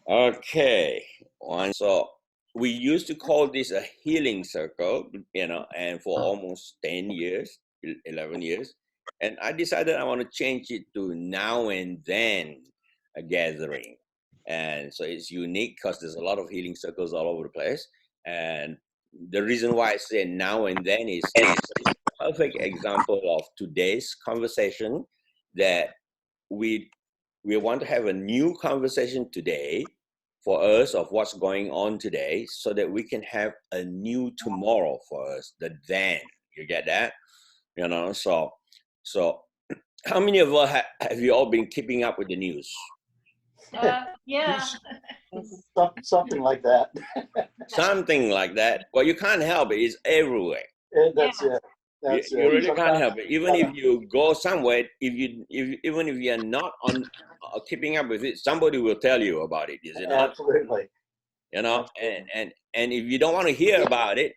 Okay. So we used to call this a healing circle, and for almost 10 years, 11 years. And I decided I want to change it to now and then a gathering. And so it's unique because there's a lot of healing circles all over the place. And the reason why I say now and then is it's a perfect example of today's conversation that we want to have a new conversation today for us of what's going on today so that we can have a new tomorrow for us, the then. You get that? So how many of us have you all been keeping up with the news? Yeah. Something like that. Something like that. Well, you can't help it. It's everywhere. That's it. You really can't help it. Even if you go somewhere, even if you're not on keeping up with it, somebody will tell you about it. Is it not? Absolutely. Absolutely. And if you don't want to hear about it,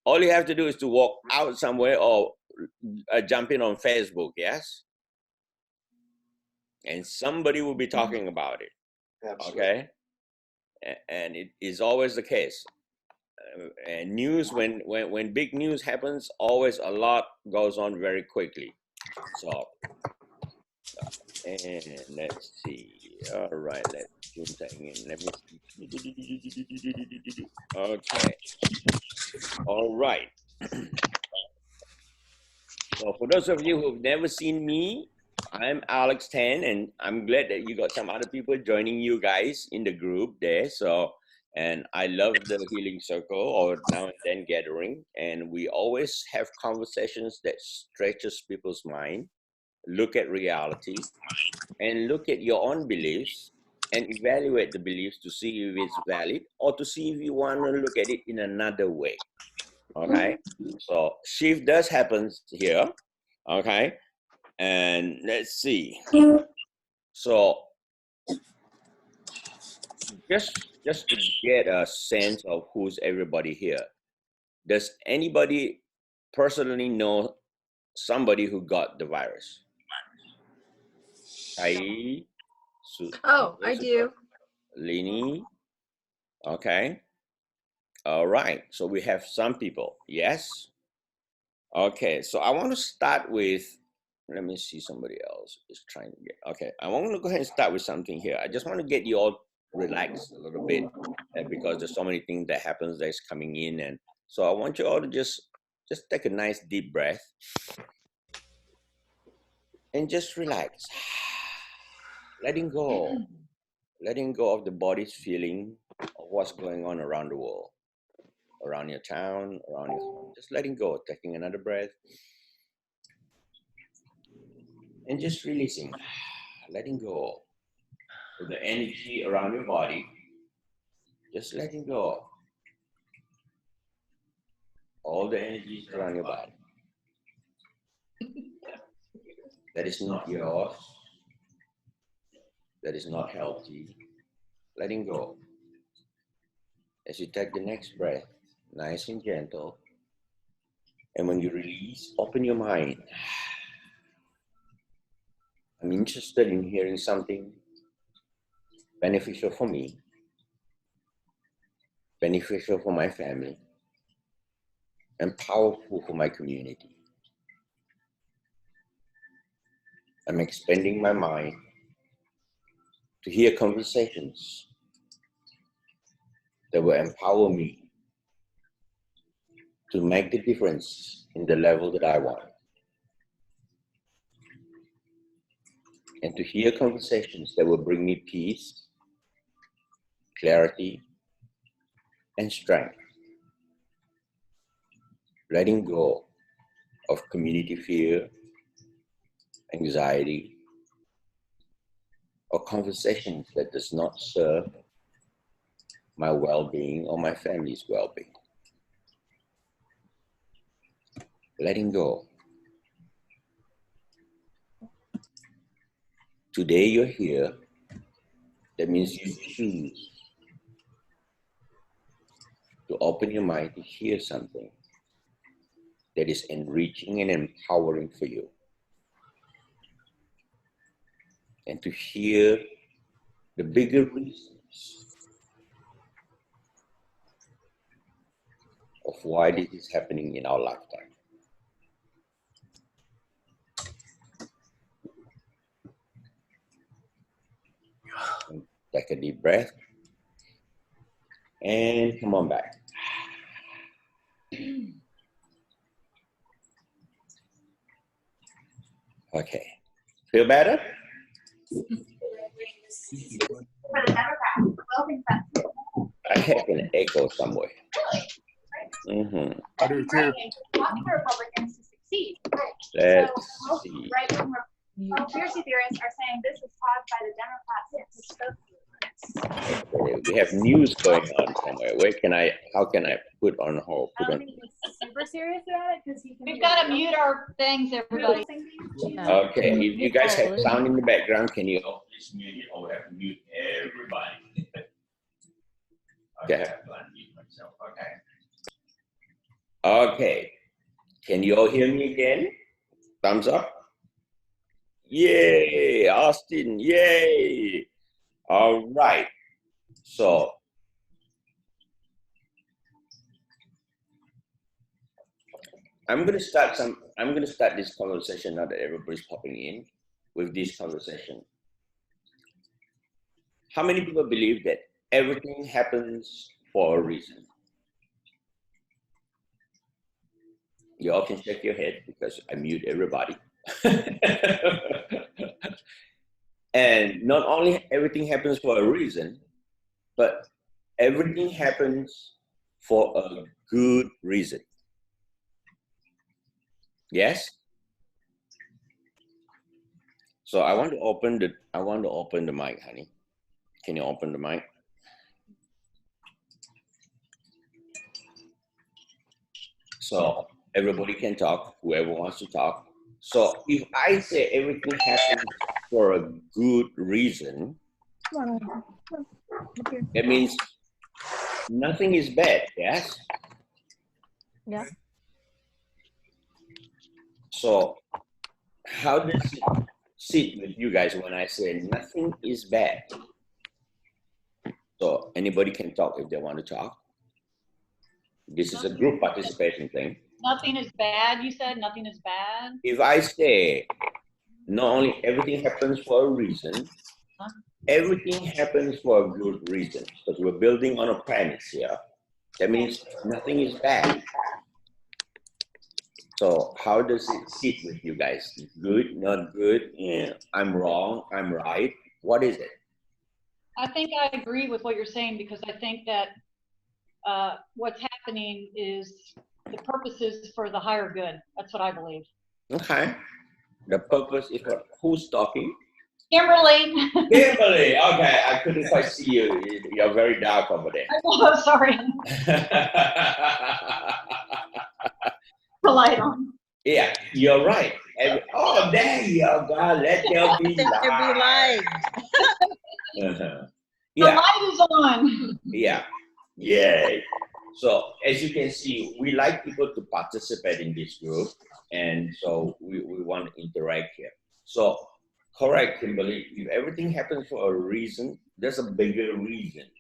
all you have to do is to walk out somewhere or jump in on Facebook. Yes, and somebody will be talking about it. Absolutely. Okay, and it is always the case. And news, when big news happens, always a lot goes on very quickly. So, and let's see. All right, let's zoom that in. Let me see. Okay. All right. So for those of you who've never seen me, I'm Alex Tan, and I'm glad that you got some other people joining you guys in the group there. So, and I love the healing circle or now and then gathering, and we always have conversations that stretches people's mind, look at reality, and look at your own beliefs and evaluate the beliefs to see if it's valid or to see if you want to look at it in another way. Okay, so shift does happen here. Okay, and let's see. So just to get a sense of who's everybody here, does anybody personally know somebody who got the virus? Oh, I do. Lini. Okay. All right. So we have some people. Yes. Okay. So I want to start with, let me see, somebody else is trying to get, okay. I want to go ahead and start with something here. I just want to get you all relaxed a little bit because there's so many things that happens that's coming in. And so I want you all to just take a nice deep breath and just relax. Letting go of the body's feeling of what's going on around the world, around your town, around your home. Just letting go, taking another breath and just releasing, letting go of the energy around your body, just letting go all the energies around your body that is not yours, that is not healthy. Letting go as you take the next breath, nice and gentle. And when you release, open your mind. I'm interested in hearing something beneficial for me, beneficial for my family, and powerful for my community. I'm expanding my mind to hear conversations that will empower me to make the difference in the level that I want. And to hear conversations that will bring me peace, clarity, and strength. Letting go of community fear, anxiety, or conversations that does not serve my well-being or my family's well-being. Letting go. Today you're here. That means you choose to open your mind to hear something that is enriching and empowering for you. And to hear the bigger reasons of why this is happening in our lifetime. Take a deep breath and come on back. Okay, feel better? I have an echo somewhere. Mm-hmm. I do too. Republicans to succeed. Let's see. Right-wing conspiracy theorists are saying this is caused by the Democrats. Okay, we have news going on somewhere. How can I put on hold? Put on. Super serious about it because we've got to mute our things, everybody. Okay, if you guys have sound in the background, can you please mute it, or we have to mute everybody? Okay, I have to unmute myself. Okay. Okay. Can you all hear me again? Thumbs up. Yay, Austin. Yay. All right. So I'm gonna start this conversation now that everybody's popping in with this conversation. How many people believe that everything happens for a reason? You all can shake your head because I mute everybody. And not only everything happens for a reason, but everything happens for a good reason. Yes? So I want to open the mic, honey. Can you open the mic? So everybody can talk, whoever wants to talk. So if I say everything happens for a good reason, that means nothing is bad, yes? Yeah. So how does it sit with you guys when I say nothing is bad? So anybody can talk if they want to talk. This is a group participation thing. Nothing is bad, you said? Nothing is bad? If I say not only everything happens for a reason, everything happens for a good reason, because we're building on a premise here. That means nothing is bad. So how does it sit with you guys? Good, not good? Yeah, I'm wrong, I'm right. What is it? I think I agree with what you're saying, because I think that what's happening is the purpose is for the higher good. That's what I believe. Okay. The purpose is for who's talking? Kimberly. Kimberly. Okay, I couldn't quite see you. You're very dark over there. Oh, sorry. The light on. Yeah, you're right. Oh, there you go. Let there be light. The Yeah. light is on. Yeah. Yay. So as you can see, we like people to participate in this group, and so we want to interact here. So correct, Kimberly, if everything happens for a reason, there's a bigger reason.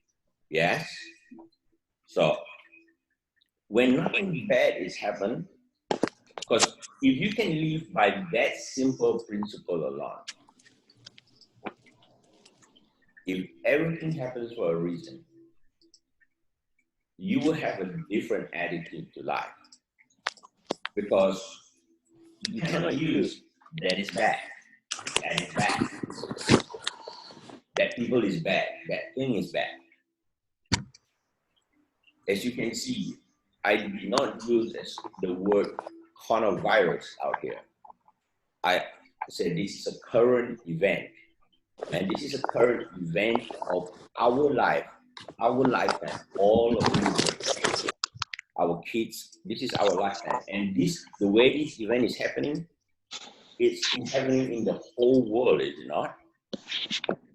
Yes? So when nothing bad is happening, because if you can live by that simple principle alone, if everything happens for a reason, you will have a different attitude to life, because you cannot use that is bad, that is bad, that people is bad, that thing is bad. As you can see, I did not use the word coronavirus out here. I said this is a current event, and this is a current event of our life, our lifetime, all of you, our kids. This is our lifetime, and the way this event is happening, it's happening in the whole world, is it not?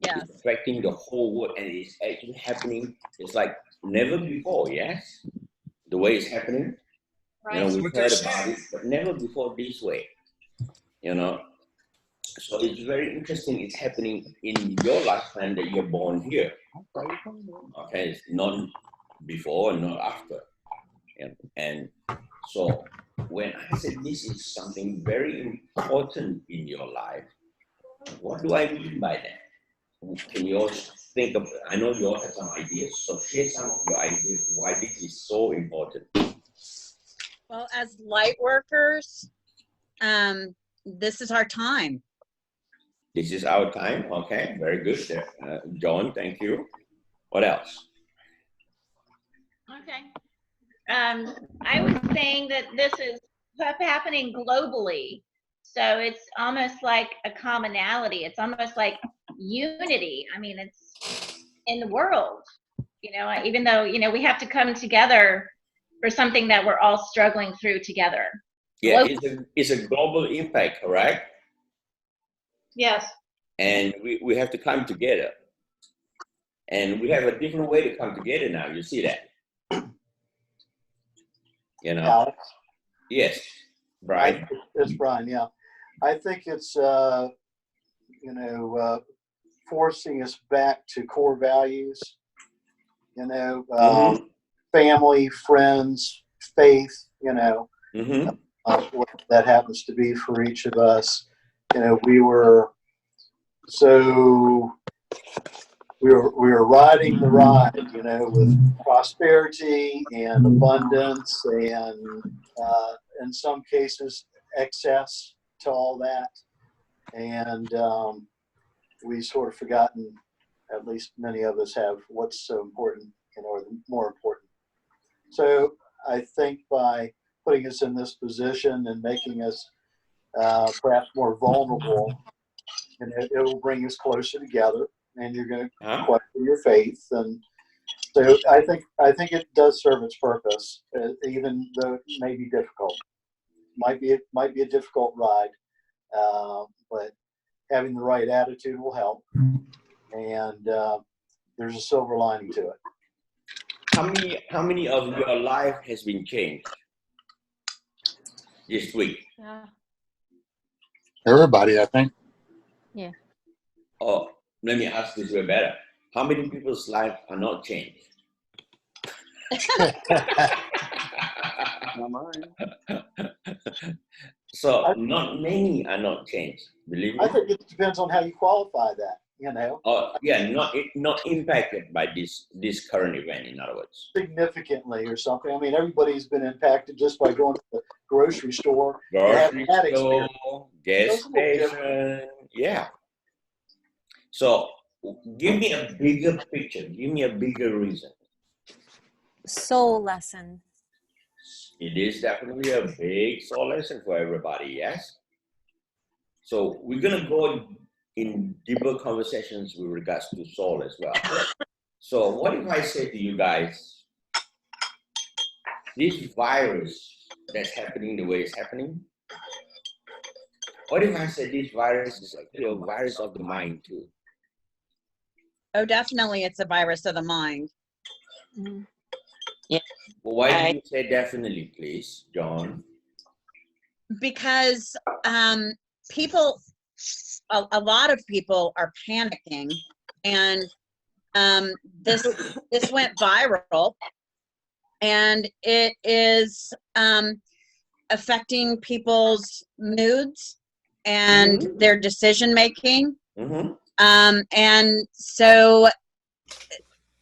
Yes. It's affecting the whole world, and it's actually happening. It's like never before. Yes, the way it's happening. Right. You know, we've heard about it, but never before this way. You know, So it's very interesting. It's happening in your lifetime that you're born here. Okay, it's not before and not after. And so when I said this is something very important in your life, what do I mean by that? Can you all think of, I know you all have some ideas, so share some of your ideas why this is so important. Well, as light workers, this is our time. This is our time. Okay, very good. John, thank you. What else? Okay. I was saying that this is happening globally. So it's almost like a commonality. It's almost like unity. I mean, it's in the world, even though, we have to come together for something that we're all struggling through together. Yeah, it's a global impact, correct? Yes. And we have to come together. And we have a different way to come together now. You see that? Alex? Yes, Brian. It's Brian, yeah. I think it's, forcing us back to core values, family, friends, faith, what that happens to be for each of us. We were riding the ride, with prosperity and abundance and in some cases excess to all that. And we sort of forgotten, at least many of us have, what's so important, or more important. So I think by putting us in this position and making us perhaps more vulnerable, it will bring us closer together, and you're going to question your faith. And so I think it does serve its purpose, even though it may be difficult. Might be a difficult ride, but having the right attitude will help. And there's a silver lining to it. How many of your life has been changed this week? Yeah. Everybody, I think. Yeah. Oh, let me ask this way better. How many people's lives are not changed? Not mine. So not many are not changed. Believe me. I think it depends on how you qualify that. Oh yeah, not impacted by this current event. In other words, significantly or something. I mean, everybody's been impacted just by going to the grocery store. grocery store, gas station, yeah. So give me a bigger picture. Give me a bigger reason. Soul lesson. It is definitely a big soul lesson for everybody. Yes. So we're gonna go in deeper conversations with regards to soul as well. So what if I say to you guys, this virus that's happening the way it's happening, what if I said this virus is actually a virus of the mind too? Oh, definitely it's a virus of the mind. Mm-hmm. Yeah. Well, why do you say definitely, please, John? Because people, a lot of people are panicking, and this went viral, and it is affecting people's moods and their decision making. Mm-hmm. And so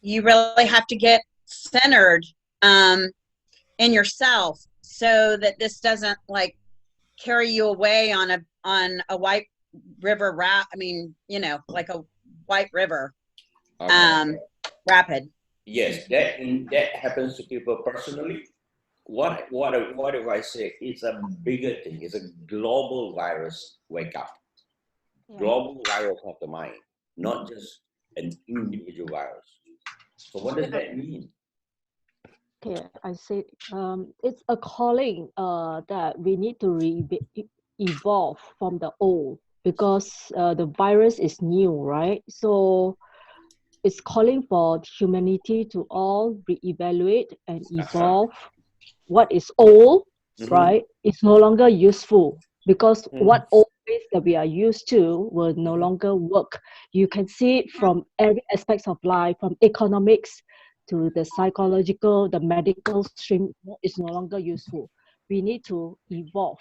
you really have to get centered in yourself so that this doesn't like carry you away on a white river like a white river rapid. Yes, that happens to people personally. What if I say it's a bigger thing? It's a global virus. Wake up. Yeah. Global virus of the mind, not just an individual virus. So what does that mean? Okay, I say it's a calling that we need to evolve from the old, because the virus is new, right? So it's calling for humanity to all reevaluate and evolve. What is old, right? It's no longer useful, because what old ways that we are used to will no longer work. You can see it from every aspects of life, from economics to the psychological, the medical stream is no longer useful. We need to evolve.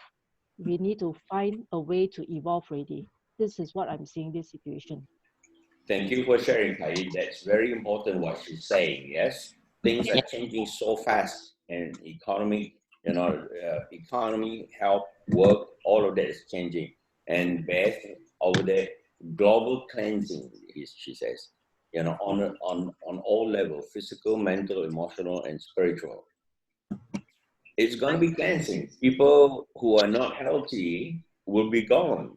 We need to find a way to evolve already. This is what I'm seeing this situation. Thank you for sharing, Patty. That's very important what she's saying. Yes, things are changing so fast, and economy, economy, health, work, all of that is changing. And Beth over there, global cleansing, she says, on all levels, physical, mental, emotional, and spiritual. It's going to be cleansing. People who are not healthy will be gone.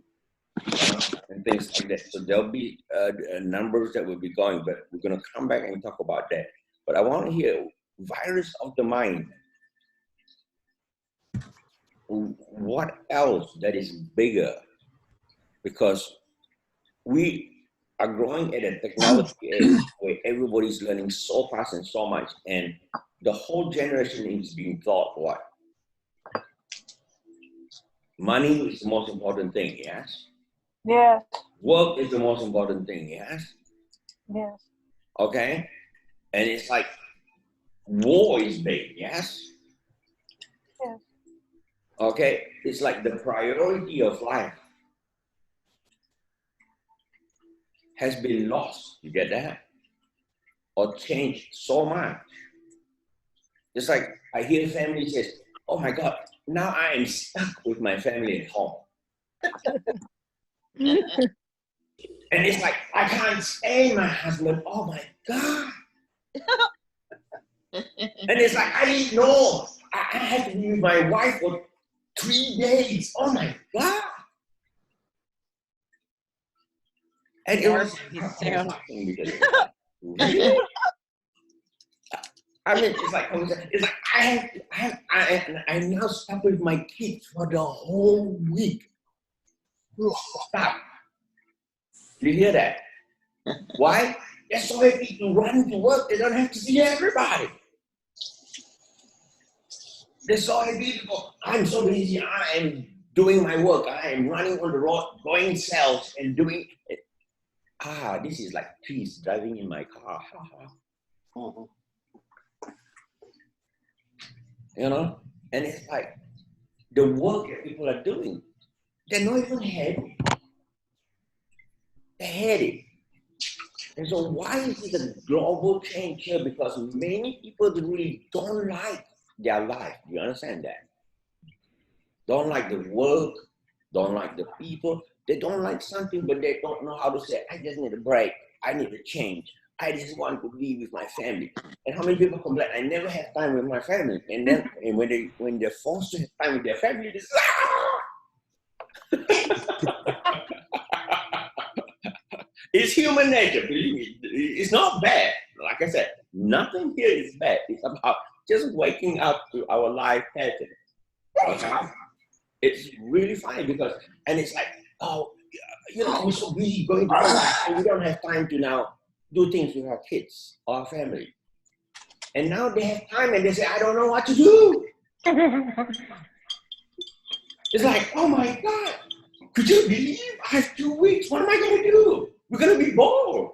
And things like that. So there'll be numbers that will be going, but we're going to come back and talk about that. But I want to hear virus of the mind. What else that is bigger? Because we are growing at a technology age where everybody's learning so fast and so much, and the whole generation is being taught what? Money is the most important thing, yes? Yes. Work is the most important thing, yes? Yes. Okay? And it's like war is big, yes? Yes. Okay? It's like the priority of life has been lost. You get that? Or changed so much. It's like I hear family says, oh my God, now I am stuck with my family at home. And it's like, I can't stand my husband. Oh my God. And it's like, I didn't know. I had to be with my wife for 3 days. Oh my God. And it was really? I mean, it's like I'm now stuck with my kids for the whole week. Stop. You hear that? Why? They're so happy to run to work. They don't have to see everybody. They're so happy to go. I'm so busy. I am doing my work. I am running on the road, going sales and doing it. This is like peace driving in my car. And it's like the work that people are doing, they're not even happy. They're heady. And so why is it a global change here? Because many people really don't like their life. Do you understand that? Don't like the work, don't like the people. They don't like something, but they don't know how to say, I just need a break. I need a change. I just want to be with my family. And how many people complain, I never have time with my family. And then when they're forced to have time with their family, they say, It's human nature, believe me. It's not bad. Like I said, nothing here is bad. It's about just waking up to our life pattern. Okay? It's really funny because, and it's like, we're so busy going to work, and we don't have time to now do things with our kids or our family. And now they have time and they say, I don't know what to do. It's like, oh my God, could you believe I have 2 weeks? What am I going to do? We're going to be bored.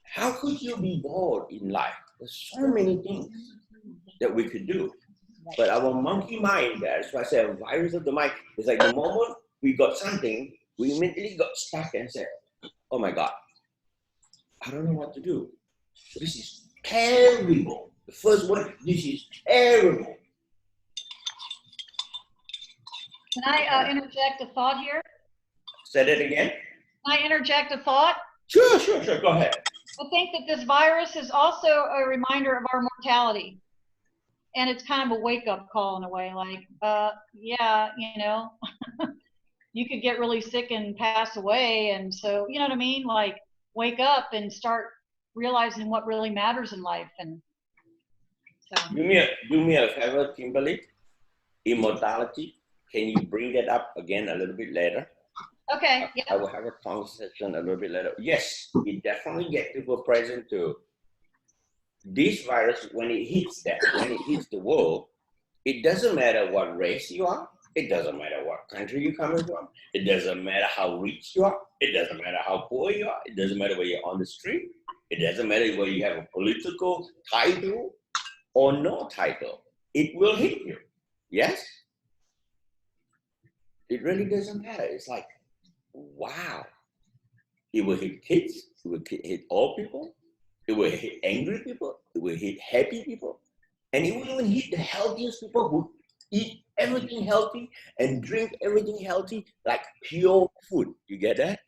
How could you be bored in life? There's so many things that we could do. But our monkey mind, that's why I say a virus of the mind, is like the moment we got something, we immediately got stuck and said, oh my God, I don't know what to do. This is terrible. The first word, this is terrible. Can I interject a thought here? Say that again? Can I interject a thought? Sure, go ahead. I think that this virus is also a reminder of our mortality. And it's kind of a wake-up call in a way, like, yeah, you could get really sick and pass away. And so, you know what I mean? Like, wake up and start realizing what really matters in life. And so. Do me a favor, Kimberly. Immortality. Can you bring that up again a little bit later? Okay, yeah. I will have a conversation a little bit later. Yes, it definitely gets people present to this virus when it hits them, when it hits the world. It doesn't matter what race you are. It doesn't matter what country you're coming from. It doesn't matter how rich you are. It doesn't matter how poor you are. It doesn't matter whether you're on the street. It doesn't matter whether you have a political title or no title. It will hit you. Yes? It really doesn't matter. It's like, wow. It will hit kids. It will hit old people. It will hit angry people. It will hit happy people. And it will even hit the healthiest people who eat everything healthy and drink everything healthy, like pure food. You get that?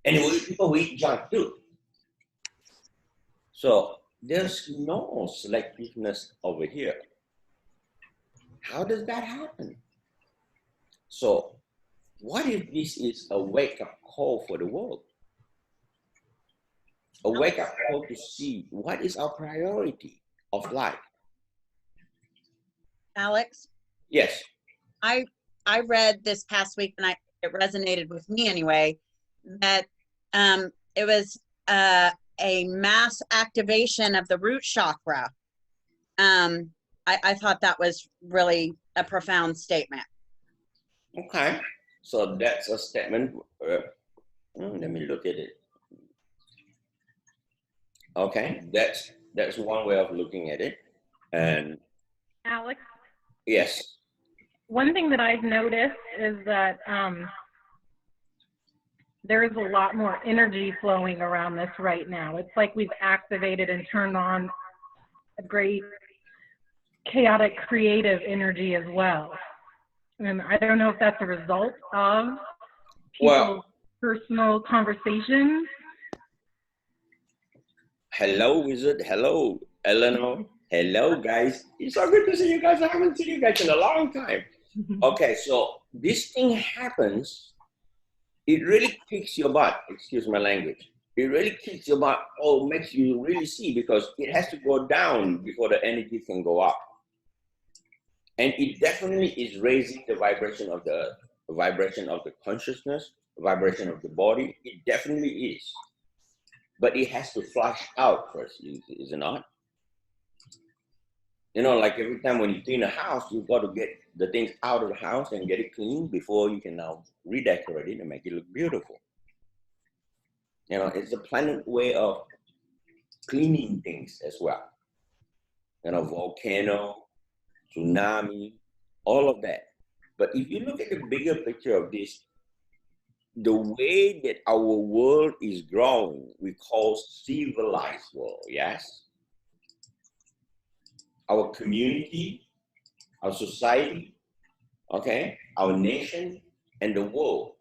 And it will hit people who eat junk too. So there's no selectiveness over here. How does that happen? So what if this is a wake-up call for the world? A wake-up call to see what is our priority of life. Alex, Yes. I read this past week, and it resonated with me anyway, that it was a mass activation of the root chakra. I thought that was really a profound statement. Okay. So that's a statement. Let me look at it. Okay, that's one way of looking at it. And Alex, yes. one thing that I've noticed is that there is a lot more energy flowing around this right now. It's like we've activated and turned on a great chaotic creative energy as well. And I don't know if that's a result of people's personal conversations. Hello, Wizard. Hello, Eleanor. Hello, guys. It's so good to see you guys. I haven't seen you guys in a long time. Okay, so this thing happens. It really kicks your butt. Excuse my language. It really kicks your butt. Oh, makes you really see, because it has to go down before the energy can go up. And it definitely is raising the vibration of the consciousness, vibration of the body. It definitely is. But it has to flush out first, is it not? You know, like every time when you clean a house, you've got to get the things out of the house and get it clean before you can now redecorate it and make it look beautiful. You know, it's a planet way of cleaning things as well. You know, volcano, tsunami, all of that. But if you look at the bigger picture of this, the way that our world is growing, we call civilized world, yes? Our community, our society, okay, our nation, and the world,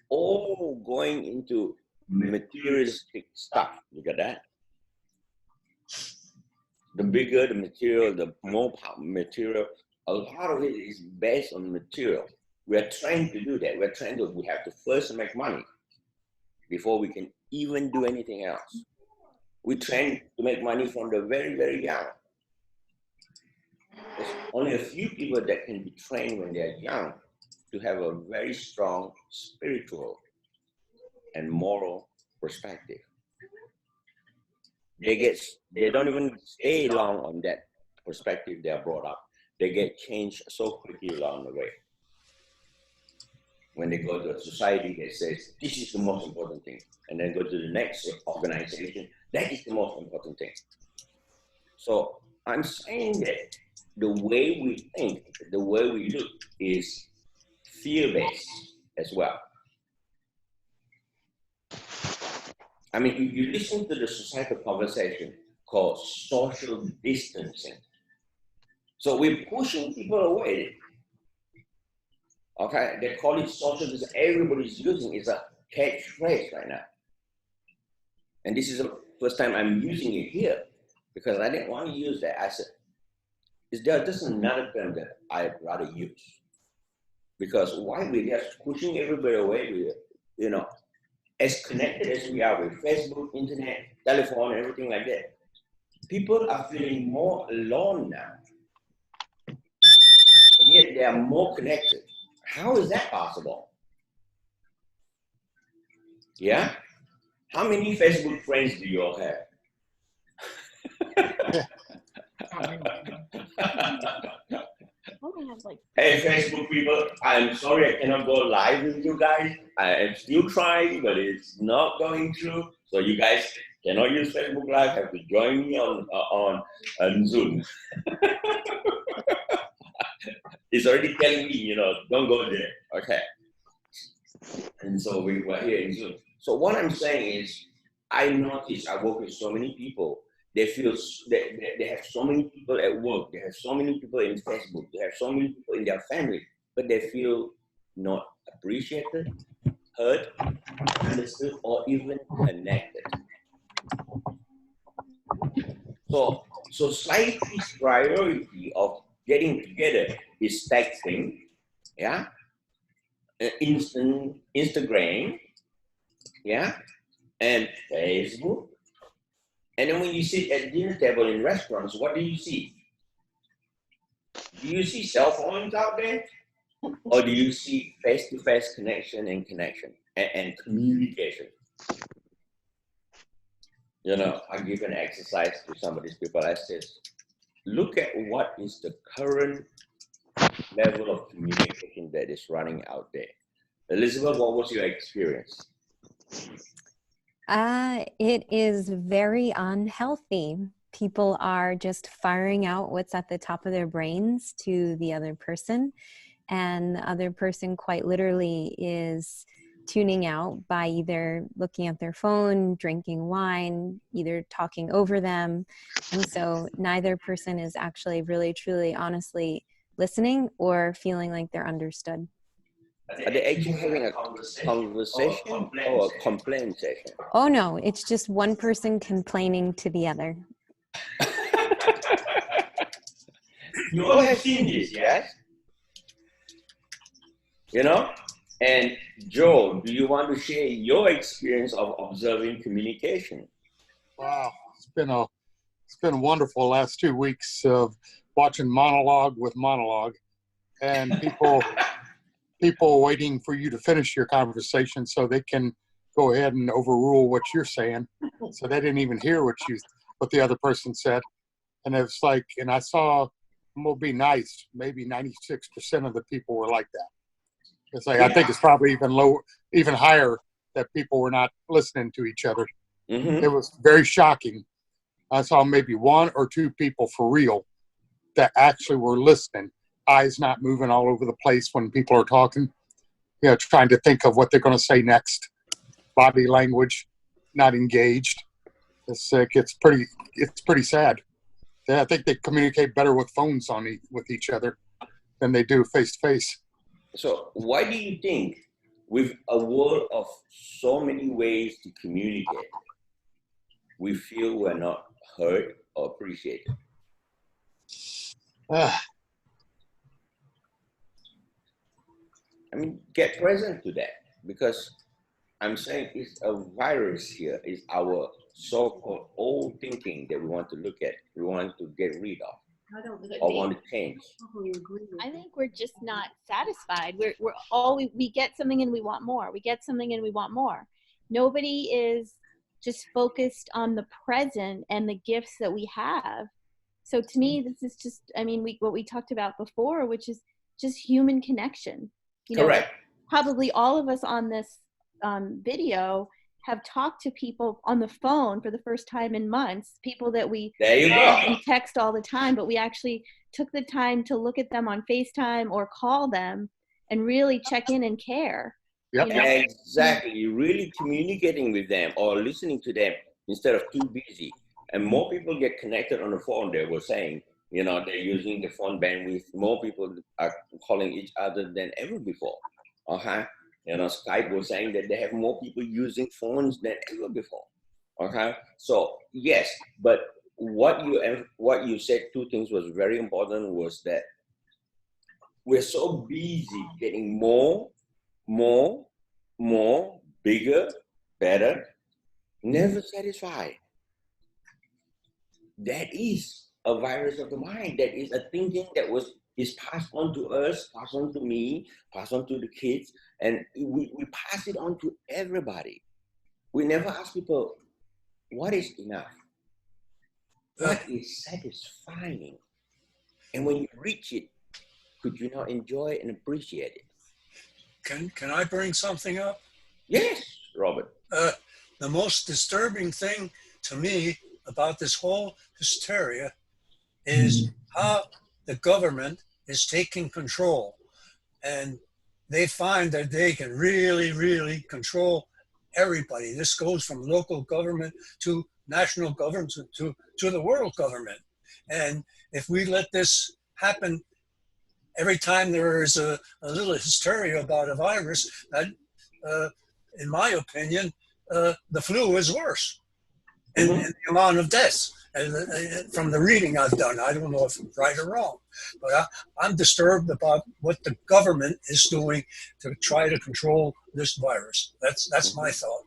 all going into materialistic stuff. Look at that. The bigger the material, the more material. A lot of it is based on material. We are trying to do that. We have to first make money before we can even do anything else. We train to make money from the very, very young. There's only a few people that can be trained when they're young to have a very strong spiritual and moral perspective. They don't even stay long on that perspective they are brought up. They get changed so quickly along the way. When they go to a society that says, this is the most important thing, and then go to the next organization, that is the most important thing. So I'm saying that the way we think, the way we look is fear-based as well. I mean, if you listen to the societal conversation called social distancing, so we're pushing people away. Okay, they call it social distancing. Everybody's using it. It's a catchphrase right now. And this is the first time I'm using it here because I didn't want to use that. I said, is there just another term that I'd rather use? Because why we're just pushing everybody away, you know, as connected as we are with Facebook, internet, telephone, everything like that, people are feeling more alone now. And yet they are more connected. How is that possible? Yeah? How many Facebook friends do you all have? only have like. Hey, Facebook people, I'm sorry I cannot go live with you guys. I am still trying, but it's not going through. So you guys cannot use Facebook Live. Have to join me on Zoom. It's already telling me, don't go there. Okay. And so we were here in Zoom. So what I'm saying is, I notice I work with so many people. They feel they have so many people at work. They have so many people in Facebook. They have so many people in their family, but they feel not appreciated, heard, understood, or even connected. So society's priority of getting together is texting, yeah, Instagram, yeah, and Facebook. And then when you sit at dinner table in restaurants, what do you see? Do you see cell phones out there? Or do you see face-to-face connection and communication? I give an exercise to some of these people. I says, look at what is the current level of communication that is running out there. Elizabeth, what was your experience? It is very unhealthy. People are just firing out what's at the top of their brains to the other person, and the other person quite literally is tuning out by either looking at their phone, drinking wine, either talking over them. And so neither person is actually really, truly, honestly listening or feeling like they're understood. Are they actually having a conversation or a complaint session? Oh no, it's just one person complaining to the other. You all have seen this, yes? And Joe, do you want to share your experience of observing communication? Wow, it's been wonderful last 2 weeks of watching monologue with monologue, and people waiting for you to finish your conversation so they can go ahead and overrule what you're saying. So they didn't even hear what the other person said, and it's like, and I saw, I'm gonna be nice, maybe 96% of the people were like that. It's like, I think it's probably even lower, even higher, that people were not listening to each other. Mm-hmm. It was very shocking. I saw maybe 1 or 2 people for real that actually were listening, eyes not moving all over the place when people are talking, trying to think of what they're going to say next, body language, not engaged. It's pretty sad. Yeah, I think they communicate better with phones with each other than they do face to face. So why do you think, with a world of so many ways to communicate, we feel we're not heard or appreciated? Get present to that, because I'm saying it's a virus here. It's our so-called old thinking that we want to look at, we want to get rid of, or want to change. I think we're just not satisfied. We get something and we want more. We get something and we want more. Nobody is just focused on the present and the gifts that we have. So to me, this is just, what we talked about before, which is just human connection. Correct. Probably all of us on this video have talked to people on the phone for the first time in months, people that we text all the time, but we actually took the time to look at them on FaceTime or call them and really check in and care. Yep. Exactly. You're really communicating with them or listening to them instead of too busy. And more people get connected on the phone, they were saying. They're using the phone bandwidth. More people are calling each other than ever before. Skype was saying that they have more people using phones than ever before. Okay, so yes, but what you said, 2 things was very important, was that we're so busy getting more, bigger, better, never satisfied. That is a virus of the mind. That is a thinking that is passed on to us, passed on to me, passed on to the kids, and we pass it on to everybody. We never ask people, what is enough? What is satisfying? And when you reach it, could you not enjoy and appreciate it? Can I bring something up? Yes, Robert. The most disturbing thing to me about this whole hysteria is how the government is taking control. And they find that they can really, really control everybody. This goes from local government to national government to the world government. And if we let this happen every time there is a little hysteria about a virus, that, in my opinion, the flu is worse in the amount of deaths. And from the reading I've done, I don't know if I'm right or wrong, but I'm disturbed about what the government is doing to try to control this virus. That's my thought.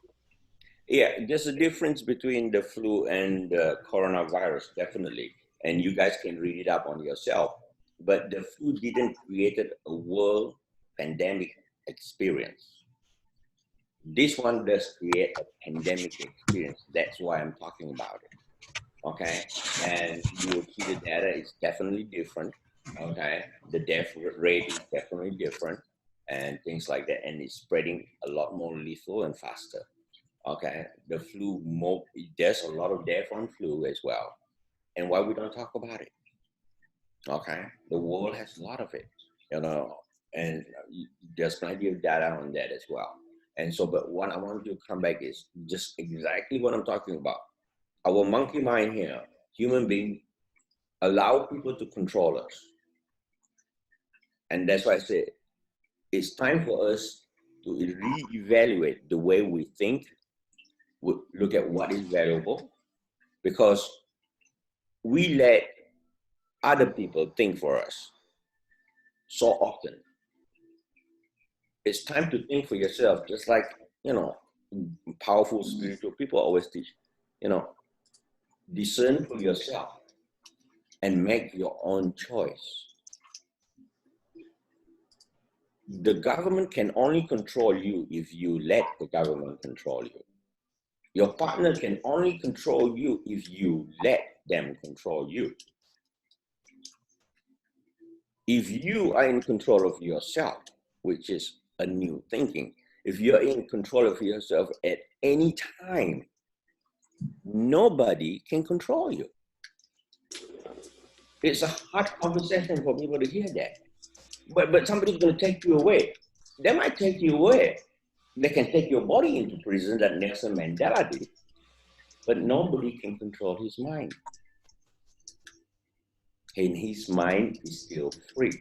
Yeah, there's a difference between the flu and the coronavirus, definitely. And you guys can read it up on yourself. But the flu didn't create a world pandemic experience. This one does create a pandemic experience. That's why I'm talking about it. Okay, and you will see the data is definitely different. Okay, the death rate is definitely different, and things like that, and it's spreading a lot more lethal and faster. Okay, the flu, there's a lot of death on flu as well, and why we don't talk about it? Okay, the world has a lot of it, you know, and there's plenty of data on that as well. And so, but what I want to come back is just exactly what I'm talking about. Our monkey mind here, human being, allow people to control us. And that's why I say it's time for us to reevaluate the way we think, look at what is valuable, because we let other people think for us so often. It's time to think for yourself, just like, you know, powerful spiritual people always teach, you know, discern for yourself and make your own choice. The government can only control you if you let the government control you. Your partner can only control you if you let them control you. If you are in control of yourself, which is a new thinking, if you're in control of yourself at any time, nobody can control you. It's a hard conversation for people to hear that. But somebody's going to take you away. They might take you away. They can take your body into prison, that Nelson Mandela did. But nobody can control his mind. And his mind is still free.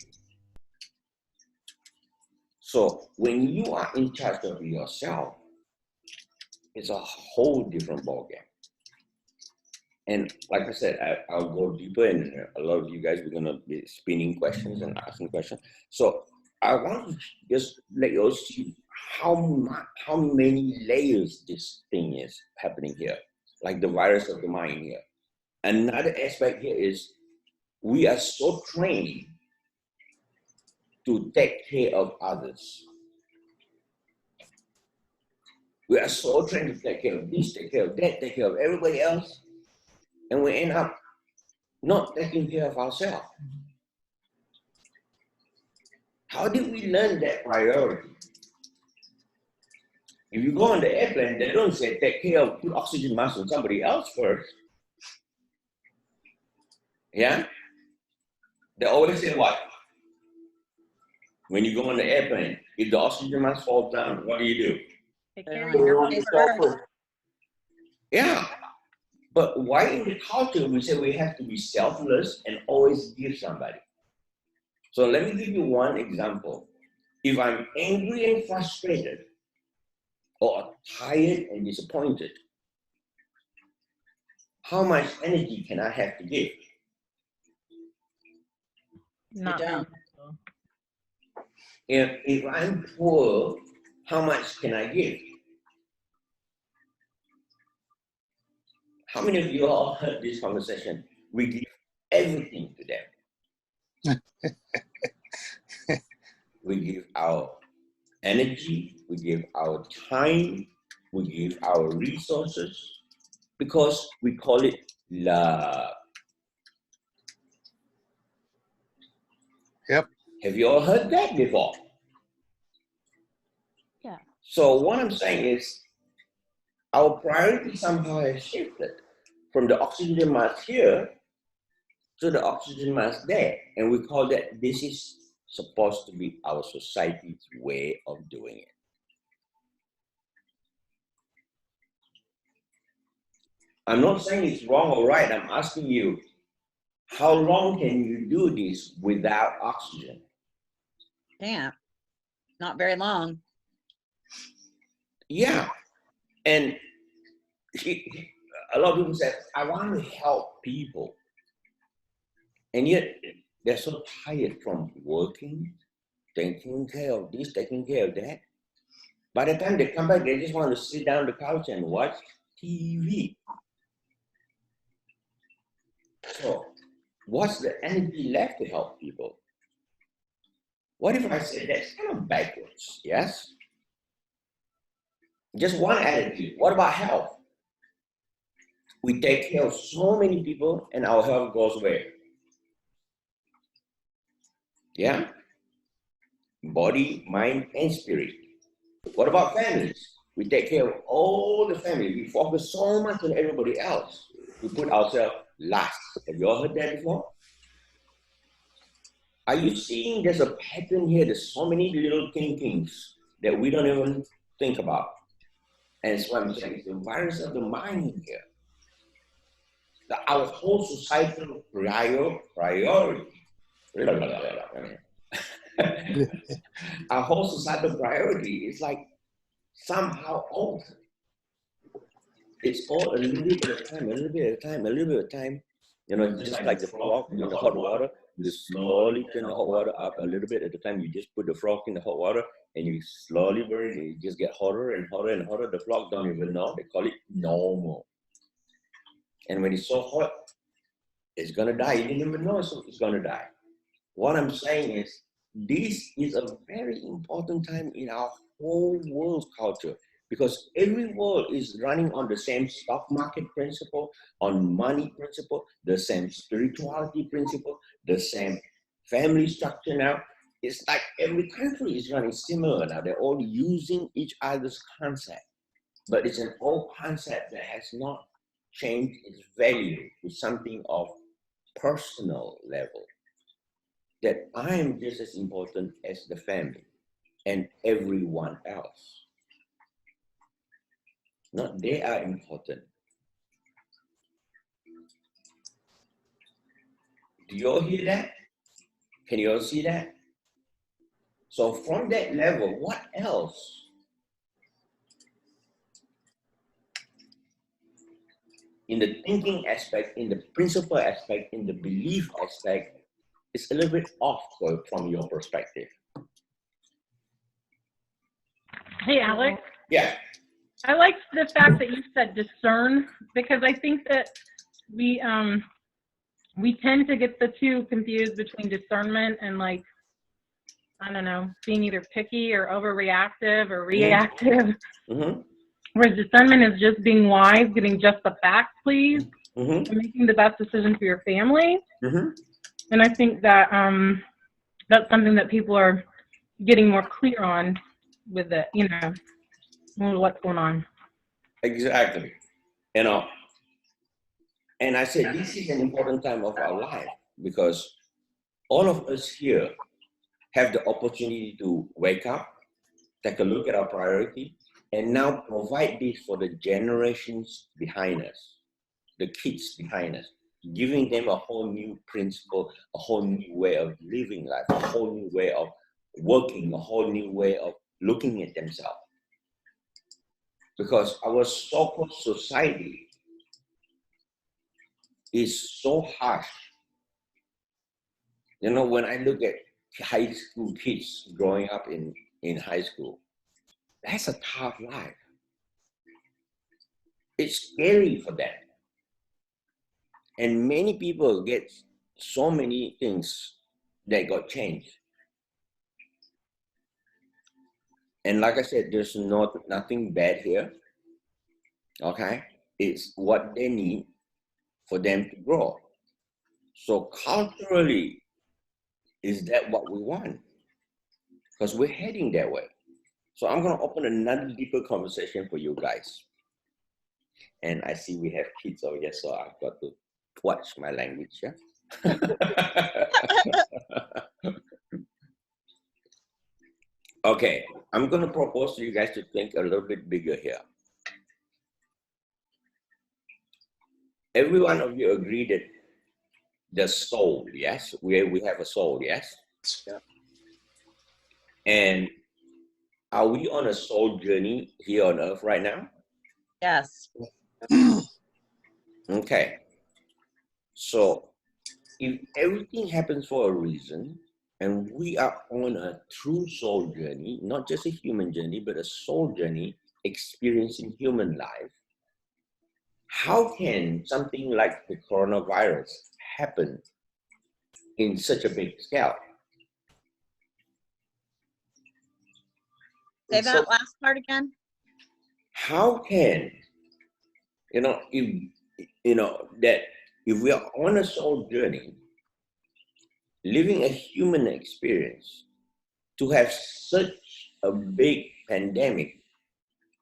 So when you are in charge of yourself, it's a whole different ballgame. And like I said, I'll go deeper, and a lot of you guys are going to be spinning questions and asking questions. So I want to just let you all see how many layers this thing is happening here, like the virus of the mind here. Another aspect here is we are so trained to take care of others. We are so trained to take care of this, take care of that, take care of everybody else. And we end up not taking care of ourselves. How did we learn that priority? If you go on the airplane, they don't say take care of, put oxygen mask on somebody else first. Yeah? They always say what? When you go on the airplane, if the oxygen mask falls down, what do? Take care of yourself first. Yeah. But why in the culture we say we have to be selfless and always give somebody? So let me give you one example. If I'm angry and frustrated, or tired and disappointed, how much energy can I have to give? Not You don't. If I'm poor, how much can I give? How many of you all heard this conversation? We give everything to them. We give our energy, we give our time, we give our resources, because we call it love. Yep. Have you all heard that before? Yeah. So what I'm saying is our priority somehow has shifted from the oxygen mask here to the oxygen mask there. And we call that this is supposed to be our society's way of doing it. I'm not saying it's wrong or right. I'm asking you, how long can you do this without oxygen? Yeah, not very long. Yeah. And a lot of people say, I want to help people. And yet they're so tired from working, taking care of this, taking care of that. By the time they come back, they just want to sit down on the couch and watch TV. So what's the energy left to help people? What if I say that's kind of backwards, yes? Just one attitude. What about health? We take care of so many people and our health goes where? Yeah? Body, mind, and spirit. What about families? We take care of all the family. We focus so much on everybody else. We put ourselves last. Have you all heard that before? Are you seeing there's a pattern here? There's so many little thinkings that we don't even think about. And that's what I'm saying. It's the virus of the mind here. Our whole societal priority. Our whole societal priority is like somehow altered. It's all a little bit at a time, a little bit at a time, a little bit at a time. You know, just like the frog in the hot water, you slowly turn the hot water up a little bit at a time. You just put the frog in the hot water and you slowly burn it. You just get hotter and hotter and hotter. The frog don't even know. They call it normal. And when it's so hot, it's going to die. You didn't even know it's going to die. What I'm saying is, this is a very important time in our whole world culture, because every world is running on the same stock market principle, on money principle, the same spirituality principle, the same family structure now. It's like every country is running similar now. They're all using each other's concept, but it's an old concept that has not changed its value to something of personal level. That I am just as important as the family and everyone else. Not they are important. Do you all hear that? Can you all see that? So from that level, what else? In the thinking aspect, in the principle aspect, in the belief aspect, it's a little bit off from your perspective. Hey, Alex. Yeah. I like the fact that you said discern, because I think that we tend to get the two confused between discernment and, like, I don't know, being either picky or overreactive or reactive. Mm-hmm. Whereas discernment is just being wise, getting just the facts, please, Mm-hmm. and making the best decision for your family. Mm-hmm. And I think that that's something that people are getting more clear on with it, you know, what's going on. Exactly. You know, and I said this is an important time of our life because all of us here have the opportunity to wake up, take a look at our priority, and now provide this for the generations behind us, the kids behind us, giving them a whole new principle, a whole new way of living life, a whole new way of working, a whole new way of looking at themselves. Because our so-called society is so harsh. You know, when I look at high school kids growing up in high school, that's a tough life. It's scary for them. And many people get so many things that got changed. And like I said, there's nothing bad here. Okay? It's what they need for them to grow. So culturally, Is that what we want? Because we're heading that way. So I'm going to open another deeper conversation for you guys. And I see we have kids over here, so I've got to watch my language. Yeah? Okay, I'm going to propose to you guys to think a little bit bigger here. Every one of you agree that the soul, yes? We have a soul, yes? Yeah. And are we on a soul journey here on earth right now? Yes. Okay. So if everything happens for a reason, and we are on a true soul journey, not just a human journey, but a soul journey experiencing human life, how can something like the coronavirus happen in such a big scale? Say that last part again. How can, that if we are on a soul journey, living a human experience, to have such a big pandemic,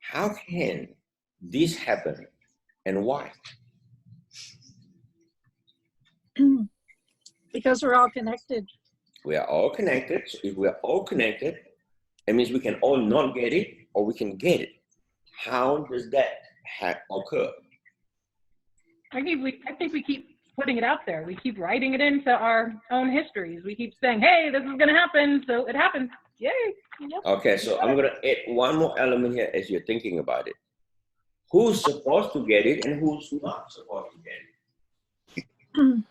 how can this happen and why? Because we're all connected. We are all connected. So if we are all connected, that means we can all not get it or we can get it. How does that occur? I think we keep putting it out there. We keep writing it into our own histories. We keep saying, hey, this is going to happen. So it happens. Yay. Yep. Okay, so I'm going to add one more element here as you're thinking about it. Who's supposed to get it and who's not supposed to get it?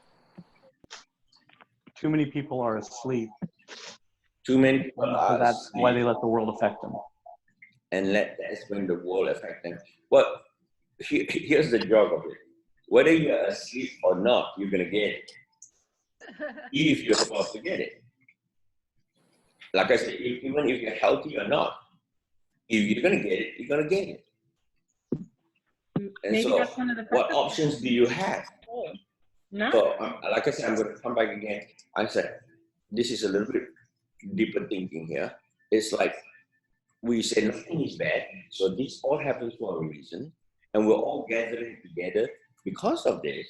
Too many people are asleep. Too many people are So that's asleep. why they let the world affect them. And that's when the world affects them. Well, here's the joke of it. Whether you're asleep or not, you're going to get it. If you're supposed to get it. Like I said, even if you're healthy or not, if you're going to get it, you're going to get it. And Maybe so, that's one of the what purposes. options do you have? No. So, like I said, I'm going to come back again. I said, this is a little bit deeper thinking here. It's like we say nothing is bad, so this all happens for a reason, and we're all gathering together because of this,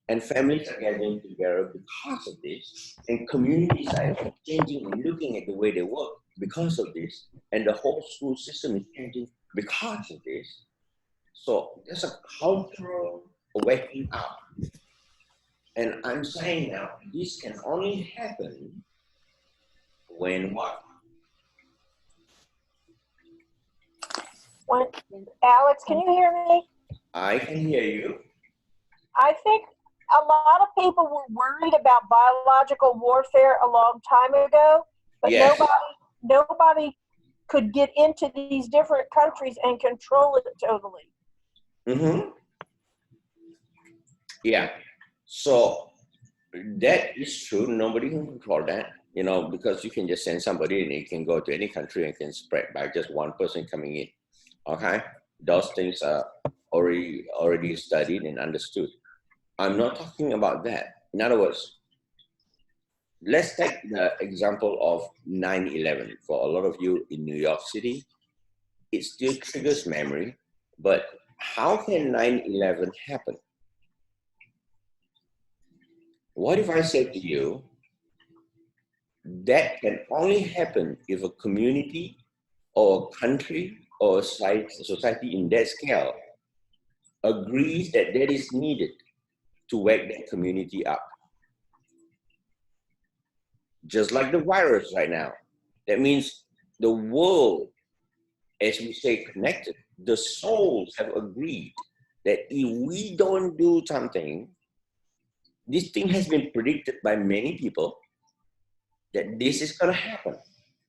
and families are gathering together because of this, and communities are changing and looking at the way they work because of this, and the whole school system is changing because of this. So there's a cultural waking up. And I'm saying now, this can only happen when what? When, Alex, can you hear me? I can hear you. I think a lot of people were worried about biological warfare a long time ago, but Yes. nobody could get into these different countries and control it totally. Mm-hmm. Yeah. So that is true. Nobody can control that, because you can just send somebody and it can go to any country and can spread by just one person coming in. Okay? Those things are already studied and understood. I'm not talking about that. In other words, let's take the example of 9/11. For a lot of you in New York City, it still triggers memory, but how can 9/11 happen? What if I said to you, that can only happen if a community or a country or a society in that scale agrees that that is needed to wake that community up? Just like the virus right now. That means the world, as we say, connected, the souls have agreed that if we don't do something, this thing has been predicted by many people that this is going to happen.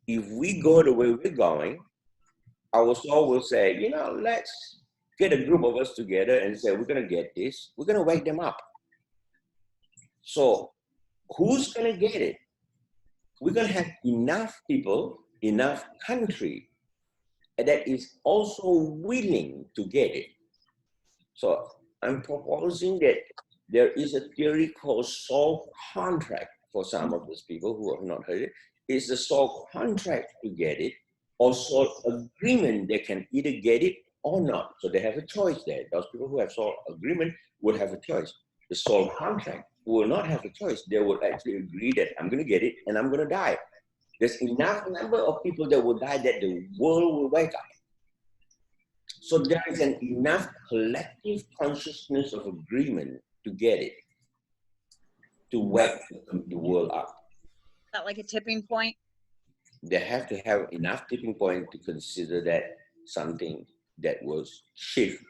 If we go the way we're going, our soul will say, let's get a group of us together and say, we're going to get this. We're going to wake them up. So who's going to get it? We're going to have enough people, enough country that is also willing to get it. So I'm proposing that there is a theory called soul contract for some of those people who have not heard it, is the soul contract to get it, or soul agreement. They can either get it or not. So they have a choice there. Those people who have soul agreement will have a choice. The soul contract will not have a choice. They will actually agree that I'm going to get it and I'm going to die. There's enough number of people that will die that the world will wake up. So there is an enough collective consciousness of agreement to get it, to wake the world up. Is that like a tipping point? They have to have enough tipping point to consider that something that was shift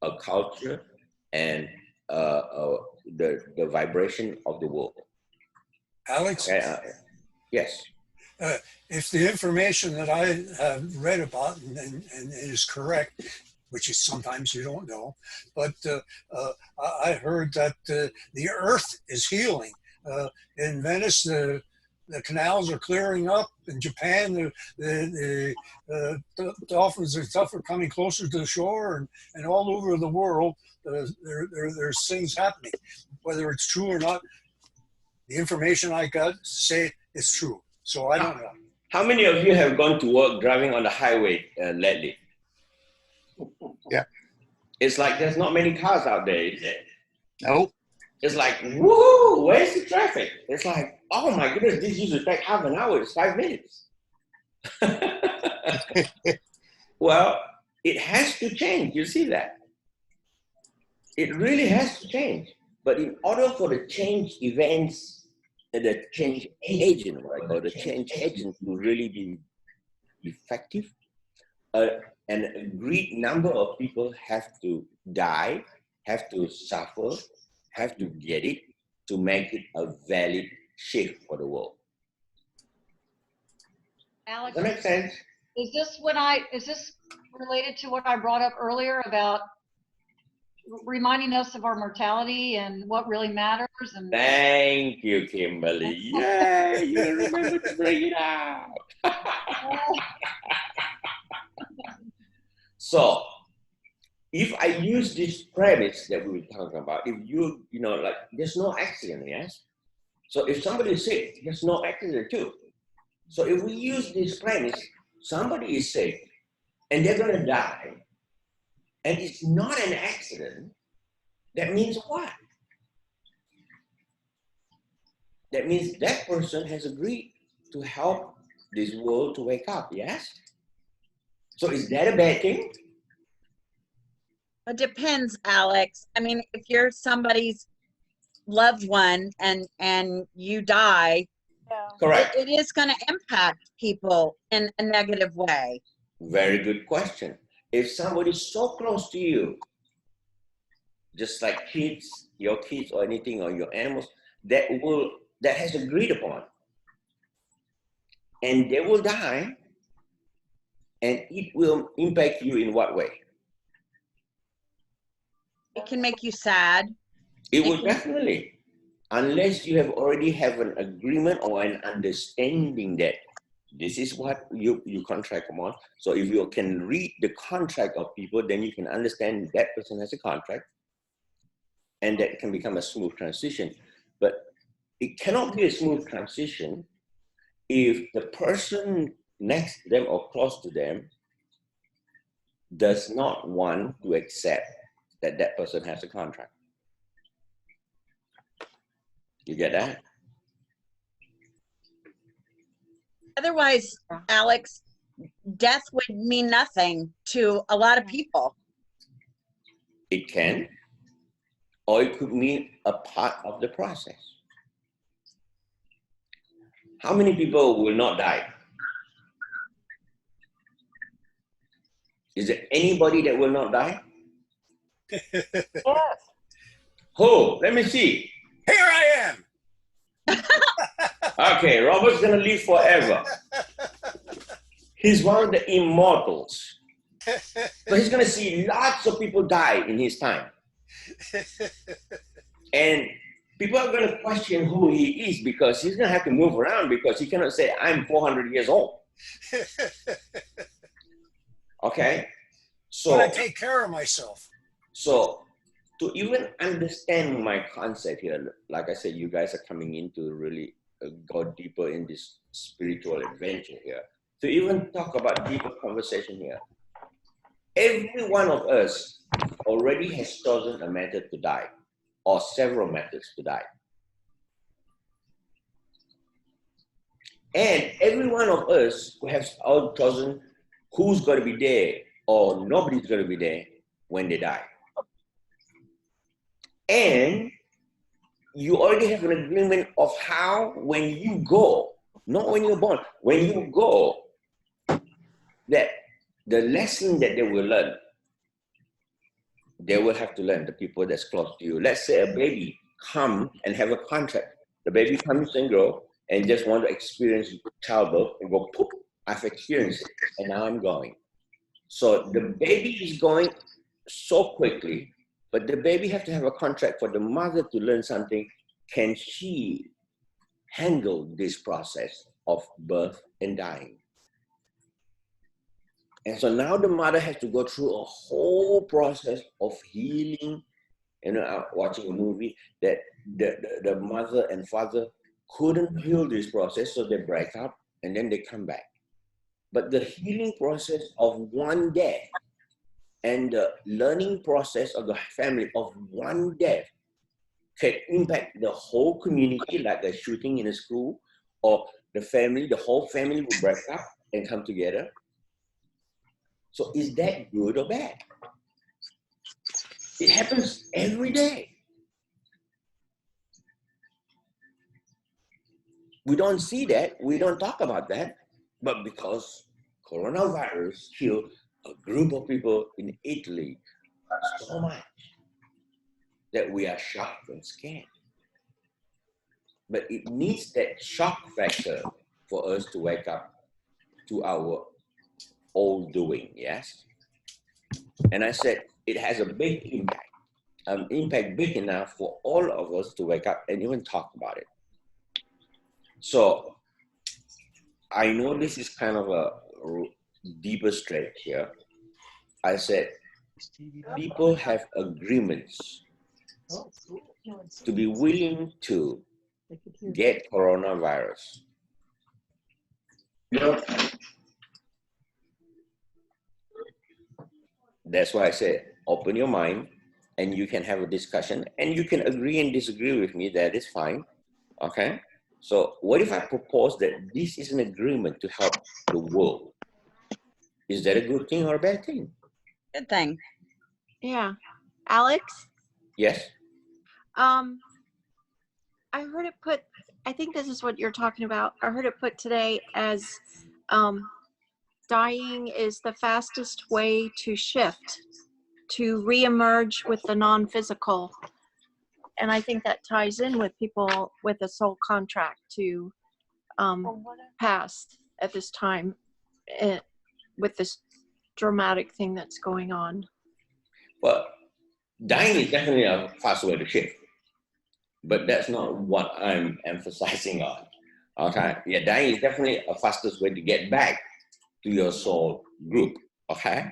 a culture and the vibration of the world. Alex? Yes. If the information that I have read about and is correct, which is sometimes you don't know, but I heard that the earth is healing. In Venice, the canals are clearing up. In Japan, the dolphins and stuff are coming closer to the shore, and all over the world, there's things happening. Whether it's true or not, the information I got say it's true. So I don't know. How many of you have gone to work driving on the highway lately? Yeah. It's like there's not many cars out there, is it? Nope. It's like, woohoo, where's the traffic? It's like, oh my goodness, this used to take half an hour, it's 5 minutes. Well, it has to change, you see that? It really has to change. But in order for the change events, the change agent, right, or the change agent to really be effective, an agreed number of people have to die, have to suffer, have to get it to make it a valid shift for the world. Alex, Does that make sense? is this related to what I brought up earlier about reminding us of our mortality and what really matters? And thank you, Kimberly. Yay, you remember to bring it out. So, if I use this premise that we were talking about, if you know, like, there's no accident, yes? So if somebody is sick, there's no accident too. So if we use this premise, somebody is sick and they're gonna die, and it's not an accident, that means what? That means that person has agreed to help this world to wake up, yes? So is that a bad thing? It depends, Alex. I mean, if you're somebody's loved one and you die, correct, it is going to impact people in a negative way. Very good question. If somebody's so close to you, just like kids, your kids or anything, or your animals, that has agreed upon, and they will die, and it will impact you in what way? It can make you sad. It will definitely, unless you have already have an agreement or an understanding that this is what you contract upon. So if you can read the contract of people, then you can understand that person has a contract, and that can become a smooth transition. But it cannot be a smooth transition if the person next to them or close to them does not want to accept that that person has a contract. You get that? Otherwise, Alex, death would mean nothing to a lot of people. It can, or it could mean a part of the process. How many people will not die? Is there anybody that will not die? Yes. Who? Let me see. Here I am. Okay, Robert's gonna live forever. He's one of the immortals. So he's gonna see lots of people die in his time. And people are gonna question who he is, because he's gonna have to move around, because he cannot say, I'm 400 years old. Okay? So I take care of myself. So to even understand my concept here, like I said, you guys are coming in to really go deeper in this spiritual adventure here, to even talk about deeper conversation here. Every one of us already has chosen a method to die, or several methods to die. And every one of us has all chosen who's going to be there or nobody's going to be there when they die. And you already have an agreement of how, when you go, not when you're born, when you go, that the lesson that they will learn, they will have to learn, the people that's close to you. Let's say a baby come and have a contract. The baby comes and grow and just want to experience childbirth and go, poof, I've experienced it, and now I'm going. So the baby is going so quickly, but the baby have to have a contract for the mother to learn something. Can she handle this process of birth and dying? And so now the mother has to go through a whole process of healing. You know, watching a movie that the mother and father couldn't heal this process, so they break up and then they come back. But the healing process of one death and the learning process of the family of one death can impact the whole community, like a shooting in a school, or the family, the whole family will break up and come together. So is that good or bad? It happens every day. We don't see that, we don't talk about that, but because coronavirus killed a group of people in Italy so much that we are shocked and scared. But it needs that shock factor for us to wake up to our old doing, yes? And I said, it has a big impact, an impact big enough for all of us to wake up and even talk about it. So I know this is kind of a deeper stretch here. I said, people have agreements to be willing to get coronavirus. That's why I said, open your mind and you can have a discussion and you can agree and disagree with me. That is fine. Okay. So what if I propose that this is an agreement to help the world? Is that a good thing or a bad thing? Good thing. Yeah. Alex? Yes. I heard it put, I think this is what you're talking about. I heard it put today as dying is the fastest way to shift, to reemerge with the non-physical. And I think that ties in with people with a soul contract to pass at this time with this dramatic thing that's going on. Well, dying is definitely a fast way to shift, but that's not what I'm emphasizing on. Okay, yeah, dying is definitely a fastest way to get back to your soul group. Okay,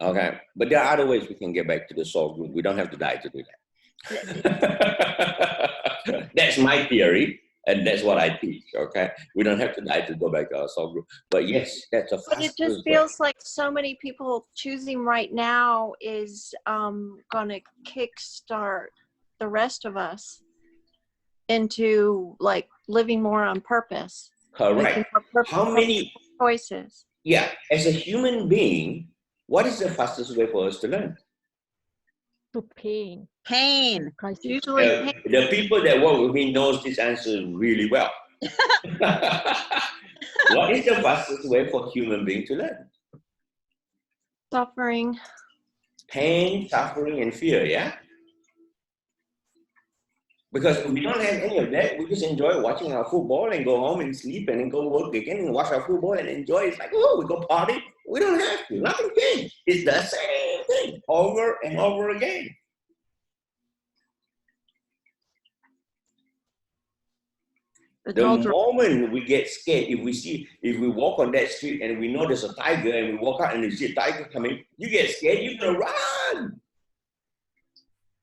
okay, but there are other ways we can get back to the soul group. We don't have to die to do that. That's my theory, and that's what I teach. Okay, we don't have to die to go back to our soul group. But yes, that's a fastest way. But it just feels like so many people choosing right now is gonna kickstart the rest of us into like living more on purpose. Correct. How many choices? Yeah, as a human being, what is the fastest way for us to learn? To pain. Pain. Usually the people that work with me knows this answer really well. What is the fastest way for human being to learn? Suffering. Pain, suffering, and fear, yeah? Because if we don't have any of that, we just enjoy watching our football and go home and sleep and then go work again and watch our football and enjoy. It's like, oh, we go party. We don't have to. Nothing changed. It's the same thing over and over again. The moment we get scared, if we walk on that street and we know there's a tiger and we walk out and we see a tiger coming, you get scared, you're gonna run.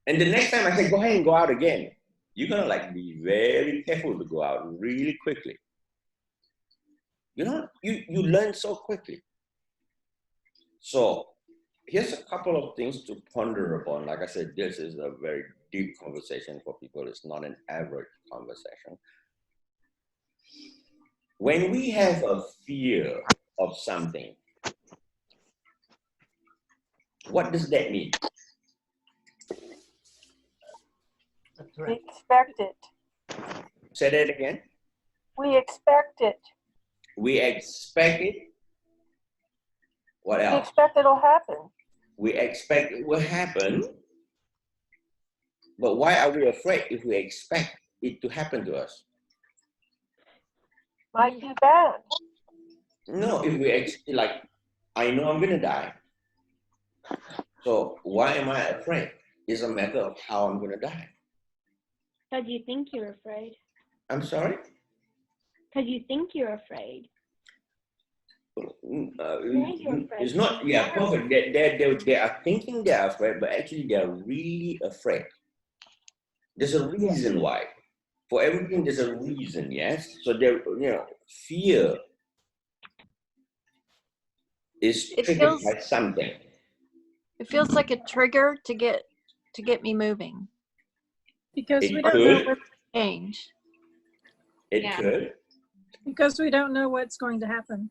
And the next time I say, go ahead and go out again. you're gonna like be very careful to go out really quickly. You know, you learn so quickly. So here's a couple of things to ponder upon. Like I said, this is a very deep conversation for people. It's not an average conversation. When we have a fear of something, what does that mean? We expect it. Say that again. We expect it. We expect it. What We else? expect it'll happen. We expect it will happen. But why are we afraid if we expect it to happen to us? Might be bad. No, if we like, I know I'm gonna die. So why am I afraid? It's a matter of how I'm gonna die. Because you think you're afraid. I'm sorry? Because you think you're afraid. It's not, yeah, perfect. They are thinking they are afraid, but actually they are really afraid. There's a reason why. For everything, there's a reason, yes? So there, you know, fear is It triggered feels by something. it feels like a trigger to get me moving. Because It we don't know could. what Change. It could. because we don't know what's going to happen.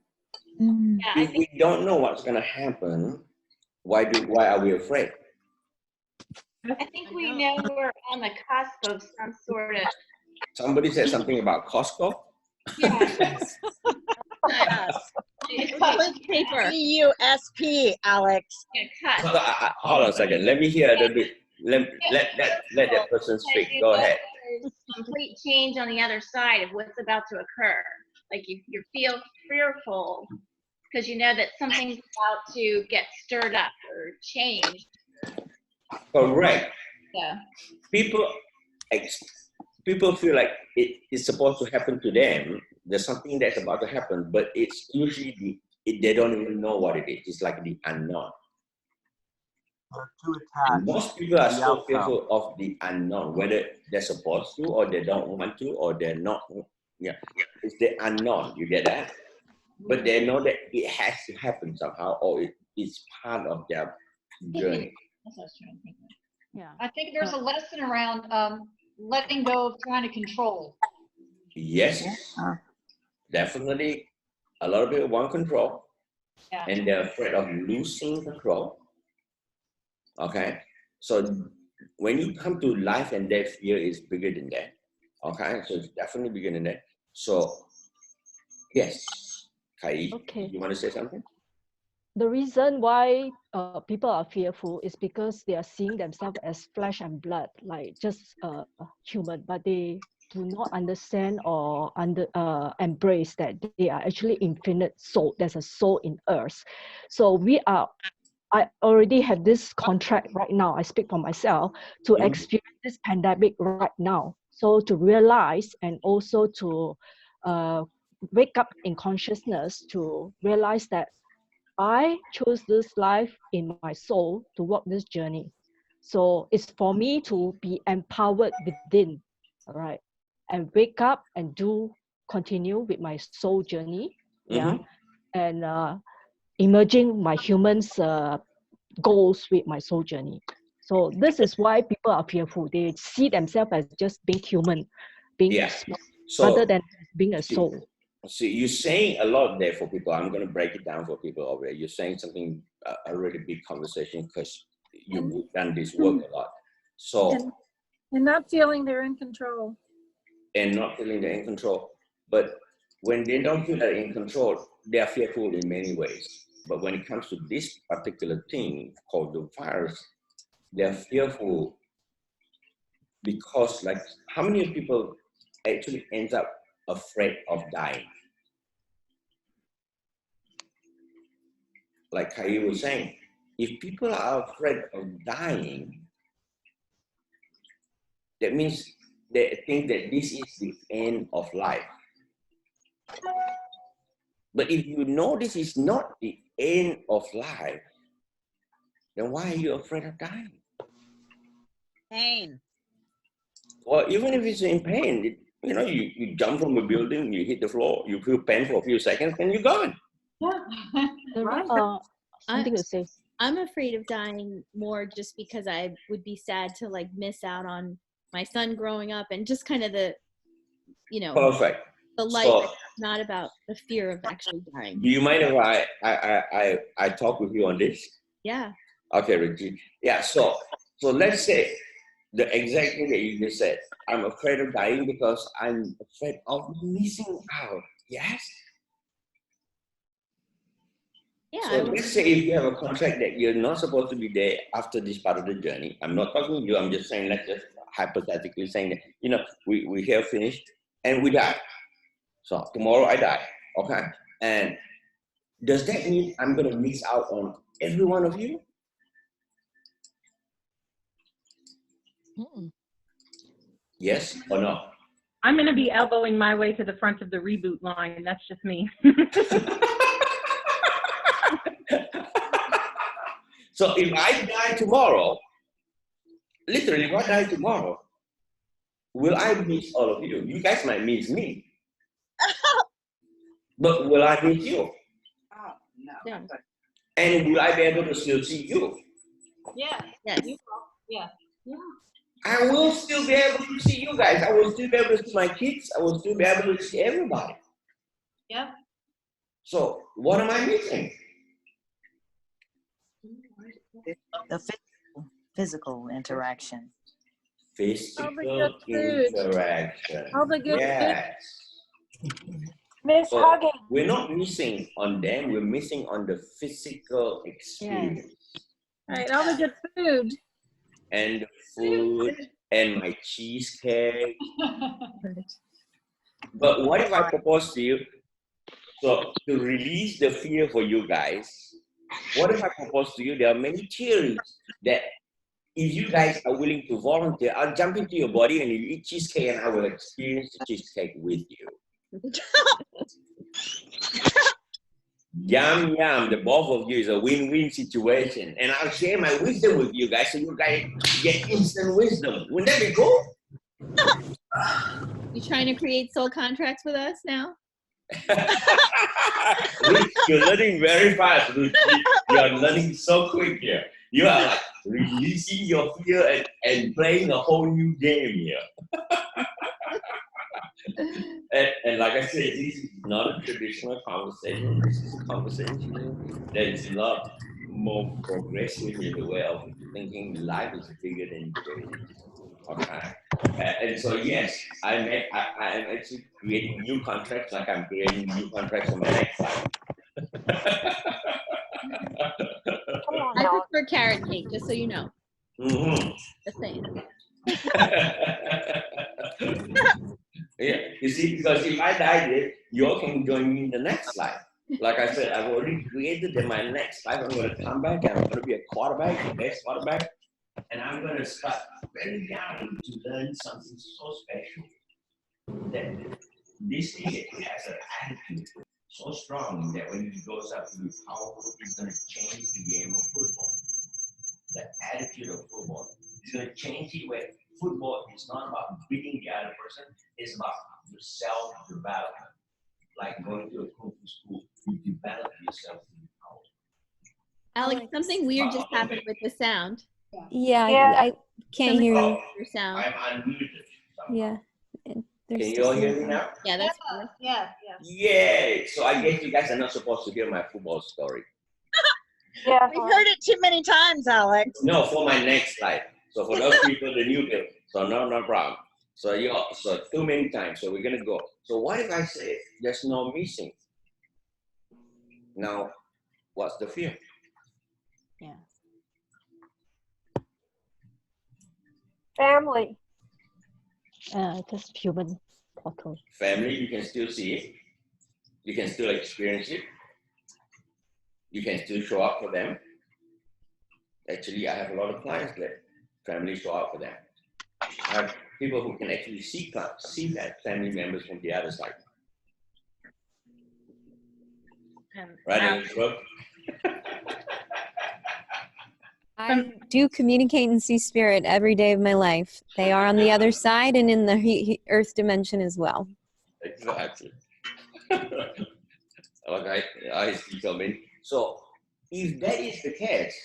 Yeah, I If we think don't know what's gonna happen, why are we afraid? we know we're on the cusp of some sort of Somebody said something about Costco. Toilet paper. CUSP, Alex. Hold on a second. Let me hear a little bit. Let that person speak. Go ahead. There's complete change on the other side of what's about to occur. Like you feel fearful because you know that something's about to get stirred up or changed. Correct. Yeah. People feel like it is supposed to happen to them. There's something that's about to happen, but it's usually they don't even know what it is. It's like the unknown. And most people are so fearful of the unknown, whether they're supposed to or they don't want to or they're not. Yeah, it's the unknown. You get that? But they know that it has to happen somehow, or it's part of their journey. That's what I was trying to think of. Yeah. I think there's a lesson around letting go of trying to control. Yes, definitely. A lot of people want control, and they're afraid of losing control. Okay, so when you come to life and death, fear is bigger than that. Okay, so it's definitely bigger than that. So, yes, Kai, you want to say something? The reason why people are fearful is because they are seeing themselves as flesh and blood, like just human, but they do not understand or embrace that they are actually infinite soul. There's a soul in earth. So I already have this contract right now. I speak for myself to experience this pandemic right now. So to realize and also to wake up in consciousness to realize that I chose this life in my soul to walk this journey. So it's for me to be empowered within, all right, and wake up and continue with my soul journey, and emerging my human's goals with my soul journey. So this is why people are fearful. They see themselves as just being human, being small, rather than being a soul. So you're saying a lot there for people. I'm going to break it down for people over there. You're saying something, a really big conversation because you've done this work a lot. So and not feeling they're in control. And not feeling they're in control. But when they don't feel they're in control, they are fearful in many ways. But when it comes to this particular thing called the virus, they're fearful because, like, how many people actually ends up afraid of dying? Like Kai was saying, if people are afraid of dying, that means they think that this is the end of life. But if you know this is not the end of life, then why are you afraid of dying? Pain. Or even if it's in pain, you jump from a building, you hit the floor, you feel pain for a few seconds, and you're gone. Yeah. Right. Something to say. I'm afraid of dying more just because I would be sad to like miss out on my son growing up and just kind of the, Perfect. the life. So, It's not about the fear of actually dying. do you mind if I talk with you on this? Yeah. Okay, Reggie. Yeah. So let's say the exact thing that you just said. I'm afraid of dying because I'm afraid of missing out. Yes. Yeah. So let's say if you have a contract that you're not supposed to be there after this part of the journey. I'm not talking to you. I'm just saying, let's just hypothetically saying that, we here finished and we die. So tomorrow I die. Okay. And does that mean I'm going to miss out on every one of you? Yes or no? I'm going to be elbowing my way to the front of the reboot line. That's just me. So if I die tomorrow, literally if I die tomorrow, will I miss all of you? You guys might miss me. But will I miss you? Oh, no. Yeah. And will I be able to still see you? Yeah. Yes. You will. Yeah. Yeah. I will still be able to see you guys. I will still be able to see my kids. I will still be able to see everybody. Yep. So what am I missing? The physical interaction. Physical food. interaction. All the good Yes. Miss So Hugging. we're not missing on them. We're missing on the physical experience. Right, all the good food. And the food and my cheesecake. But what if I propose to you, so to release the fear for you guys, what if I propose to you, there are many theories that if you guys are willing to volunteer, I'll jump into your body and you eat cheesecake and I will experience the cheesecake with you. Yum, yum, the both of you is a win-win situation. And I'll share my wisdom with you guys so you guys get instant wisdom. Wouldn't that be cool? You trying to create soul contracts with us now? You're learning very fast, Ruchi. You are learning so quick here. You are like releasing your fear and playing a whole new game here. And like I said, this is not a traditional conversation. This is a conversation that is a lot more progressive in the way of thinking life is bigger than this. Okay. And so yes, I am actually creating new contracts like I'm creating new contracts for my next life. I prefer carrot cake, just so you know. Mm-hmm. Just saying. Yeah, you see, because if I die there, you all can join me in the next life. Like I said, I've already created in my next life. I'm going to come back and I'm going to be a quarterback, the best quarterback. And I'm going to start very young to learn something so special. That this kid has an attitude so strong that when he goes up to be powerful, he's going to change the game of football. The attitude of football. He's going to change it where football is not about beating the other person, it's about your self-development. Like going to a kung fu school, you develop yourself to be powerful. Alex, something weird just happened with the sound. Yeah, I can't hear you. Your sound. I'm unmuted. Yeah. Can you all hear me now? Yeah, that's better. Yeah. Yay! So I guess you guys are not supposed to hear my football story. Yeah. We've heard it too many times, Alex. No, for my next slide. So for those people, the new people, so no problem. So so too many times. So we're gonna go. So what if I say there's no missing? Now, what's the fear? Yeah. Family. Just human portal. Family, you can still see it. You can still experience it. You can still show up for them. Actually, I have a lot of clients that family show up for them. I have people who can actually see that family members from the other side. Right, Elizabeth? I do communicate and see spirit every day of my life. They are on the other side and in the earth dimension as well. Exactly. Okay, I see something. So, if that is the case,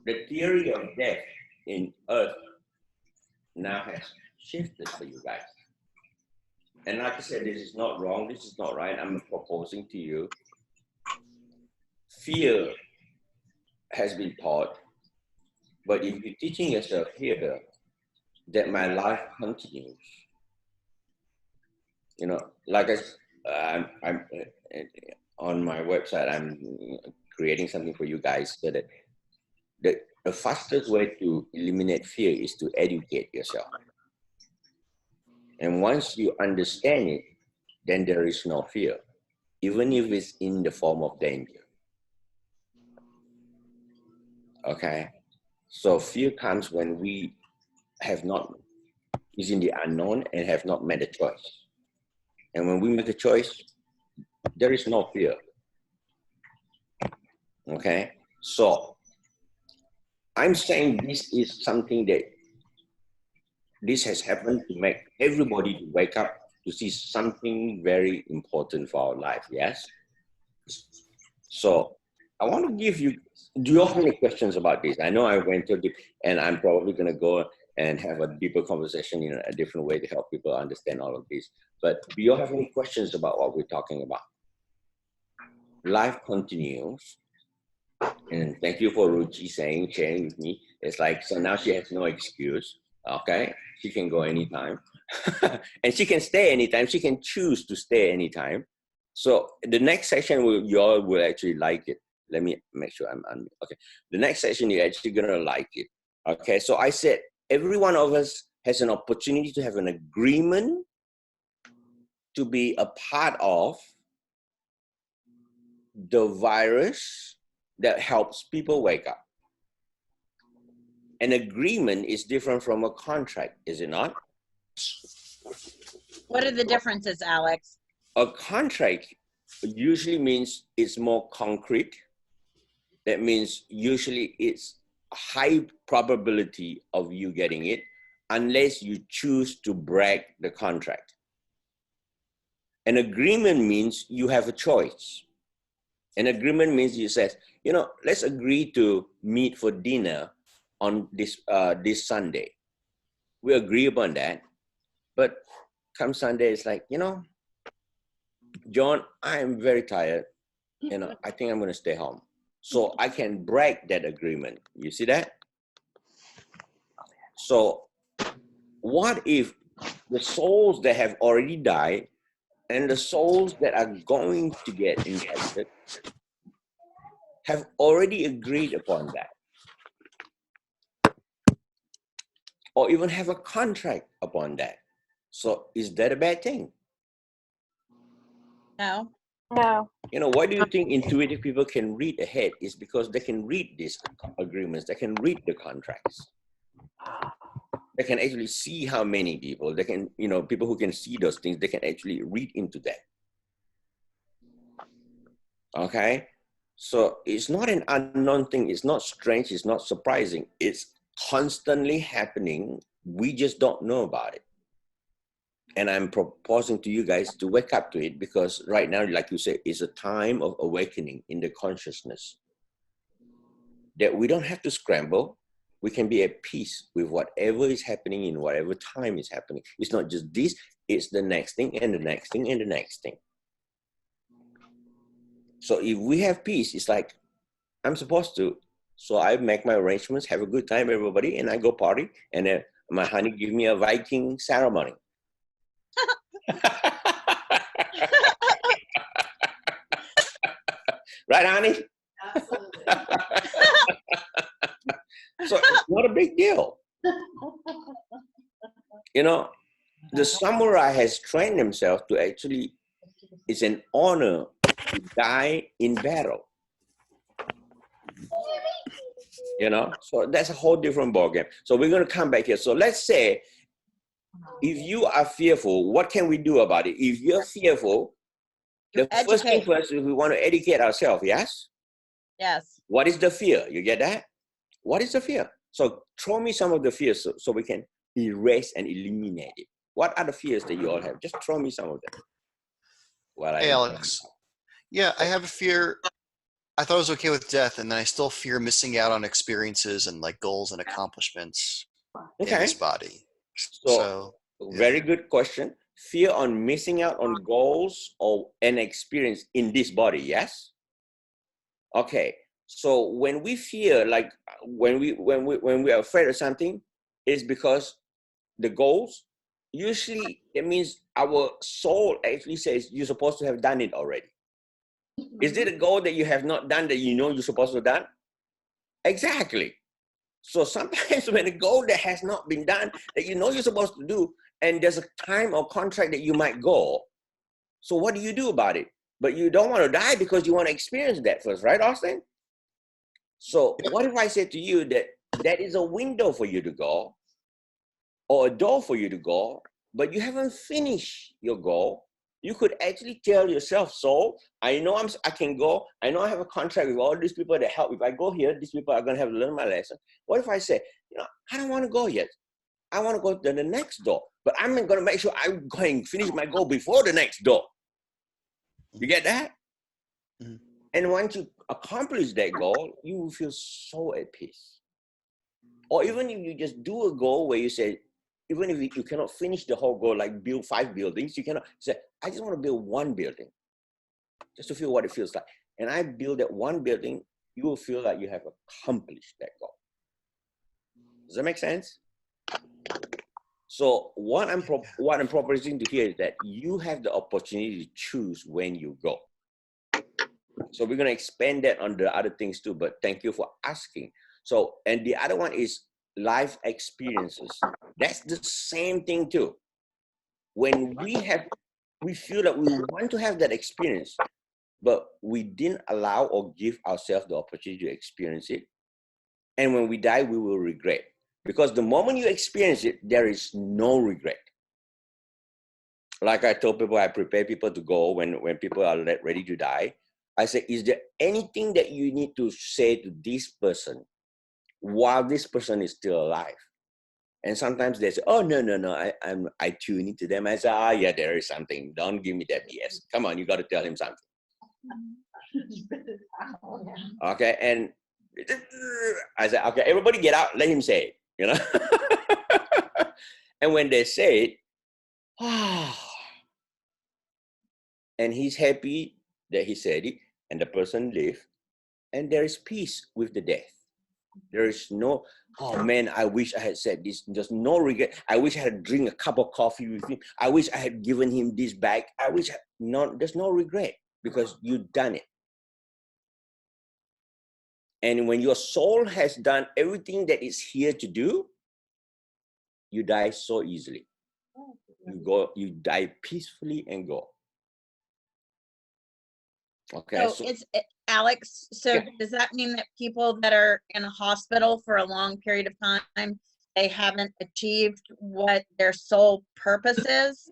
the theory of death in Earth now has shifted for you guys. And like I said, this is not wrong, this is not right. I'm proposing to you. Fear has been taught, but if you're teaching yourself here that my life continues, you know, like I'm on my website, I'm creating something for you guys so that the fastest way to eliminate fear is to educate yourself. And once you understand it, then there is no fear, even if it's in the form of danger. Okay? So fear comes when we have not, is in the unknown and have not made a choice. And when we make a choice, there is no fear. Okay? So I'm saying this is something that this has happened to make everybody to wake up to see something very important for our life, yes? So I want to give you, do you have any questions about this? I know I went too deep, and I'm probably going to go and have a deeper conversation in a different way to help people understand all of this. But do you have any questions about what we're talking about? Life continues. And thank you for Ruchi sharing with me. It's like, so now she has no excuse. Okay, she can go anytime. And she can stay anytime. She can choose to stay anytime. So the next session, you all will actually like it. Let me make sure I'm on. Okay, the next session, you're actually gonna like it. Okay, so I said, every one of us has an opportunity to have an agreement to be a part of the virus that helps people wake up. An agreement is different from a contract, is it not? What are the differences, Alex? A contract usually means it's more concrete. That means usually it's a high probability of you getting it unless you choose to break the contract. An agreement means you have a choice. An agreement means you say, you know, let's agree to meet for dinner on this Sunday. We agree upon that, but come Sunday, it's like, you know, John, I am very tired. You know, I think I'm going to stay home. So I can break that agreement. You see that? So what if the souls that have already died and the souls that are going to get infected have already agreed upon that? Or even have a contract upon that. So is that a bad thing? No. No. You know, why do you think intuitive people can read ahead? Is because they can read these agreements, they can read the contracts. They can actually see how many people, they can, you know, people who can see those things, they can actually read into that. Okay? So it's not an unknown thing, it's not strange, it's not surprising. It's constantly happening. We just don't know about it. And I'm proposing to you guys to wake up to it, because right now, like you say, it's a time of awakening in the consciousness. That we don't have to scramble. We can be at peace with whatever is happening in whatever time is happening. It's not just this, it's the next thing and the next thing and the next thing. So if we have peace, it's like, I'm supposed to. So I make my arrangements, have a good time, everybody, and I go party. And then my honey give me a Viking ceremony. Right, honey? Absolutely. So it's not a big deal. You know, the samurai has trained himself to actually, it's an honor to die in battle. You know, so that's a whole different ballgame. So we're going to come back here. So let's say, if you are fearful, what can we do about it? If you're fearful, the first thing first is we want to educate ourselves, yes? Yes. What is the fear? You get that? what is the fear? So throw me some of the fears so we can erase and eliminate it. What are the fears that you all have? Just throw me some of them. Hey, Alex. Yeah, I have a fear. I thought I was okay with death, and then I still fear missing out on experiences and like goals and accomplishments in this body. So very good question. Fear on missing out on goals or an experience in this body, yes? Okay. So when we fear, like when we are afraid of something, it's because the goals, usually it means our soul actually says you're supposed to have done it already. Is it a goal that you have not done that you know you're supposed to have done? Exactly. So sometimes when a goal that has not been done that you know you're supposed to do, and there's a time or contract that you might go, so what do you do about it? But you don't want to die because you want to experience that first, right, Austin? So what if I say to you that that is a window for you to go, or a door for you to go, but you haven't finished your goal? You could actually tell yourself, so I know I can go. I know I have a contract with all these people that help. If I go here, these people are going to have to learn my lesson. What if I say, I don't want to go yet. I want to go to the next door, but I'm going to make sure I'm going to finish my goal before the next door. You get that? Mm-hmm. And once you accomplish that goal, you will feel so at peace. Or even if you just do a goal where you say, even if you cannot finish the whole goal, like build 5 buildings, you cannot say, I just want to build 1 building, just to feel what it feels like. And I build that 1 building, you will feel like you have accomplished that goal. Does that make sense? So what I'm proposing to here is that you have the opportunity to choose when you go. So we're going to expand that on the other things too, but thank you for asking. So, and the other one is life experiences. That's the same thing too. When we feel that we want to have that experience, but we didn't allow or give ourselves the opportunity to experience it. And when we die, we will regret. Because the moment you experience it, there is no regret. Like I told people, I prepare people to go when people are ready to die. I say, is there anything that you need to say to this person while this person is still alive? And sometimes they say, oh, no, I tune into them. I say, yeah, there is something. Don't give me that BS. Come on, you got to tell him something. Okay, and I say, okay, everybody get out, let him say it, And when they say it, and he's happy that he said it, and the person lived, and there is peace with the death. There is no, oh man, I wish I had said this. There's no regret. I wish I had drink a cup of coffee with him. I wish I had given him this bag. There's no regret because you've done it. And when your soul has done everything that it's here to do, you die so easily. You die peacefully and go. Okay. So Alex, so does that mean that people that are in a hospital for a long period of time, they haven't achieved what their sole purpose is?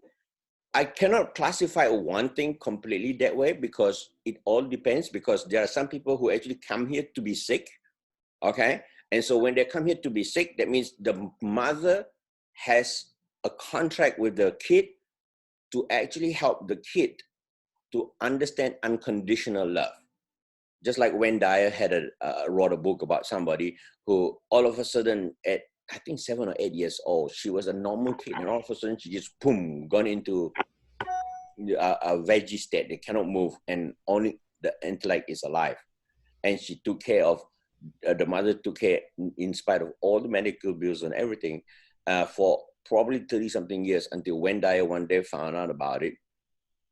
I cannot classify one thing completely that way because it all depends, because there are some people who actually come here to be sick, okay? And so when they come here to be sick, that means the mother has a contract with the kid to actually help the kid to understand unconditional love. Just like Wayne Dyer had wrote a book about somebody who all of a sudden at, I think 7 or 8 years old, she was a normal kid, and all of a sudden she just boom, gone into a veggie state. They cannot move, and only the intellect is alive. And she took care of, the mother took care, in spite of all the medical bills and everything, for probably 30-something years, until Wayne Dyer one day found out about it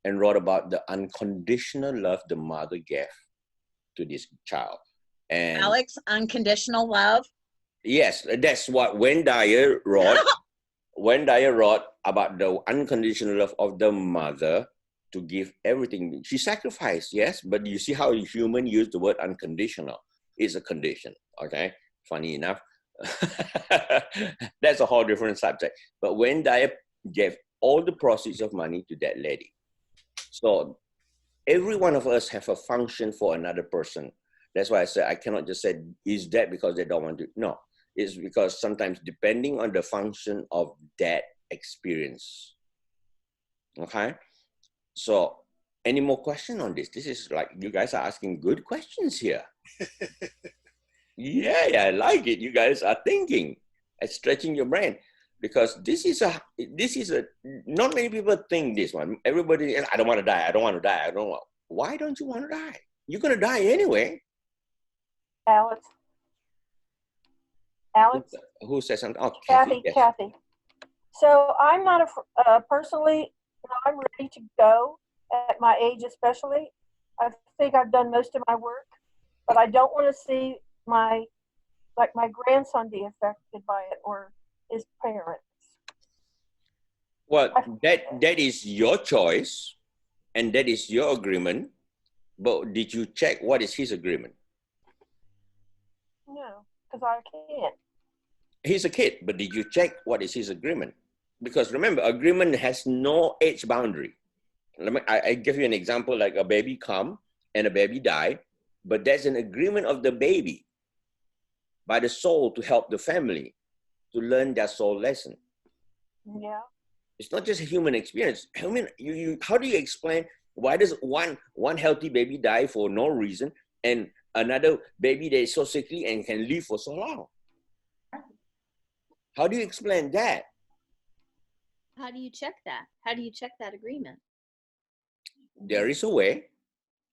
and wrote about the unconditional love the mother gave to this child. And Alex, unconditional love? Yes, that's what Wayne Dyer wrote. Wayne Dyer wrote about the unconditional love of the mother to give everything. She sacrificed, yes, but you see how human use the word unconditional. It's a condition, okay? Funny enough. That's a whole different subject. But Wayne Dyer gave all the proceeds of money to that lady. So every one of us have a function for another person. That's why I said I cannot just say, is that because they don't want to? No, it's because sometimes depending on the function of that experience. Okay, so any more question on this? This is like, you guys are asking good questions here. Yeah, I like it. You guys are thinking and stretching your brain, because this is a not many people think this one. Everybody, I don't want to die. I don't want to die. I don't want. Why don't you want to die? You're gonna die anyway. Alex. Alex. Who says something? Oh, Kathy. Yes. Kathy. So I'm not personally. I'm ready to go at my age, especially. I think I've done most of my work, but I don't want to see my grandson be affected by it, or his parents. Well, that is your choice, and that is your agreement. But did you check what is his agreement? No, because I can't. He's a kid, but did you check what is his agreement? Because remember, agreement has no age boundary. I give you an example, like a baby come and a baby die, but there's an agreement of the baby by the soul to help the family to learn their soul lesson. Yeah. It's not just a human experience. How do you explain why does one healthy baby die for no reason and another baby that is so sickly and can live for so long? How do you explain that? How do you check that? How do you check that agreement? There is a way,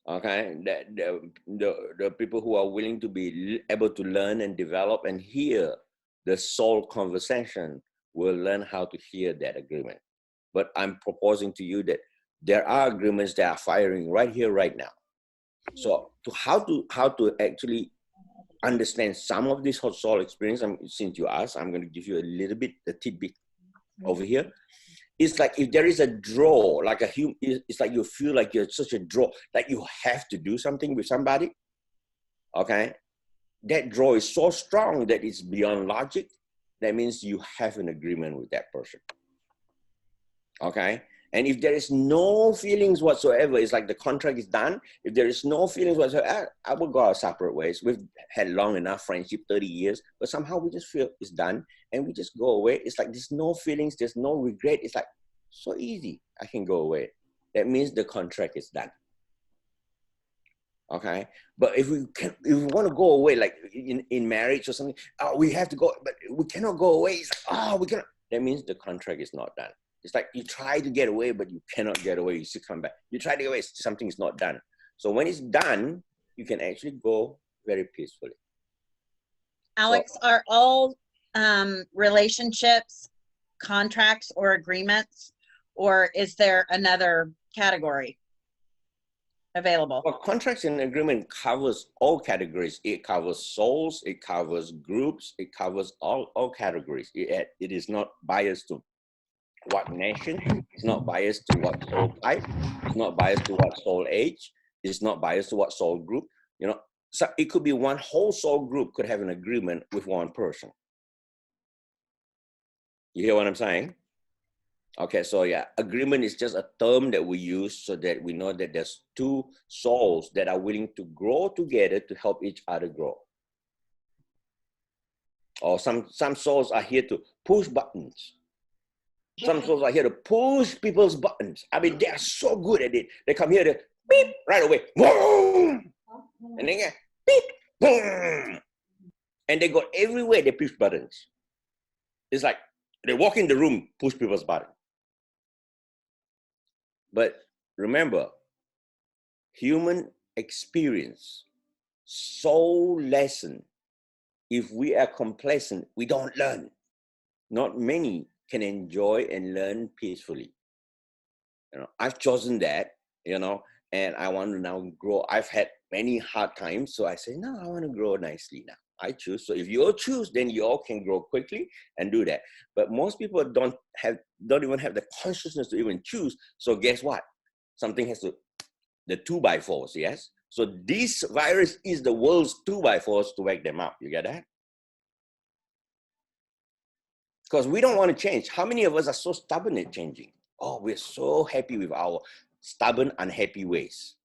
okay, that the people who are willing to be able to learn and develop and hear the soul conversation will learn how to hear that agreement. But I'm proposing to you that there are agreements that are firing right here, right now. So how to actually understand some of this soul experience, since you asked, I'm going to give you a little bit, a tidbit over here. It's like if there is a draw, like it's like you feel like you're such a draw, like you have to do something with somebody, okay? That draw is so strong that it's beyond logic. That means you have an agreement with that person, okay? And if there is no feelings whatsoever, it's like the contract is done. If there is no feelings whatsoever, I will go our separate ways. We've had long enough friendship, 30 years, but somehow we just feel it's done and we just go away. It's like there's no feelings, there's no regret. It's like so easy, I can go away. That means the contract is done. Okay, but if we want to go away, like in marriage or something, we have to go, but we cannot go away. It's like, we cannot. That means the contract is not done. It's like you try to get away, but you cannot get away. You still come back. You try to get away, something is not done. So when it's done, you can actually go very peacefully. Alex, are all relationships contracts or agreements, or is there another category available? Well, contracts and agreement covers all categories. It covers souls, it covers groups, it covers all categories. It is not biased to what nation, it's not biased to what soul type, it's not biased to what soul age, it's not biased to what soul group. You know, so it could be one whole soul group could have an agreement with one person. You hear what I'm saying? Okay, so yeah, agreement is just a term that we use so that we know that there's two souls that are willing to grow together to help each other grow. Or some souls are here to push buttons. Some souls are here to push people's buttons. I mean, they are so good at it. They come here to beep right away. Boom! And then get beep, boom! And they go everywhere, they push buttons. It's like they walk in the room, push people's buttons. But remember, human experience, soul lesson, if we are complacent, we don't learn. Not many can enjoy and learn peacefully. You know, I've chosen that, you know, and I want to now grow. I've had many hard times, so I say, no, I want to grow nicely now. I choose. So if you all choose, then you all can grow quickly and do that. But most people don't even have the consciousness to even choose. So guess what? Something has to, the 2x4s, yes? So this virus is the world's 2x4s to wake them up. You get that? Because we don't want to change. How many of us are so stubborn at changing? Oh, we're so happy with our stubborn, unhappy ways.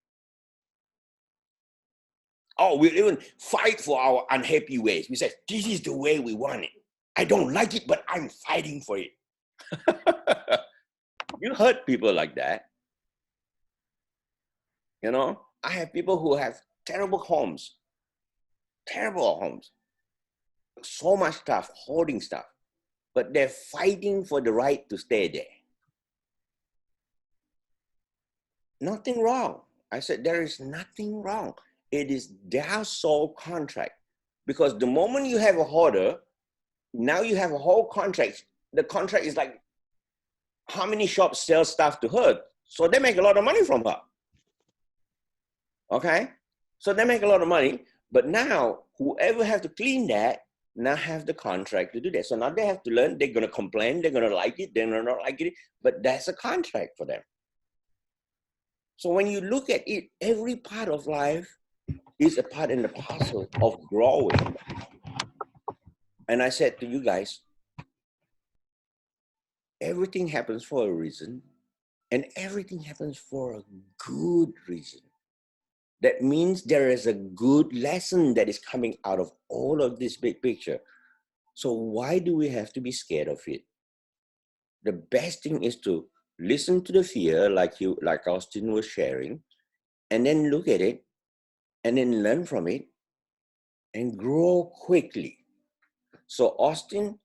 Oh, we'll even fight for our unhappy ways. We say, this is the way we want it. I don't like it, but I'm fighting for it. You hurt people like that. You know, I have people who have terrible homes, so much stuff, hoarding stuff, but they're fighting for the right to stay there. Nothing wrong. I said, there is nothing wrong. It is their soul contract. Because the moment you have a hoarder, now you have a whole contract. The contract is like, how many shops sell stuff to her? So they make a lot of money from her. Okay? So they make a lot of money. But now, whoever has to clean that, now have the contract to do that. So now they have to learn. They're going to complain. They're going to like it. They're going to not like it. But that's a contract for them. So when you look at it, every part of life is a part and a parcel of growing. And I said to you guys, everything happens for a reason, and everything happens for a good reason. That means there is a good lesson that is coming out of all of this big picture. So why do we have to be scared of it? The best thing is to listen to the fear, like Austin was sharing, and then look at it, and then learn from it, and grow quickly. So Austin,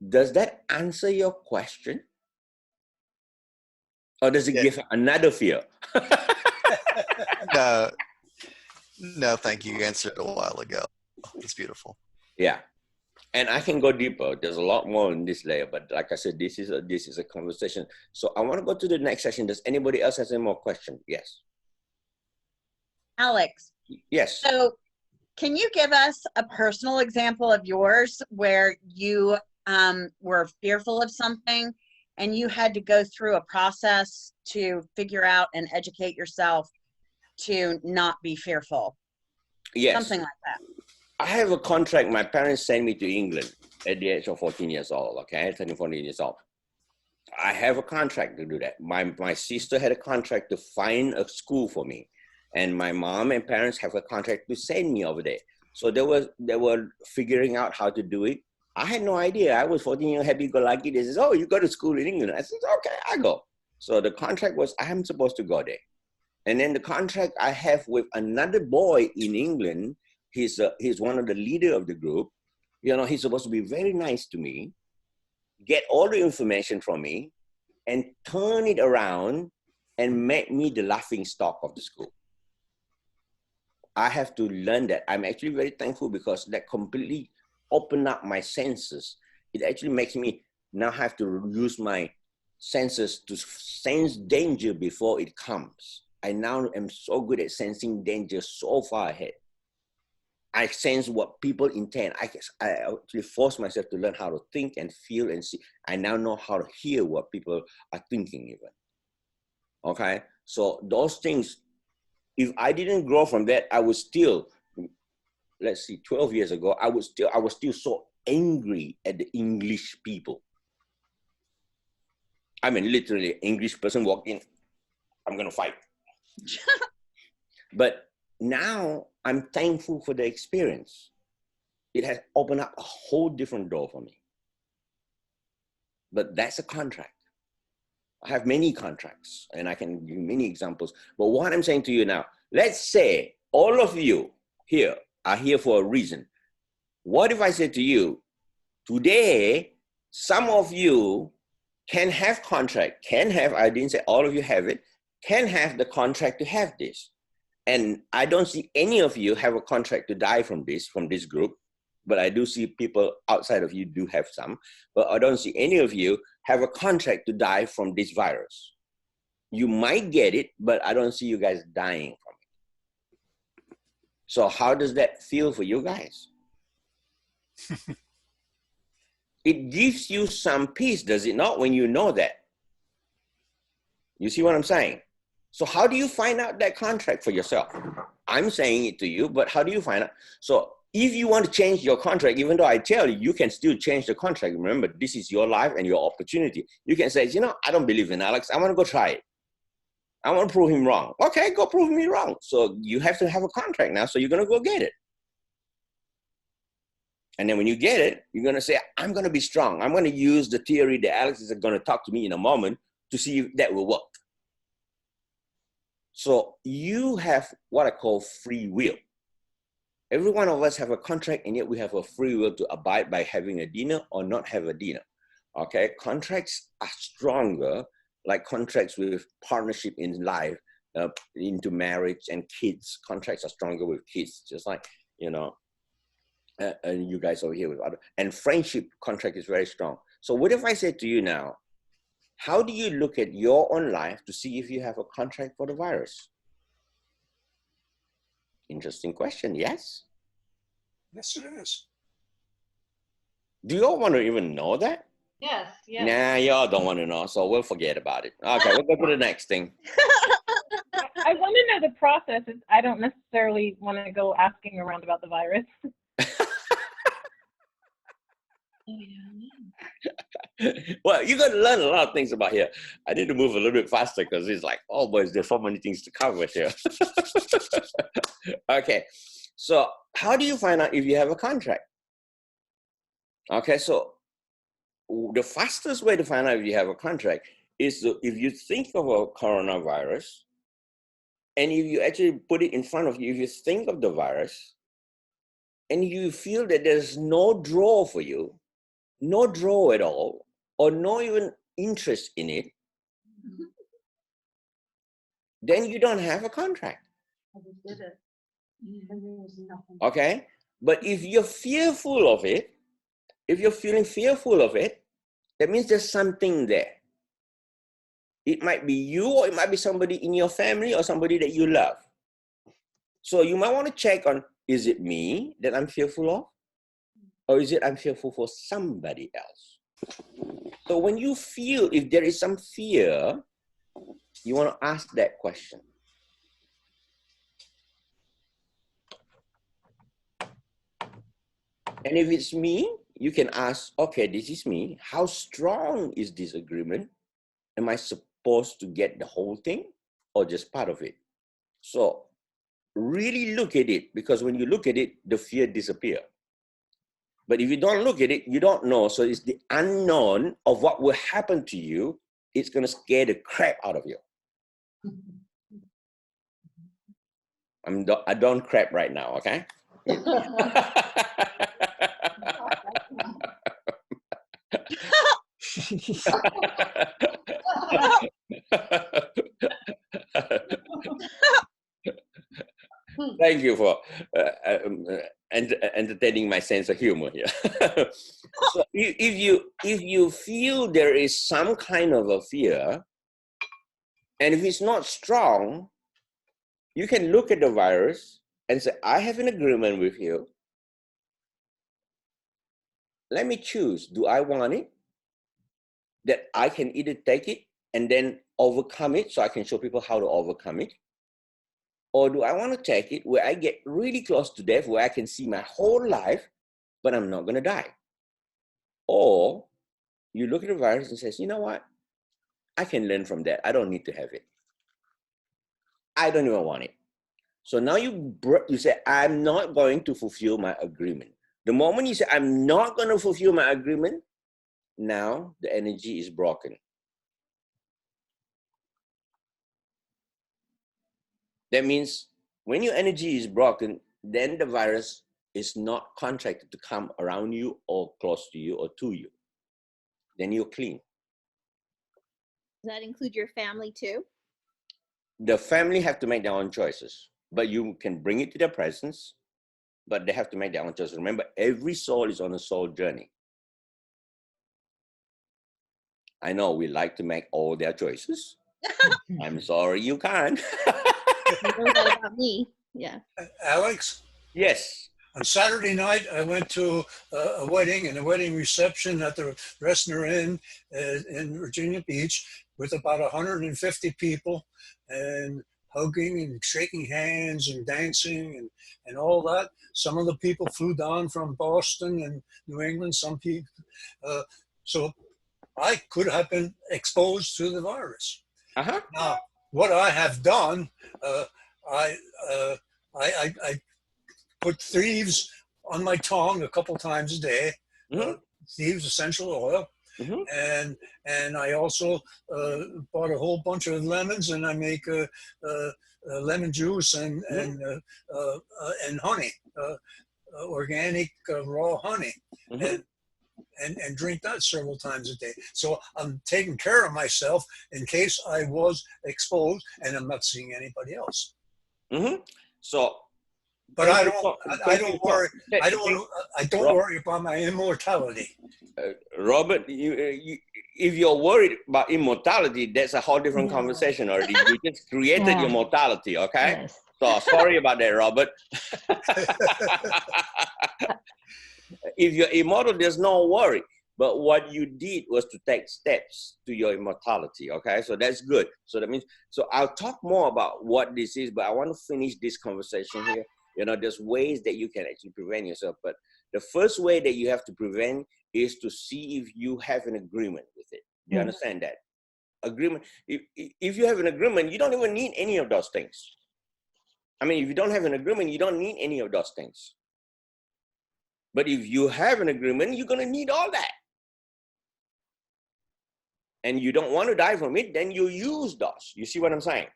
does that answer your question? Or does it give another fear? No, thank you. You answered it a while ago. It's beautiful. Yeah. And I can go deeper. There's a lot more in this layer, but like I said, this is a conversation. So I want to go to the next session. Does anybody else have any more questions? Yes. Alex. Yes. So can you give us a personal example of yours where you were fearful of something and you had to go through a process to figure out and educate yourself to not be fearful? Yes. Something like that. I have a contract. My parents sent me to England at the age of 14 years old, okay? 13, 14 years old. I have a contract to do that. My sister had a contract to find a school for me. And my mom and parents have a contract to send me over there. So they were figuring out how to do it. I had no idea. I was 14 years happy-go-lucky. They said, oh, you go to school in England. I said, okay, I go. So the contract was, I'm supposed to go there. And then the contract I have with another boy in England, he's one of the leader of the group. You know, he's supposed to be very nice to me, get all the information from me, and turn it around and make me the laughing stock of the school. I have to learn that. I'm actually very thankful because that completely opened up my senses. It actually makes me now have to use my senses to sense danger before it comes. I now am so good at sensing danger so far ahead. I sense what people intend. I actually force myself to learn how to think and feel and see. I now know how to hear what people are thinking even. Okay? So those things, if I didn't grow from that, I was still, let's see, 12 years ago, I was still so angry at the English people. I mean, literally, English person walked in, I'm gonna fight. But now I'm thankful for the experience. It has opened up a whole different door for me. But that's a contract. I have many contracts and I can give many examples. But what I'm saying to you now, let's say all of you here are here for a reason. What if I said to you, today, some of you can have contract, I didn't say all of you have it, can have the contract to have this. And I don't see any of you have a contract to die from this group, but I do see people outside of you do have some, but I don't see any of you have a contract to die from this virus. You might get it, but I don't see you guys dying from it. So how does that feel for you guys? It gives you some peace, does it not, when you know that? You see what I'm saying? So how do you find out that contract for yourself? I'm saying it to you, but how do you find out? So if you want to change your contract, even though I tell you, you can still change the contract. Remember, this is your life and your opportunity. You can say, you know, I don't believe in Alex. I want to go try it. I want to prove him wrong. Okay, go prove me wrong. So you have to have a contract now. So you're going to go get it. And then when you get it, you're going to say, I'm going to be strong. I'm going to use the theory that Alex is going to talk to me in a moment to see if that will work. So you have what I call free will. Every one of us have a contract, and yet we have a free will to abide by having a dinner or not have a dinner. Okay, contracts are stronger, like contracts with partnership in life, into marriage and kids. Contracts are stronger with kids, just like, you know, and you guys over here with other. And friendship contract is very strong. So what if I say to you now, how do you look at your own life to see if you have a contract for the virus? Interesting question, yes? Yes, it is. Do you all want to even know that? Yes, yes. Nah, y'all don't want to know, so we'll forget about it. Okay, we'll go to the next thing. I want to know the process. I don't necessarily want to go asking around about the virus. Well, you're going to learn a lot of things about here. I need to move a little bit faster because it's like, oh, boys, there's so many things to cover here. Okay, so how do you find out if you have a contract? Okay, so the fastest way to find out if you have a contract is if you think of a coronavirus, and if you actually put it in front of you, if you think of the virus, and you feel that there's no draw for you, no draw at all, or no even interest in it, then you don't have a contract. Okay? But if you're fearful of it, if you're feeling fearful of it, that means there's something there. It might be you, or it might be somebody in your family, or somebody that you love. So you might want to check on, is it me that I'm fearful of? Or is it I'm fearful for somebody else? So when you feel, if there is some fear, you want to ask that question. And if it's me, you can ask, okay, this is me. How strong is this agreement? Am I supposed to get the whole thing or just part of it? So really look at it, because when you look at it, the fear disappears. But if you don't look at it, you don't know. So it's the unknown of what will happen to you. It's going to scare the crap out of you. I don't crap right now, okay? Thank you for entertaining my sense of humor here. So if you feel there is some kind of a fear, and if it's not strong, you can look at the virus and say, I have an agreement with you. Let me choose. Do I want it? That I can either take it and then overcome it, so I can show people how to overcome it. Or do I want to take it where I get really close to death, where I can see my whole life, but I'm not going to die? Or you look at the virus and says, you know what? I can learn from that. I don't need to have it. I don't even want it. So now you say, I'm not going to fulfill my agreement. The moment you say, I'm not going to fulfill my agreement, now the energy is broken. That means when your energy is broken, then the virus is not contracted to come around you or close to you or to you. Then you're clean. Does that include your family too? The family have to make their own choices, but you can bring it to their presence, but they have to make their own choices. Remember, every soul is on a soul journey. I know we like to make all their choices. I'm sorry, you can't. You know that about me. Yeah. Alex? Yes. On Saturday night, I went to a wedding and a wedding reception at the Ressner Inn in Virginia Beach with about 150 people, and hugging and shaking hands and dancing and all that. Some of the people flew down from Boston and New England, some people. So I could have been exposed to the virus. Uh-huh. Now, what I have done, I, I put thieves on my tongue a couple times a day, thieves essential oil. And I also bought a whole bunch of lemons, and I make lemon juice and honey, organic raw honey, and drink that several times a day. So I'm taking care of myself in case I was exposed, and I'm not seeing anybody else. So, but I don't worry. I don't worry about my immortality. Robert, if you're worried about immortality, that's a whole different conversation already. You just created your mortality, okay? Yes. So sorry about that, Robert. If you're immortal, there's no worry. But what you did was to take steps to your immortality, okay? So that's good. So that means, so I'll talk more about what this is, but I want to finish this conversation here. You know, there's ways that you can actually prevent yourself. But the first way that you have to prevent is to see if you have an agreement with it. Do you understand that? Agreement. If you have an agreement, you don't even need any of those things. I mean, if you don't have an agreement, you don't need any of those things. But if you have an agreement, you're going to need all that. And you don't want to die from it, then you use those. You see what I'm saying?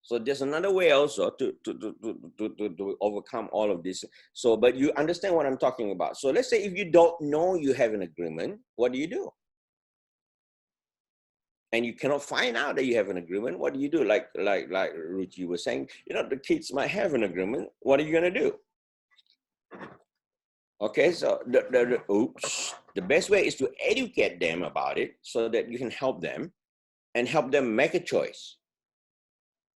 So there's another way also to overcome all of this. So, but you understand what I'm talking about. So let's say if you don't know you have an agreement, what do you do? And you cannot find out that you have an agreement. What do you do? Like Ruchi was saying, you know, the kids might have an agreement. What are you going to do? Okay, so the best way is to educate them about it so that you can help them and help them make a choice.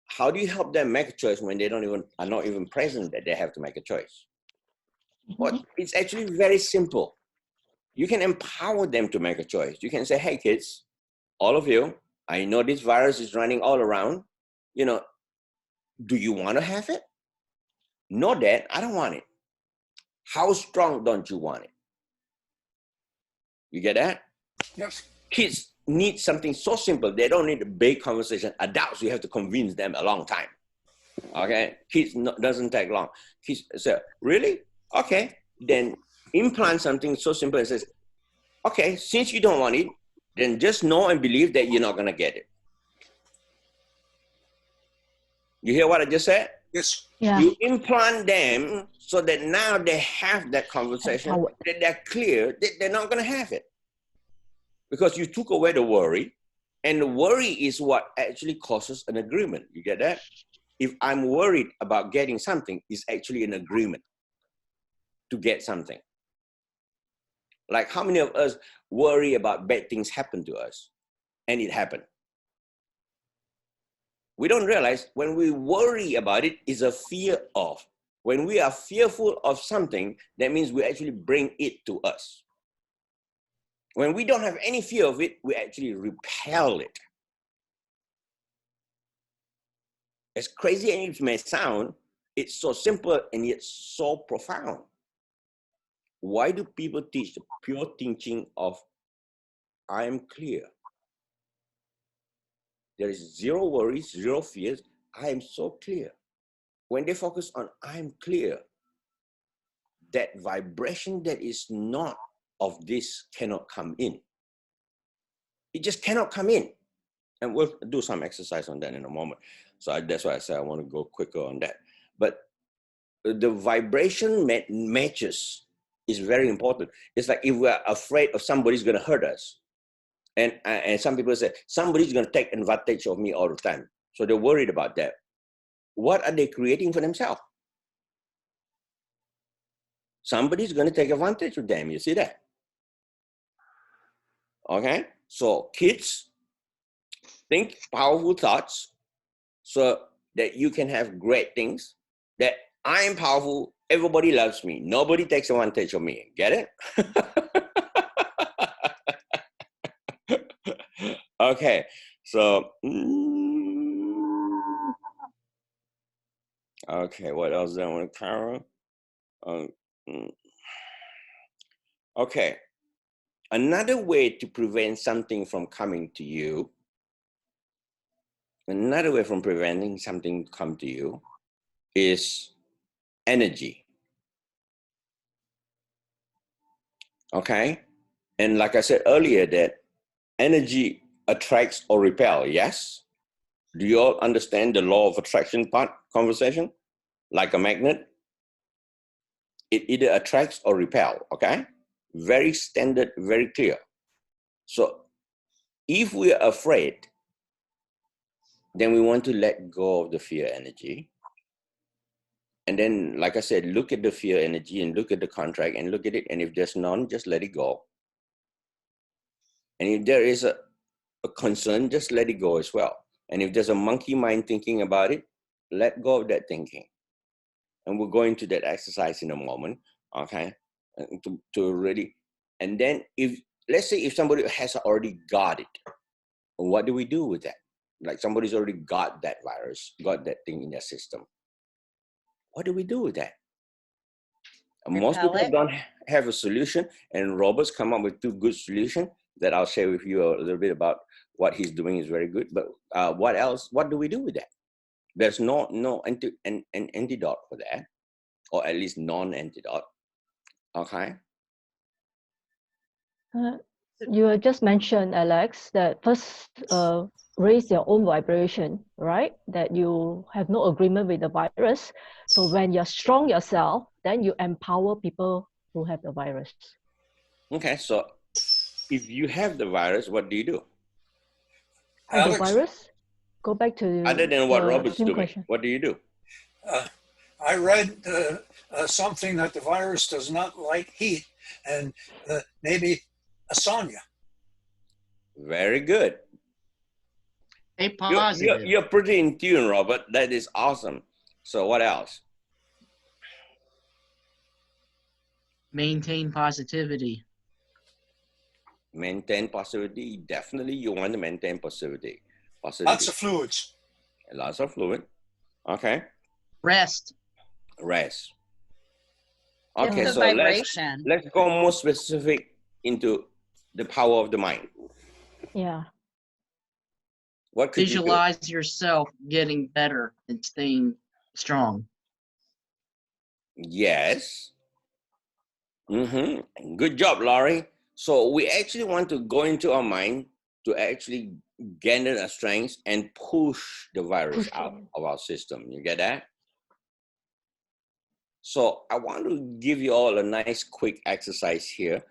How do you help them make a choice when they are not even present that they have to make a choice? Well, it's actually very simple. You can empower them to make a choice. You can say, hey kids, all of you, I know this virus is running all around. You know, do you want to have it? No, Dad, I don't want it. How strong don't you want it? You get that? Yes. Kids need something so simple. They don't need a big conversation. Adults, you have to convince them a long time. Okay? Kids doesn't take long. Kids say, really? Okay. Then implant something so simple and says, okay, since you don't want it, then just know and believe that you're not going to get it. You hear what I just said? Yes. Yeah. You implant them so that now they have that conversation, that they're clear that they're not going to have it. Because you took away the worry, and the worry is what actually causes an agreement. You get that? If I'm worried about getting something, it's actually an agreement to get something. Like how many of us worry about bad things happen to us, and it happened? We don't realize when we worry about it is a fear of. When we are fearful of something, that means we actually bring it to us. When we don't have any fear of it, we actually repel it. As crazy as it may sound, it's so simple and yet so profound. Why do people teach the pure teaching of I am clear? There is zero worries, zero fears. I am so clear. When they focus on I am clear, that vibration that is not of this cannot come in. It just cannot come in. And we'll do some exercise on that in a moment. So that's why I said I want to go quicker on that. But the vibration matches is very important. It's like if we're afraid of somebody's going to hurt us. And some people say, somebody's going to take advantage of me all the time. So they're worried about that. What are they creating for themselves? Somebody's going to take advantage of them. You see that? Okay? So kids, think powerful thoughts so that you can have great things. That I am powerful. Everybody loves me. Nobody takes advantage of me. Get it? Okay. So, okay. What else do I want to cover? Okay. Another way to prevent something from coming to you Another way from preventing something to come to you is energy. Okay? And like I said earlier, that energy attracts or repel, yes? Do you all understand the law of attraction part conversation? Like a magnet, it either attracts or repel, okay? Very standard, very clear. So if we are afraid, then we want to let go of the fear energy. And then, like I said, look at the fear energy and look at the contract and look at it. And if there's none, just let it go. And if there is a concern, just let it go as well. And if there's a monkey mind thinking about it, let go of that thinking. And we'll go into that exercise in a moment, okay? To really, and then if, let's say if somebody has already got it, what do we do with that? Like somebody's already got that virus, got that thing in their system. What do we do with that? Most Repel people it. don't have a solution, and Robert's come up with 2 good solutions that I'll share with you a little bit about. What he's doing is very good, but what else? What do we do with that? There's no an antidote for that, or at least non-antidote. Okay. You just mentioned, Alex, that first raise your own vibration, right? That you have no agreement with the virus. So when you're strong yourself, then you empower people who have the virus. Okay, so if you have the virus, what do you do? The virus? Go back to Other than what Robert's doing, question. what do you do? I read something that the virus does not like heat, and maybe a sauna. Very good. Stay positive. You're pretty in tune, Robert. That is awesome. So what else? Maintain positivity. Maintain positivity. Definitely, you want to maintain positivity. Lots of fluids. Lots of fluid. Okay. Rest. Rest. Okay, It's a so vibration. let's go more specific into the power of the mind. Yeah. What could Visualize yourself getting better and staying strong. Yes. Good job, Laurie. So we actually want to go into our mind to actually gain our strength and push the virus out of our system. You get that? So I want to give you all a nice quick exercise here,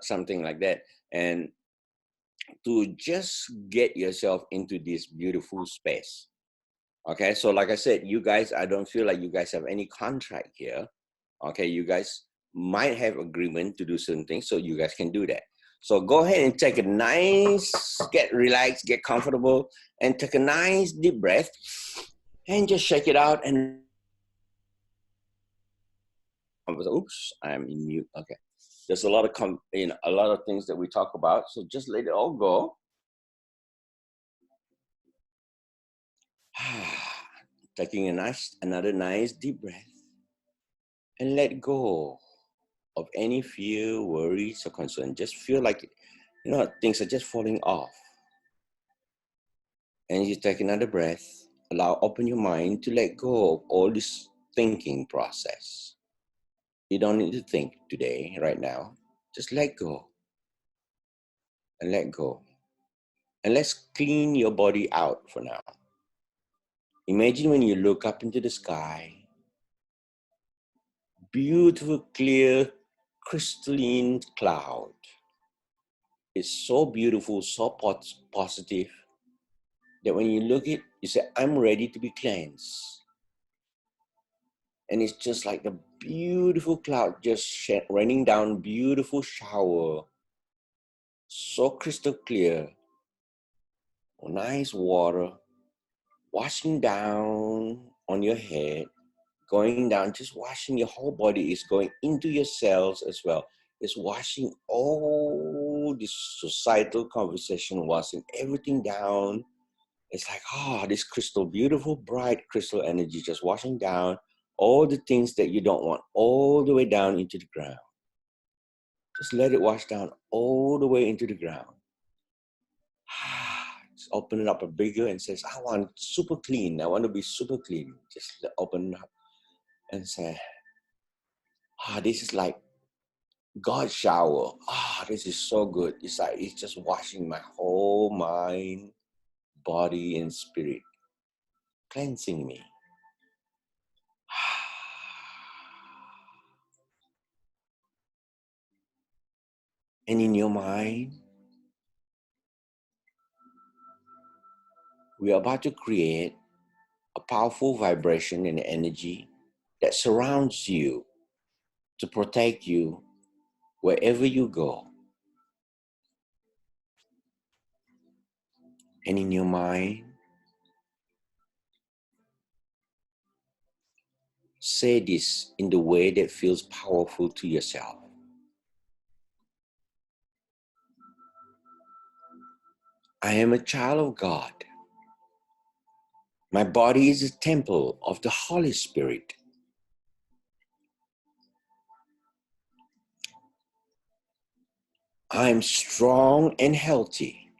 something like that. And to just get yourself into this beautiful space. Okay, so like I said, you guys, I don't feel like you guys have any contract here. Okay, you guys might have agreement to do certain things, so you guys can do that. So go ahead and take a nice, get relaxed, get comfortable, and take a nice deep breath, and just shake it out. And oops, I'm in mute. Okay, there's a lot of a lot of things that we talk about, so just let it all go. Taking another nice deep breath, and let go of any fear, worries, or concern. Just feel like, things are just falling off. And you take another breath, open your mind to let go of all this thinking process. You don't need to think today, right now. Just let go. And let go. And let's clean your body out for now. Imagine when you look up into the sky, beautiful, clear, crystalline cloud. It's so beautiful, so positive, that when you look at it, you say, I'm ready to be cleansed. And it's just like a beautiful cloud just raining down, beautiful shower, so crystal clear, nice water, washing down on your head, going down, just washing your whole body, is going into your cells as well. It's washing all this societal conversation, washing everything down. It's like, this crystal, beautiful, bright crystal energy just washing down all the things that you don't want, all the way down into the ground. Just let it wash down all the way into the ground. just open it up a bigger and says, I want super clean. I want to be super clean. Just open it up and say, this is like God shower. This is so good. It's like it's just washing my whole mind, body, and spirit, cleansing me. And in your mind, we are about to create a powerful vibration and energy that surrounds you to protect you wherever you go. And in your mind, say this in the way that feels powerful to yourself. I am a child of God. My body is a temple of the Holy Spirit. I am strong and healthy.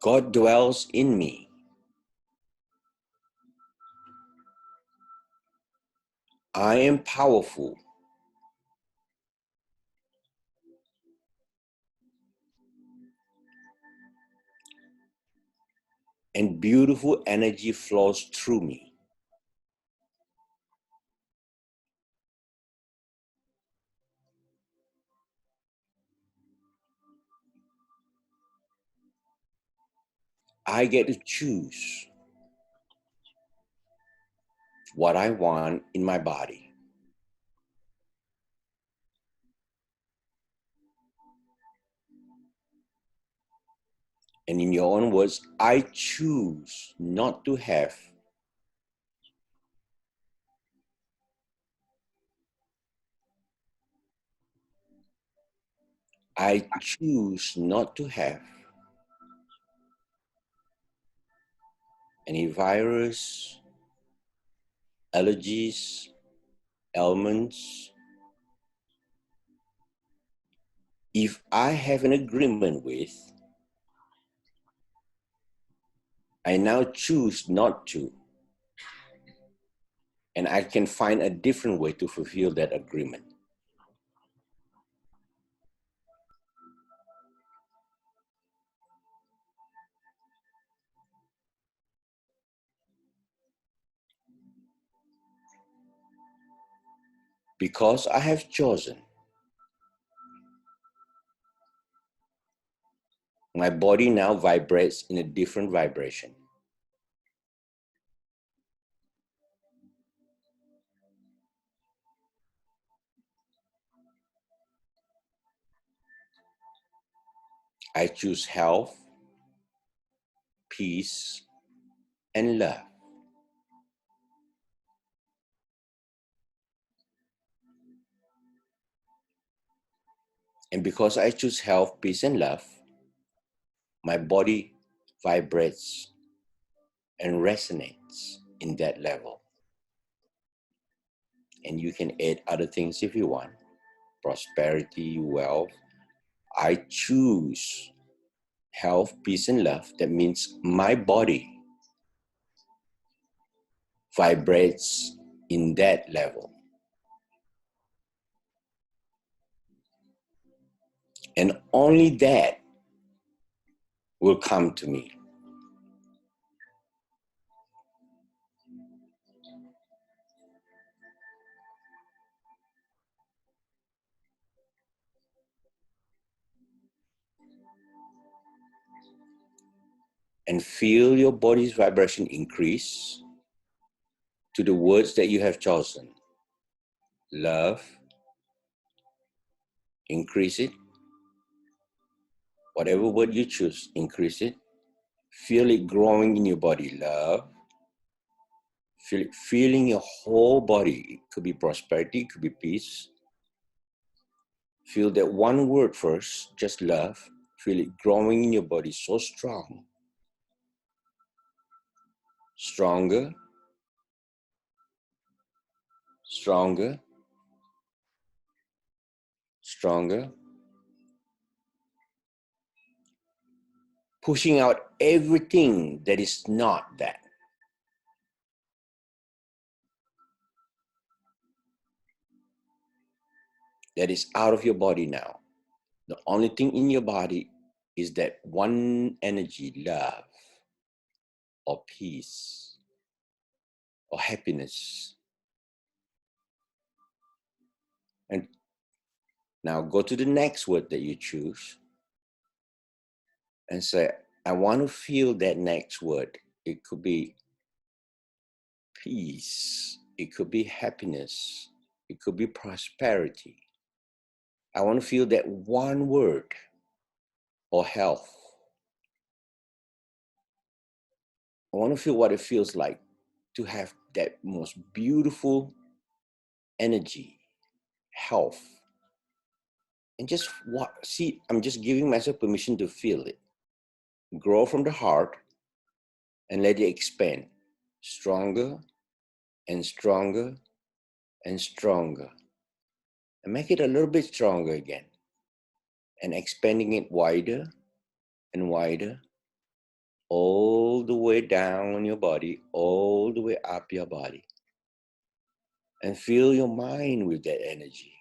God dwells in me. I am powerful. And beautiful energy flows through me. I get to choose what I want in my body. And in your own words, I choose not to have I choose not to have any virus, allergies, ailments. If I have an agreement with, I now choose not to. And I can find a different way to fulfill that agreement. Because I have chosen, my body now vibrates in a different vibration. I choose health, peace, and love. And because I choose health, peace, and love, my body vibrates and resonates in that level. And you can add other things if you want. Prosperity, wealth. I choose health, peace, and love. That means my body vibrates in that level. And only that will come to me. And feel your body's vibration increase to the words that you have chosen. Love, increase it. Whatever word you choose, increase it. Feel it growing in your body. Love. Feel it filling your whole body. It could be prosperity, it could be peace. Feel that one word first, just love. Feel it growing in your body so strong. Stronger. Stronger. stronger, pushing out everything that is not that. That is out of your body now. The only thing in your body is that one energy, love, or peace, or happiness. And now go to the next word that you choose and say, I want to feel that next word. It could be peace. It could be happiness. It could be prosperity. I want to feel that one word, or health. I want to feel what it feels like to have that most beautiful energy, health. And just see, I'm just giving myself permission to feel it. Grow from the heart and let it expand. Stronger and stronger and stronger. And make it a little bit stronger again. And expanding it wider and wider, all the way down on your body, all the way up your body. And fill your mind with that energy.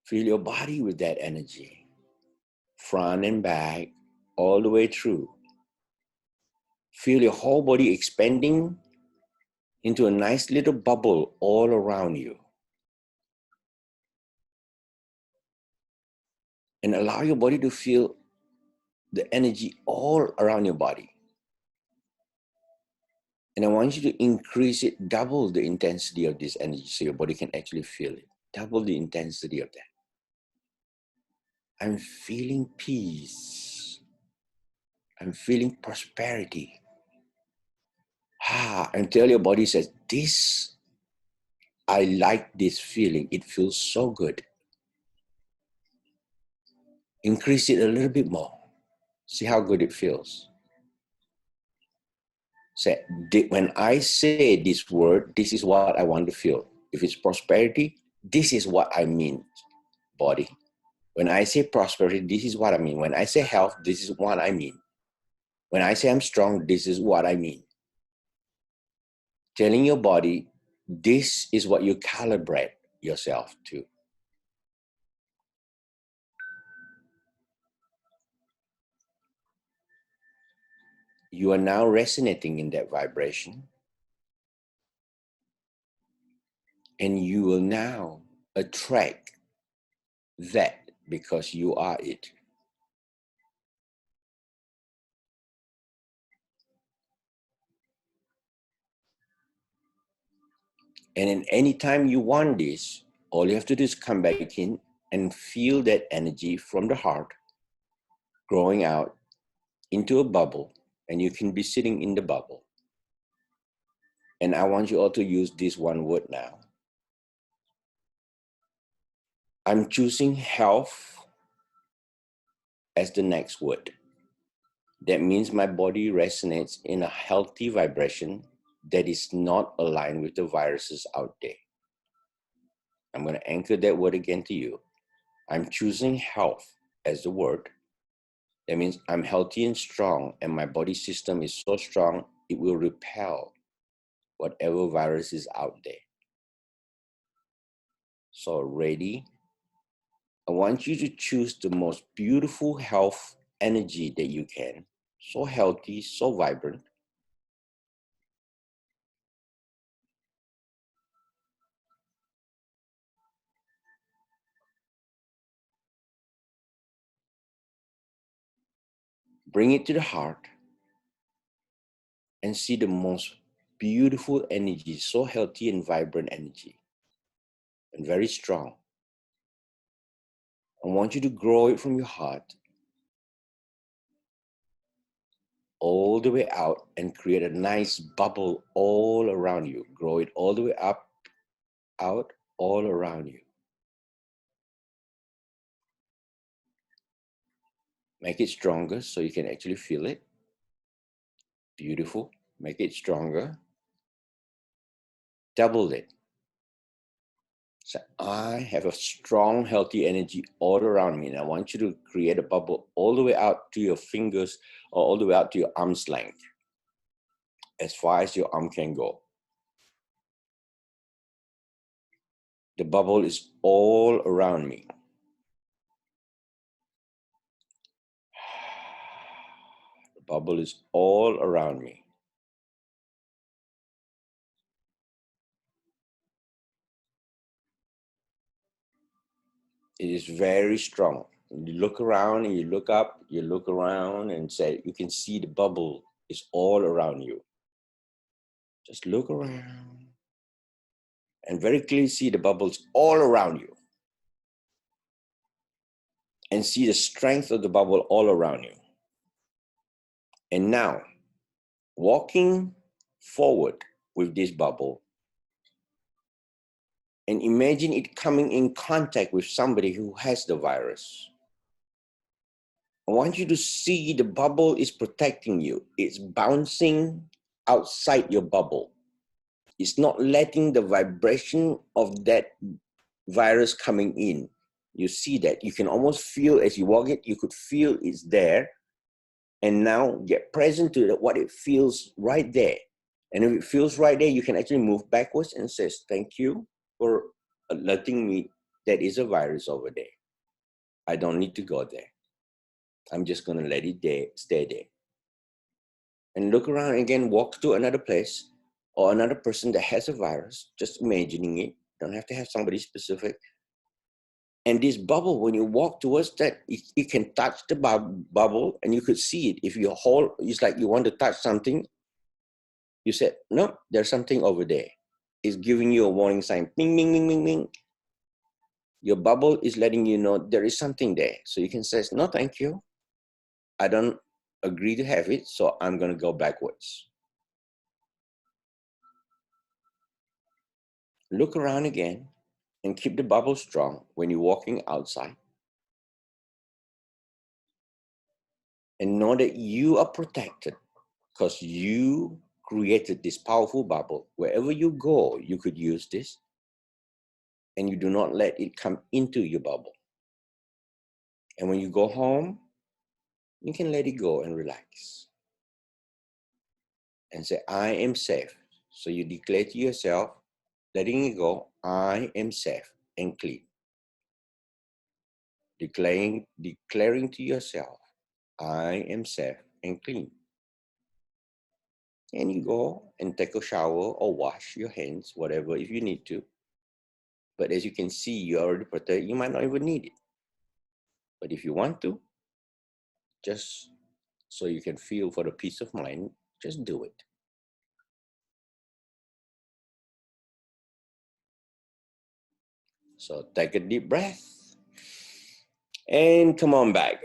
Fill your body with that energy. Front and back, all the way through. Feel your whole body expanding into a nice little bubble all around you. And allow your body to feel the energy all around your body. And I want you to increase it, double the intensity of this energy so your body can actually feel it. Double the intensity of that. I'm feeling peace. I'm feeling prosperity. Until your body says, this, I like this feeling. It feels so good. Increase it a little bit more. See how good it feels. Say, when I say this word, this is what I want to feel. If it's prosperity, this is what I mean, body. When I say prosperity, this is what I mean. When I say health, this is what I mean. When I say I'm strong, this is what I mean. Telling your body, this is what you calibrate yourself to. You are now resonating in that vibration. And you will now attract that because you are it. And in any time you want this, all you have to do is come back in and feel that energy from the heart growing out into a bubble, and you can be sitting in the bubble. And I want you all to use this one word now. I'm choosing health as the next word. That means my body resonates in a healthy vibration that is not aligned with the viruses out there. I'm going to anchor that word again to you. I'm choosing health as the word. That means I'm healthy and strong, and my body system is so strong, it will repel whatever virus is out there. So ready? I want you to choose the most beautiful health energy that you can. So healthy, so vibrant. Bring it to the heart and see the most beautiful energy, so healthy and vibrant energy, and very strong. I want you to grow it from your heart all the way out and create a nice bubble all around you. Grow it all the way up, out, all around you. Make it stronger so you can actually feel it. Beautiful. Make it stronger. Double it. So I have a strong, healthy energy all around me. And I want you to create a bubble all the way out to your fingers or all the way out to your arm's length, as far as your arm can go. The bubble is all around me. The bubble is all around me. It is very strong. You look around and you look up, you look around and say, you can see the bubble is all around you. Just look around and very clearly see the bubbles all around you. And see the strength of the bubble all around you. And now, walking forward with this bubble, and imagine it coming in contact with somebody who has the virus. I want you to see the bubble is protecting you. It's bouncing outside your bubble. It's not letting the vibration of that virus coming in. You see that. You can almost feel as you walk it, you could feel it's there. And now get present to what it feels right there. And if it feels right there, you can actually move backwards and says, thank you for letting me, that is a virus over there. I don't need to go there. I'm just gonna let it there, stay there. And look around again, walk to another place or another person that has a virus, just imagining it. Don't have to have somebody specific. And this bubble, when you walk towards that, it can touch the bubble and you could see it. If you hold, it's like you want to touch something, you said, no, there's something over there. It's giving you a warning sign, bing, bing, bing, bing, bing. Your bubble is letting you know there is something there. So you can say, no, thank you. I don't agree to have it, so I'm gonna go backwards. Look around again and keep the bubble strong when you're walking outside. And know that you are protected because you created this powerful bubble. Wherever you go, you could use this. And you do not let it come into your bubble. And when you go home, you can let it go and relax. And say, I am safe. So you declare to yourself, letting it go, I am safe and clean. Declaring to yourself, I am safe and clean. And you go and take a shower or wash your hands, whatever, if you need to. But as you can see, you're already protected. You might not even need it. But if you want to, just so you can feel for the peace of mind, just do it. So take a deep breath and come on back.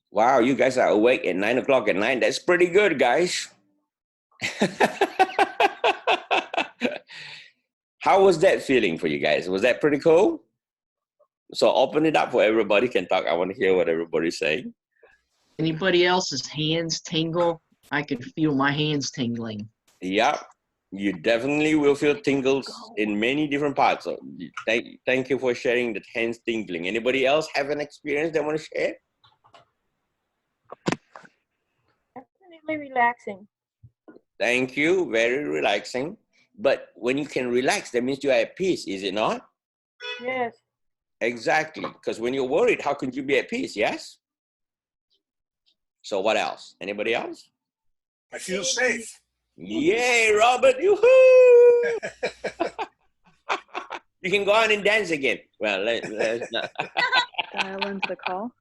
Wow, you guys are awake at 9 o'clock at night. That's pretty good, guys. How was that feeling for you guys? Was that pretty cool? So open it up for everybody can talk. I want to hear what everybody's saying. Anybody else's hands tingle? I could feel my hands tingling. Yeah, you definitely will feel tingles in many different parts. So thank you for sharing that hands tingling. Anybody else have an experience they want to share? Definitely relaxing. Thank you, very relaxing. But when you can relax, that means you are at peace, is it not? Yes. Exactly, because when you're worried, how could you be at peace, yes? So what else? Anybody else? I feel safe. Yay, Robert, yoo-hoo! You can go on and dance again. Well, let's not. Dial into the call.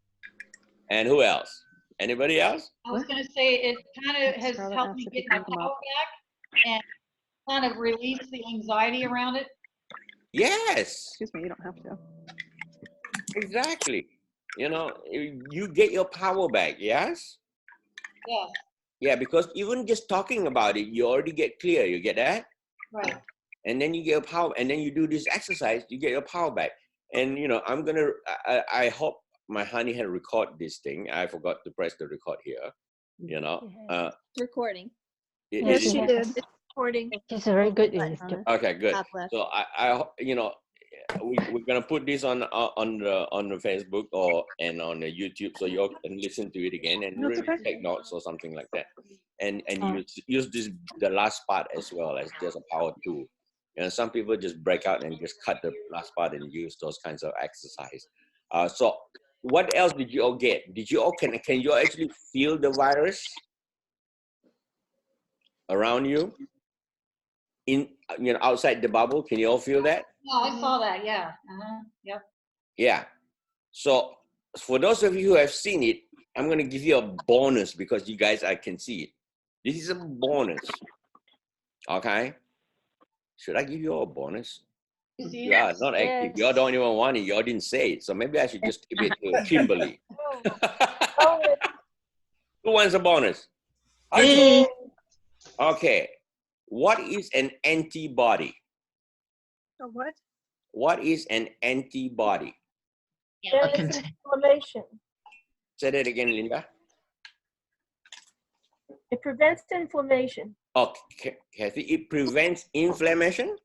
And who else? Anybody else? I was going to say it kind of has Scarlett helped asked me if you get my can come power up. back and kind of release the anxiety around it. Yes. Excuse me, you don't have to. Exactly. You know, you get your power back, yes? Yes. Yeah, because even just talking about it, you already get clear. You get that? Right. And then you get your power, and then you do this exercise, you get your power back. And, you know, I hope my honey had record this thing. I forgot to press the record here, you know. Recording. Yes, she is- did. It's recording. She's very good in Button. this. Okay, good. Top left. So we're gonna put this on the Facebook and on the YouTube, so you all can listen to it again and No, it's really okay. take notes or something like that, and use the last part as well as just a power tool. Some people just break out and just cut the last part and use those kinds of exercise. So what else did you all get? Did you all can you all actually feel the virus around you? Outside the bubble, can you all feel that? Oh, I saw that. Yeah. Yep. Yeah. So for those of you who have seen it, I'm going to give you a bonus because you guys, I can see it. This is a bonus. Okay. Should I give you all a bonus? You are not active. You all don't even want it. You all didn't say it. So maybe I should just give it to Kimberly. Who wants a bonus? Me. Okay. What is an antibody? A what? What is an antibody? It's inflammation. Say that again, Linda. It prevents inflammation. Okay, Kathy, it prevents inflammation.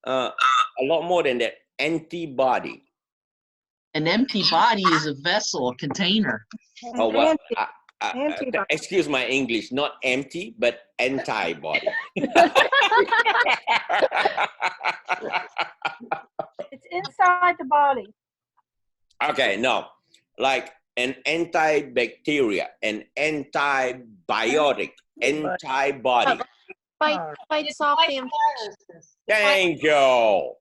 A lot more than that. Antibody. An empty body is a vessel, a container. Oh, well, excuse my English, not empty, but antibody. It's inside the body. Okay, no, like an antibacteria, an antibiotic, antibody. Fights off the infection. Thank you.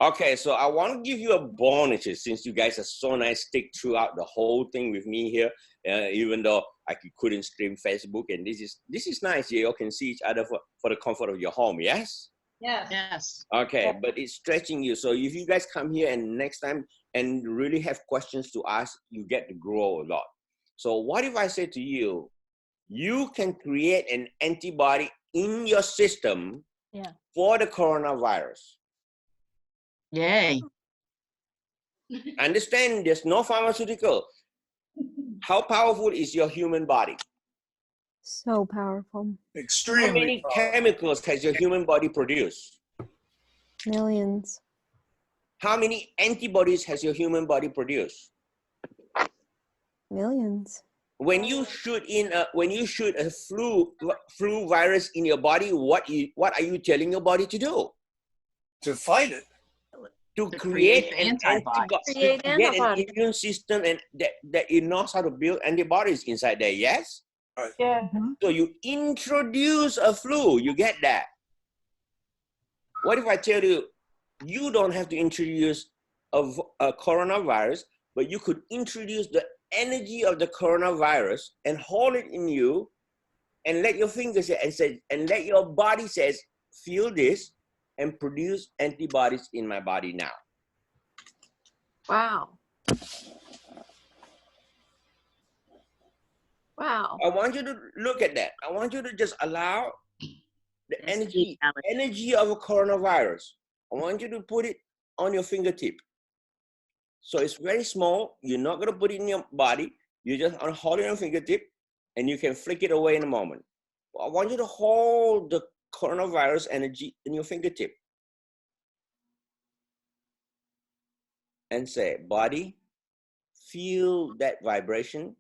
Okay, so I want to give you a bonus since you guys are so nice, stick throughout the whole thing with me here, even though I couldn't stream Facebook, and this is nice. You all can see each other for the comfort of your home, yes? Yes. Yes. Okay, but it's stretching you. So if you guys come here and next time and really have questions to ask, you get to grow a lot. So what if I say to you, you can create an antibody in your system for the coronavirus? Yay. Understand there's no pharmaceutical. How powerful is your human body? So powerful. How many chemicals has your human body produced? Millions. How many antibodies has your human body produced? Millions. When you shoot a flu virus in your body, what are you telling your body to do? To fight it. To create an antibody, Create to get an antibodies. immune system and that it knows how to build antibodies inside there, yes? Right. Yeah. So you introduce a flu, you get that. What if I tell you, you don't have to introduce a coronavirus, but you could introduce the energy of the coronavirus and hold it in you and let your fingers and let your body says, feel this and produce antibodies in my body now. Wow. Wow. I want you to look at that. I want you to just allow the energy of a coronavirus. I want you to put it on your fingertip. So it's very small. You're not going to put it in your body. You're just going to hold it on your fingertip and you can flick it away in a moment. I want you to hold the coronavirus energy in your fingertip and say, body, feel that vibration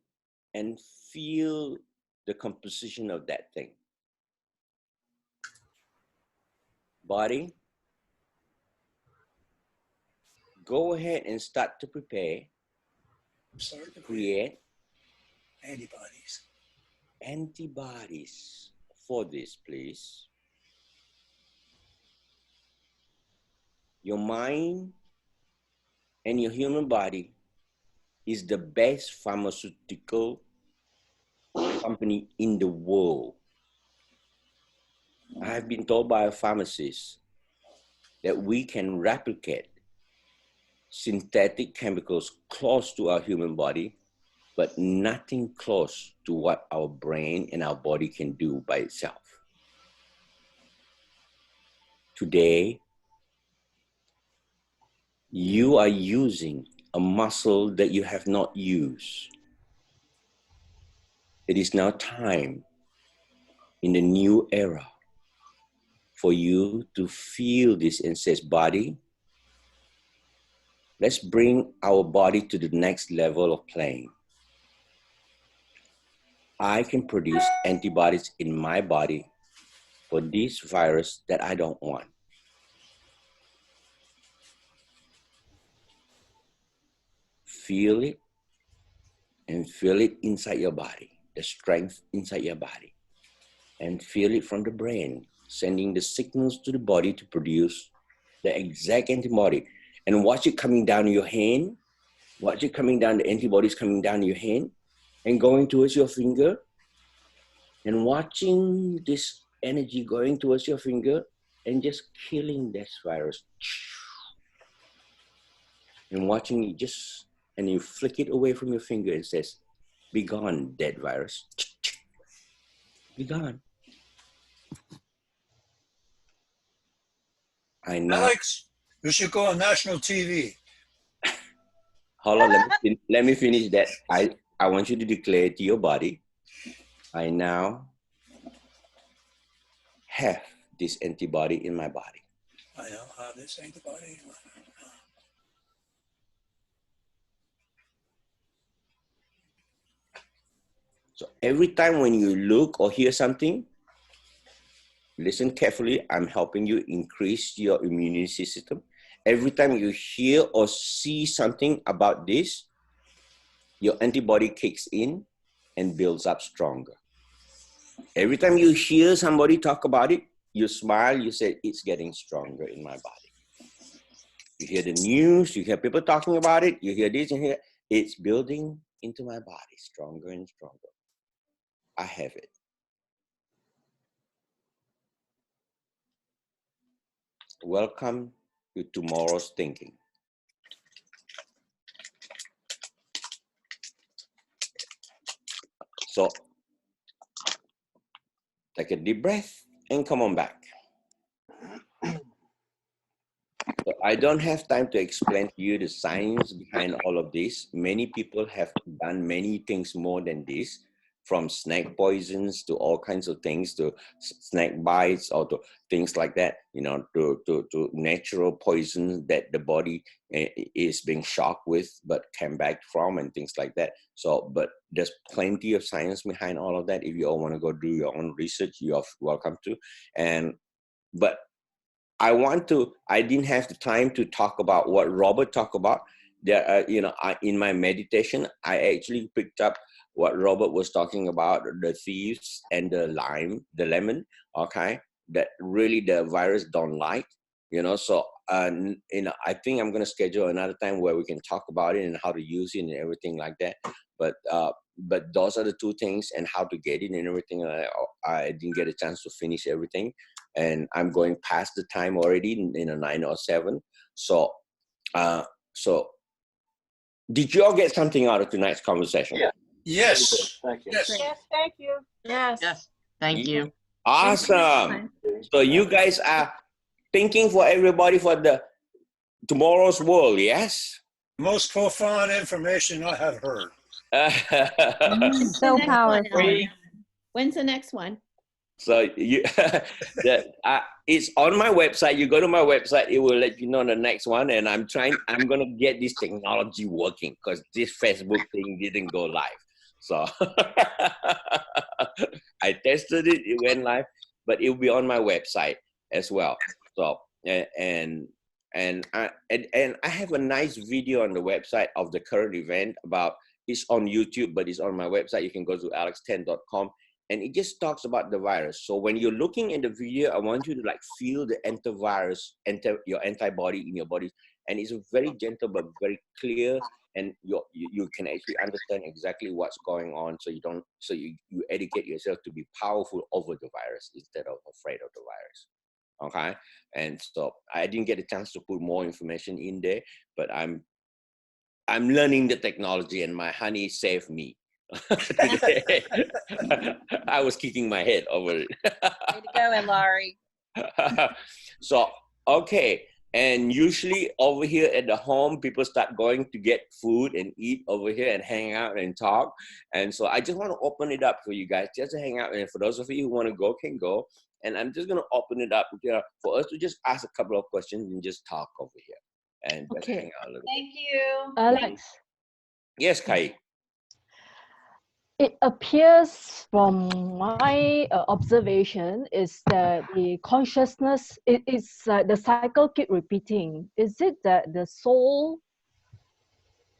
and feel the composition of that thing. Body, go ahead and start to prepare, create antibodies for this, please. Your mind and your human body is the best pharmaceutical company in the world. I have been told by a pharmacist that we can replicate synthetic chemicals close to our human body, but nothing close to what our brain and our body can do by itself. Today, you are using a muscle that you have not used. It is now time in the new era for you to feel this and says, body, let's bring our body to the next level of playing. I can produce antibodies in my body for this virus that I don't want. Feel it and feel it inside your body, the strength inside your body. And feel it from the brain, sending the signals to the body to produce the exact antibody. And watch it coming down your hand. Watch it coming down, the antibodies coming down your hand and going towards your finger. And watching this energy going towards your finger and just killing this virus. And watching it just, and you flick it away from your finger and says, be gone, dead virus. Be gone. I know. Alex, you should go on national TV. Hold on, let me finish that. I want you to declare to your body, I now have this antibody in my body. I now have this antibody. So every time when you look or hear something, listen carefully. I'm helping you increase your immunity system. Every time you hear or see something about this, your antibody kicks in and builds up stronger. Every time you hear somebody talk about it, you smile, you say, it's getting stronger in my body. You hear the news, you hear people talking about it, you hear this and here, it's building into my body stronger and stronger. I have it. Welcome to tomorrow's thinking. So take a deep breath and come on back. So I don't have time to explain to you the science behind all of this. Many people have done many things more than this, from snake poisons to all kinds of things, to snake bites or to things like that, you know, to natural poisons that the body is being shocked with but came back from and things like that. So, but there's plenty of science behind all of that. If you all want to go do your own research, you're welcome to. But I didn't have the time to talk about what Robert talked about. There, in my meditation, I actually picked up what Robert was talking about, the thieves and the lemon, okay, that really the virus don't like, so, I think I'm going to schedule another time where we can talk about it and how to use it and everything like that. But those are the two things, and how to get it and everything. I didn't get a chance to finish everything, and I'm going past the time already in a 9:07. So, did you all get something out of tonight's conversation? Yeah. Yes. Thank you. Yes. Yes, thank you. Yes. Yes. Thank you. Awesome. So you guys are thinking for everybody for the tomorrow's world, yes? Most profound information I have heard. So powerful. When's the next one? So it's on my website. You go to my website, it will let you know the next one. And I'm going to get this technology working, because this Facebook thing didn't go live. So I tested it, it went live, but it will be on my website as well. So, and I have a nice video on the website of the current event it's on YouTube, but it's on my website. You can go to alex10.com. And it just talks about the virus. So when you're looking at the video, I want you to feel the enter your antibody in your body. And it's very gentle, but very clear. And you can actually understand exactly what's going on. So you educate yourself to be powerful over the virus instead of afraid of the virus. Okay. And so I didn't get a chance to put more information in there, but I'm learning the technology, and my honey saved me. I was kicking my head over it. Way to go, Ilari. So, okay. And usually over here at the home, people start going to get food and eat over here and hang out and talk. And so I just want to open it up for you guys just to hang out. And for those of you who want to go, can go. And I'm just going to open it up for us to just ask a couple of questions and just talk over here and just hang out a little Thank you. Alex. Yes, Kai. It appears from my observation is that the consciousness is the cycle keep repeating. Is it that the soul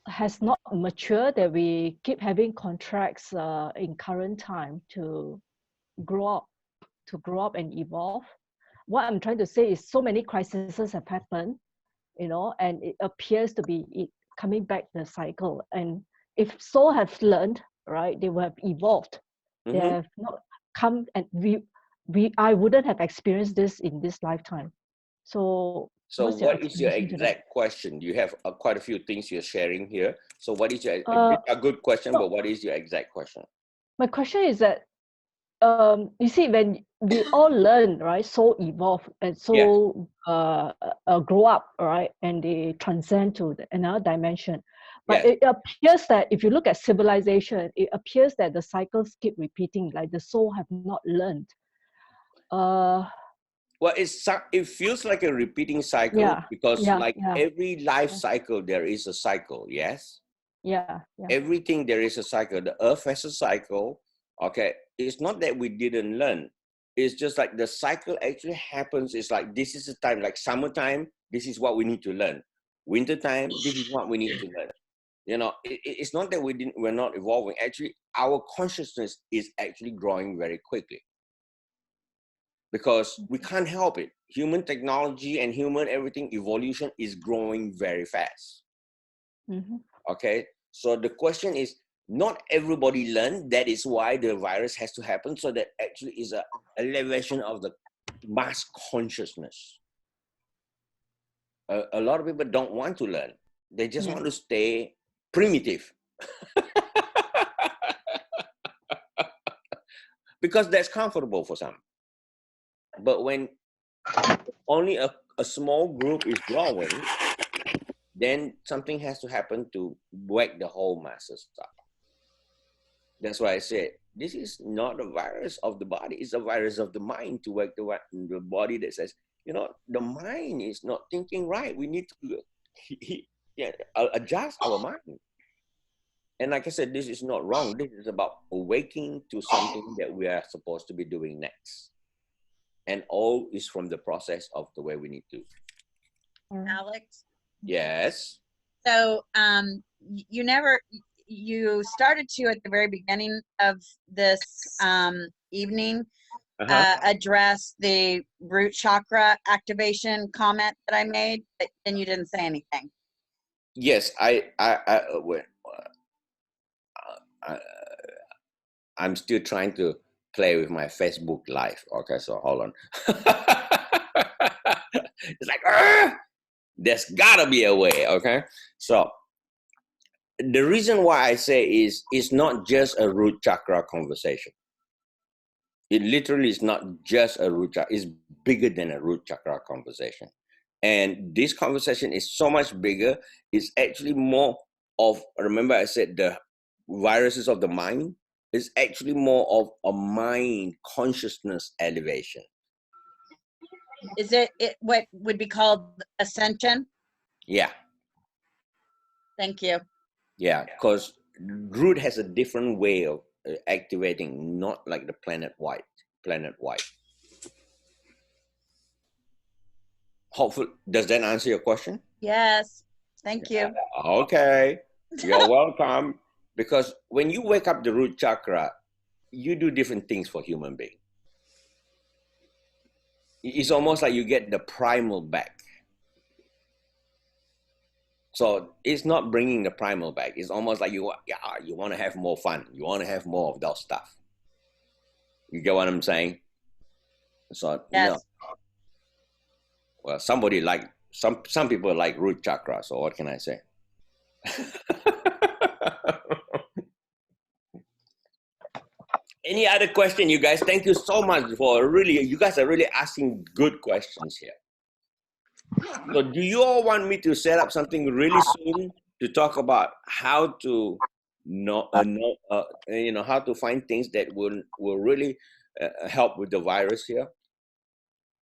has not matured, that we keep having contracts in current time to grow up and evolve? What I'm trying to say is so many crises have happened, and it appears to be coming back the cycle. And if soul have learned, right, they will have evolved. They have not come, and I wouldn't have experienced this in this lifetime. So what is your exact question? You have quite a few things you're sharing here. So what is your a good question, but what is your exact question? My question is that you see, when we all learn, right, soul evolve and soul grow up, right, and they transcend to another dimension. But it appears that if you look at civilization, it appears that the cycles keep repeating, like the soul have not learned. Well, it feels like a repeating cycle because every life cycle, there is a cycle, yes? Yeah. Everything, there is a cycle. The earth has a cycle, okay? It's not that we didn't learn. It's just like the cycle actually happens. It's like, this is the time, like summertime, this is what we need to learn. Wintertime, this is what we need to learn. It's not that we're not evolving. Actually, our consciousness is actually growing very quickly because we can't help it. Human technology and human everything, evolution is growing very fast. Okay, so the question is, not everybody learned. That is why the virus has to happen. So that actually is an elevation of the mass consciousness. A lot of people don't want to learn. They just want to stay primitive. Because that's comfortable for some. But when only a small group is growing, then something has to happen to wake the whole masses up. That's why I said, this is not a virus of the body, it's a virus of the mind, to wake the body that says, the mind is not thinking right. We need to adjust our mind. And like I said, this is not wrong. This is about awakening to something that we are supposed to be doing next. And all is from the process of the way we need to. Alex? Yes? So you started to, at the very beginning of this evening, address the root chakra activation comment that I made, but then you didn't say anything. Yes, I'm still trying to play with my Facebook Live. Okay, so hold on. It's like, there's gotta be a way, okay? So the reason why I say is, it's not just a root chakra conversation. It literally is not just a root chakra. It's bigger than a root chakra conversation. And this conversation is so much bigger. It's actually more of, remember I said the viruses of the mind? It's actually more of a mind consciousness elevation. Is it what would be called ascension? Yeah. Thank you. Yeah, because root has a different way of activating, not like the planet white. Hopefully, does that answer your question? Yes. Thank you. Okay. You're welcome. Because when you wake up the root chakra, you do different things for human being. It's almost like you get the primal back. So it's not bringing the primal back. It's almost like you want to have more fun. You want to have more of that stuff. You get what I'm saying? So yes. Well, some people like root chakra. So what can I say? Any other question, you guys? Thank you so much for you guys are really asking good questions here. So do you all want me to set up something really soon to talk about how to how to find things that will really help with the virus here?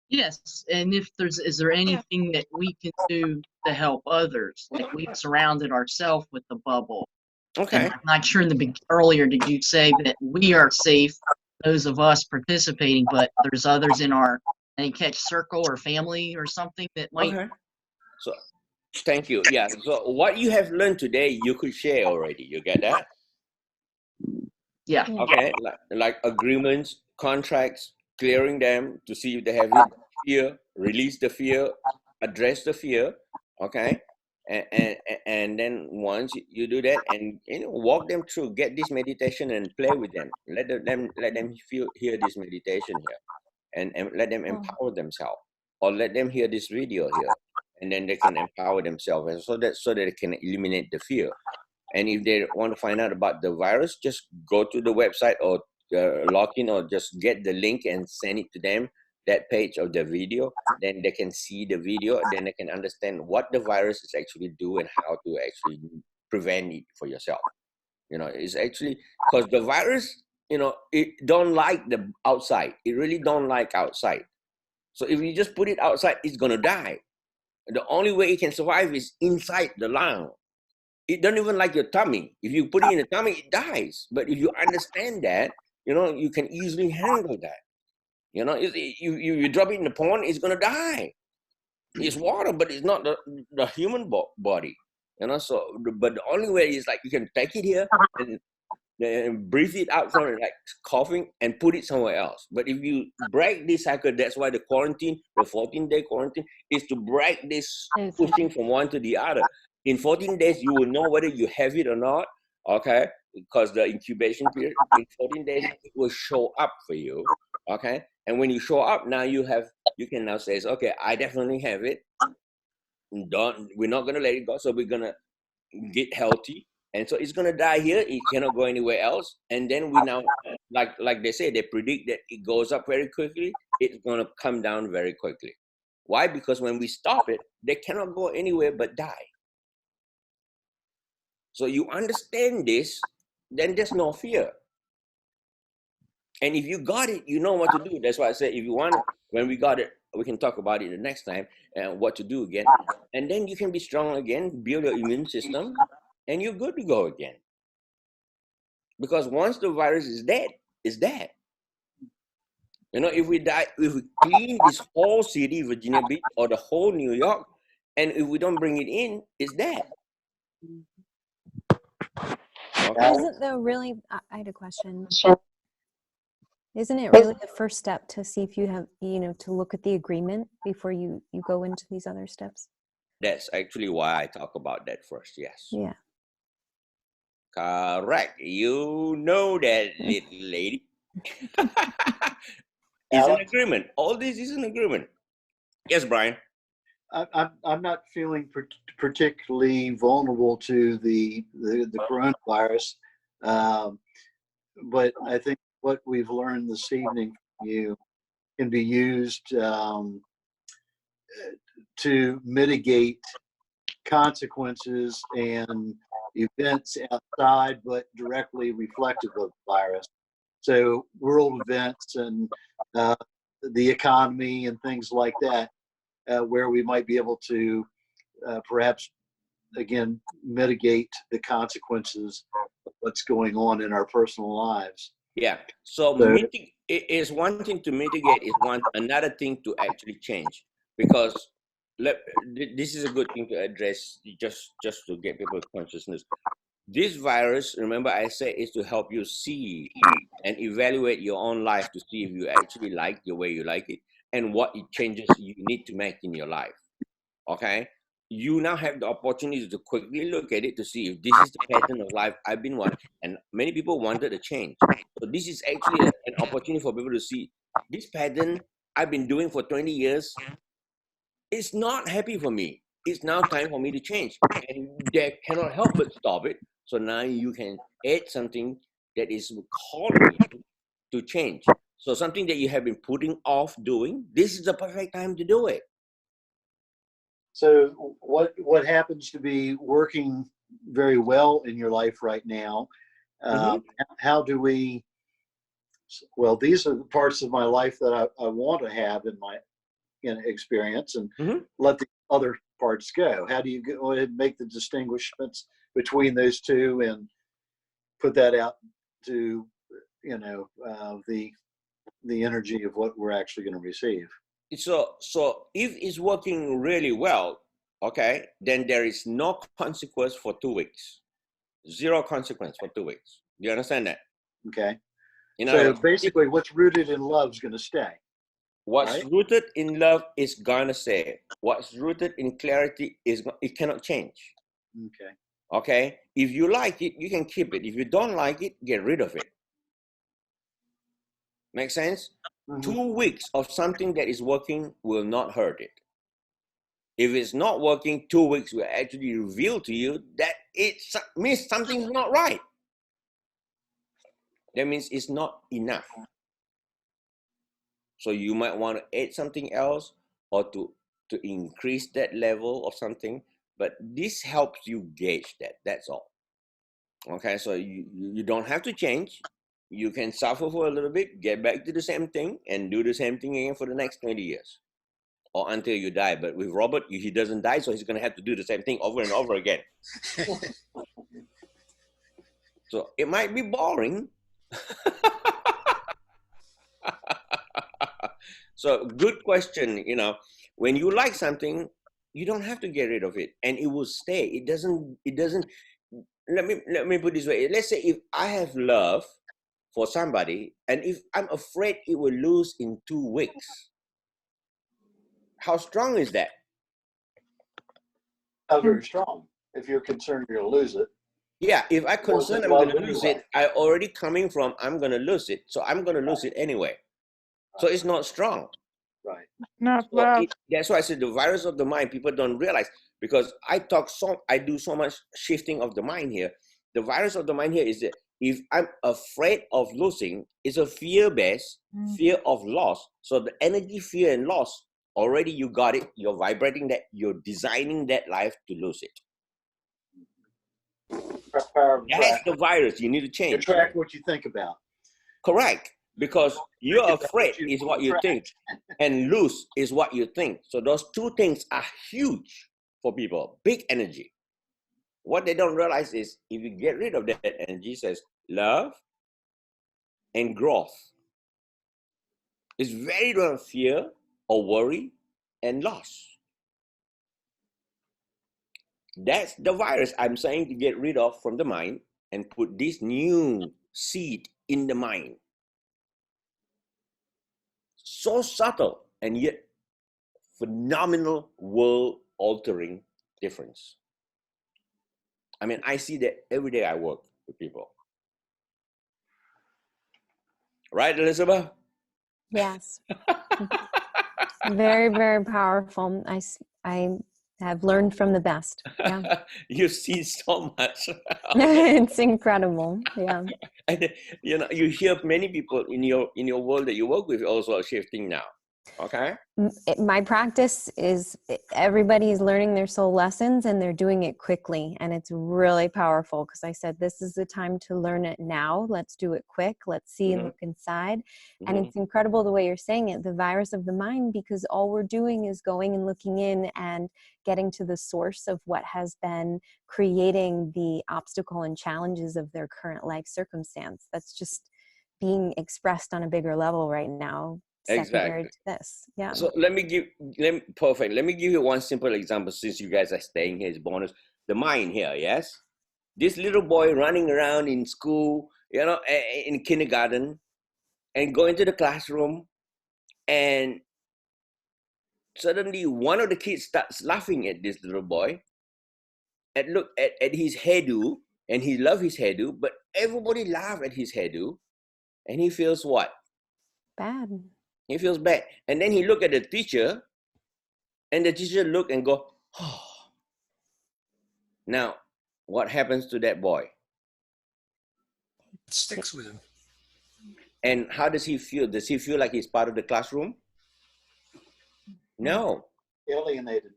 Yes, and if is there anything that we can do to help others? Like we've surrounded ourselves with the bubble. Okay. And I'm not sure earlier, did you say that we are safe, those of us participating, but there's others in our catch circle or family or something that might. Okay. So thank you. Yeah. So what you have learned today, you could share already. You get that? Yeah. Okay. Like agreements, contracts, clearing them to see if they have it. Fear, release the fear, address the fear. Okay. And then once you do that, and walk them through, get this meditation and play with them. Let them hear this meditation here, and let them empower themselves, or let them hear this video here, and then they can empower themselves, and so that they can eliminate the fear. And if they want to find out about the virus, just go to the website or log in, or just get the link and send it to them, that page of the video. Then they can see the video, then they can understand what the virus is actually do and how to actually prevent it for yourself. It's actually because the virus, it don't like the outside. It really don't like outside. So if you just put it outside, it's gonna die. The only way it can survive is inside the lung. It don't even like your tummy. If you put it in the tummy, it dies. But if you understand that, you can easily handle that. You drop it in the pond, it's gonna die. It's water, but it's not the human body. So but the only way is like you can take it here and breathe it out from it, like coughing, and put it somewhere else. But if you break this cycle, that's why the quarantine, the 14-day quarantine, is to break this pushing from one to the other. In 14 days, you will know whether you have it or not, okay? Because the incubation period, in 14 days, it will show up for you, okay? And when you show up, now you can now say, okay, I definitely have it. We're not gonna let it go, so we're gonna get healthy. And so it's gonna die here. It cannot go anywhere else. And then we now, like they say, they predict that it goes up very quickly. It's gonna come down very quickly. Why? Because when we stop it, they cannot go anywhere but die. So you understand this, then there's no fear. And if you got it, you know what to do. That's why I say, if you want, when we got it, we can talk about it the next time and what to do again. And then you can be strong again, build your immune system, and you're good to go again. Because once the virus is dead, it's dead. If we clean this whole city, Virginia Beach, or the whole New York, and if we don't bring it in, it's dead. Okay. Isn't though really? I had a question. Isn't it really the first step to see if you have, to look at the agreement before you go into these other steps? That's actually why I talk about that first. Yes. Yeah. Correct. You know that, little lady. It's an agreement. All this is an agreement. Yes, Brian. I'm not feeling particularly vulnerable to the coronavirus, but I think what we've learned this evening from you can be used to mitigate consequences and events outside, but directly reflective of the virus. So world events and the economy and things like that, where we might be able to perhaps, again, mitigate the consequences of what's going on in our personal lives. Yeah. So it is one thing to mitigate, is another thing to actually change. Because this is a good thing to address, just to get people's consciousness. This virus, remember I said, is to help you see and evaluate your own life to see if you actually like the way you like it and what changes you need to make in your life. Okay? You now have the opportunity to quickly look at it to see if this is the pattern of life I've been wanting. And many people wanted a change. So this is actually an opportunity for people to see this pattern I've been doing for 20 years. It's not happy for me. It's now time for me to change. And they cannot help but stop it. So now you can add something that is calling you to change. So something that you have been putting off doing, this is the perfect time to do it. So what happens to be working very well in your life right now? How do we? Well, these are the parts of my life that I want to have in my experience, and let the other parts go. How do you go ahead and make the distinguishments between those two and put that out to the energy of what we're actually going to receive? So if it's working really well, okay, then there is no consequence for 2 weeks. Zero consequence for 2 weeks. Do you understand that? Okay. So basically, what's rooted in love is going to stay. What's right? rooted in love is gonna stay. What's rooted in clarity it cannot change. Okay. Okay. If you like it, you can keep it. If you don't like it, get rid of it. Make sense? 2 weeks of something that is working will not hurt it. If it's not working, 2 weeks will actually reveal to you that it means something's not right. That means it's not enough. So you might want to add something else or to increase that level of something, but this helps you gauge that. That's all. Okay, so you don't have to change. You can suffer for a little bit, get back to the same thing, and do the same thing again for the next 20 years. Or until you die. But with Robert, he doesn't die, so he's going to have to do the same thing over and over again. So it might be boring. So good question. When you like something, you don't have to get rid of it, and it will stay. It doesn't. Let me put it this way. Let's say if I have love for somebody, and if I'm afraid it will lose in 2 weeks, how strong is that? Not very strong. If you're concerned you're going to lose it. Yeah, if I'm concerned I'm going to lose it, I already coming from I'm going to lose it, so I'm going to lose it anyway. So it's not strong. Right. Not love. That's why I said the virus of the mind. People don't realize, because I do so much shifting of the mind here. The virus of the mind here is that if I'm afraid of losing, it's a fear-based fear of loss. So the energy, fear, and loss, already you got it. You're vibrating that. You're designing that life to lose it. That's the virus. You need to change. Attract what you think about. Correct. Because you're afraid is what you think, and lose is what you think. So those two things are huge for people, big energy. What they don't realize is if you get rid of that energy, says love and growth. It's very little fear or worry and loss. That's the virus I'm saying to get rid of from the mind and put this new seed in the mind. So subtle and yet phenomenal world-altering difference. I mean, I see that every day I work with people. Right, Elizabeth? Yes. Very, very powerful. I have learned from the best. Yeah. You see so much. It's incredible. Yeah. And you hear many people in your world that you work with also are shifting now. Okay. My practice is everybody is learning their soul lessons and they're doing it quickly, and it's really powerful because I said this is the time to learn it now. Let's do it quick. Let's see and look inside. And it's incredible the way you're saying it, the virus of the mind, because all we're doing is going and looking in and getting to the source of what has been creating the obstacle and challenges of their current life circumstance. That's just being expressed on a bigger level right now. Secondary to this. Yeah. So let me give you one simple example since you guys are staying here as bonus. The mind here, yes? This little boy running around in school, in kindergarten, and going to the classroom, and suddenly one of the kids starts laughing at this little boy and look at his hairdo, and he loves his hairdo, but everybody laugh at his hairdo, and he feels what? Bad. He feels bad. And then he look at the teacher, and the teacher look and go, oh. Now, what happens to that boy? It sticks with him. And how does he feel? Does he feel like he's part of the classroom? No. Alienated.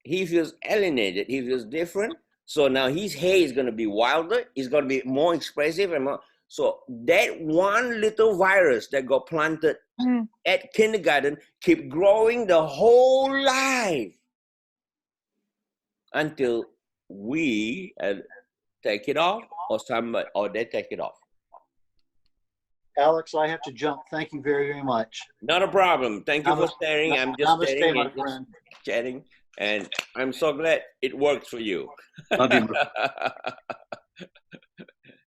he feels alienated, he feels different. So now his hair is going to be wilder, it's going to be more expressive and more. So that one little virus that got planted at kindergarten keep growing the whole life until we take it off, or they take it off. Alex, I have to jump. Thank you very, very much. Not a problem. Thank you for sharing. I'm just Namaste, sharing my and friend. chatting, and I'm so glad it works for you. Love you.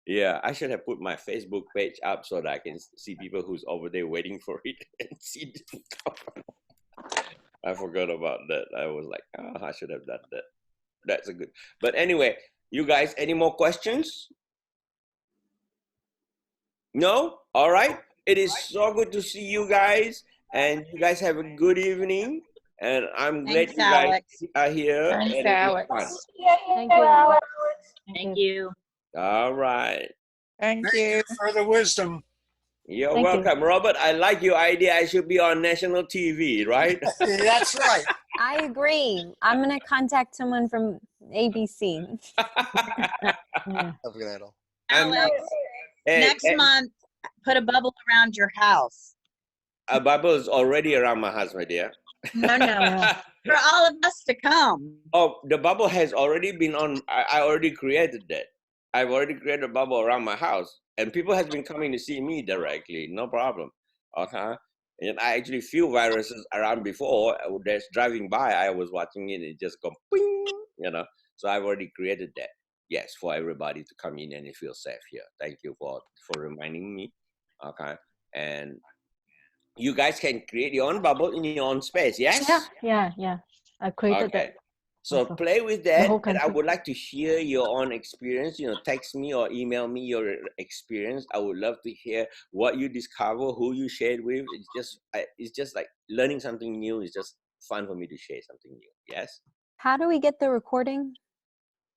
Yeah, I should have put my Facebook page up so that I can see people who's over there waiting for it and see the stuff. I forgot about that. I was like, oh, I should have done that. That's a good. But anyway, you guys, any more questions? No? All right. It is so good to see you guys, and you guys have a good evening. And I'm glad Thanks, you guys Alex. are here. Thanks, and it was Alex. fun. Thank you, Alex. Thank you. All right. Thank Thank you. you for the wisdom. You're Thank you. welcome, Robert. I like your idea. I should be on national TV, right? That's right. I agree. I'm going to contact someone from ABC. Have a good night, all. Alex, next month, put a bubble around your house. A bubble is already around my house, my dear. No, no. For all of us to come. Oh, the bubble has already been on. I already created that. I've already created a bubble around my house, and people has been coming to see me directly. No problem. Okay. And I actually feel viruses around before. That's driving by. I was watching it. It just go ping, you know. So I've already created that. Yes, for everybody to come in and feel safe here. Thank you for reminding me. Okay. And you guys can create your own bubble in your own space. Yes. Yeah. I created Okay. that. So also. play with The that, whole and I country. would like to hear your own experience. You know, text me or email me your experience. I would love to hear what you discover, who you shared with. It's just like learning something new. It's just fun for me to share something new. Yes. How do we get the recording?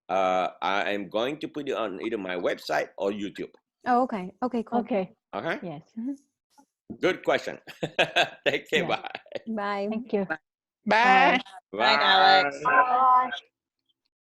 I am going to put it on either my website or YouTube. Oh, okay. Okay, cool. Okay. Okay. Yes. Good question. Take care. Yeah. Bye. Bye. Thank you. Bye. Bye, Alex. Bye.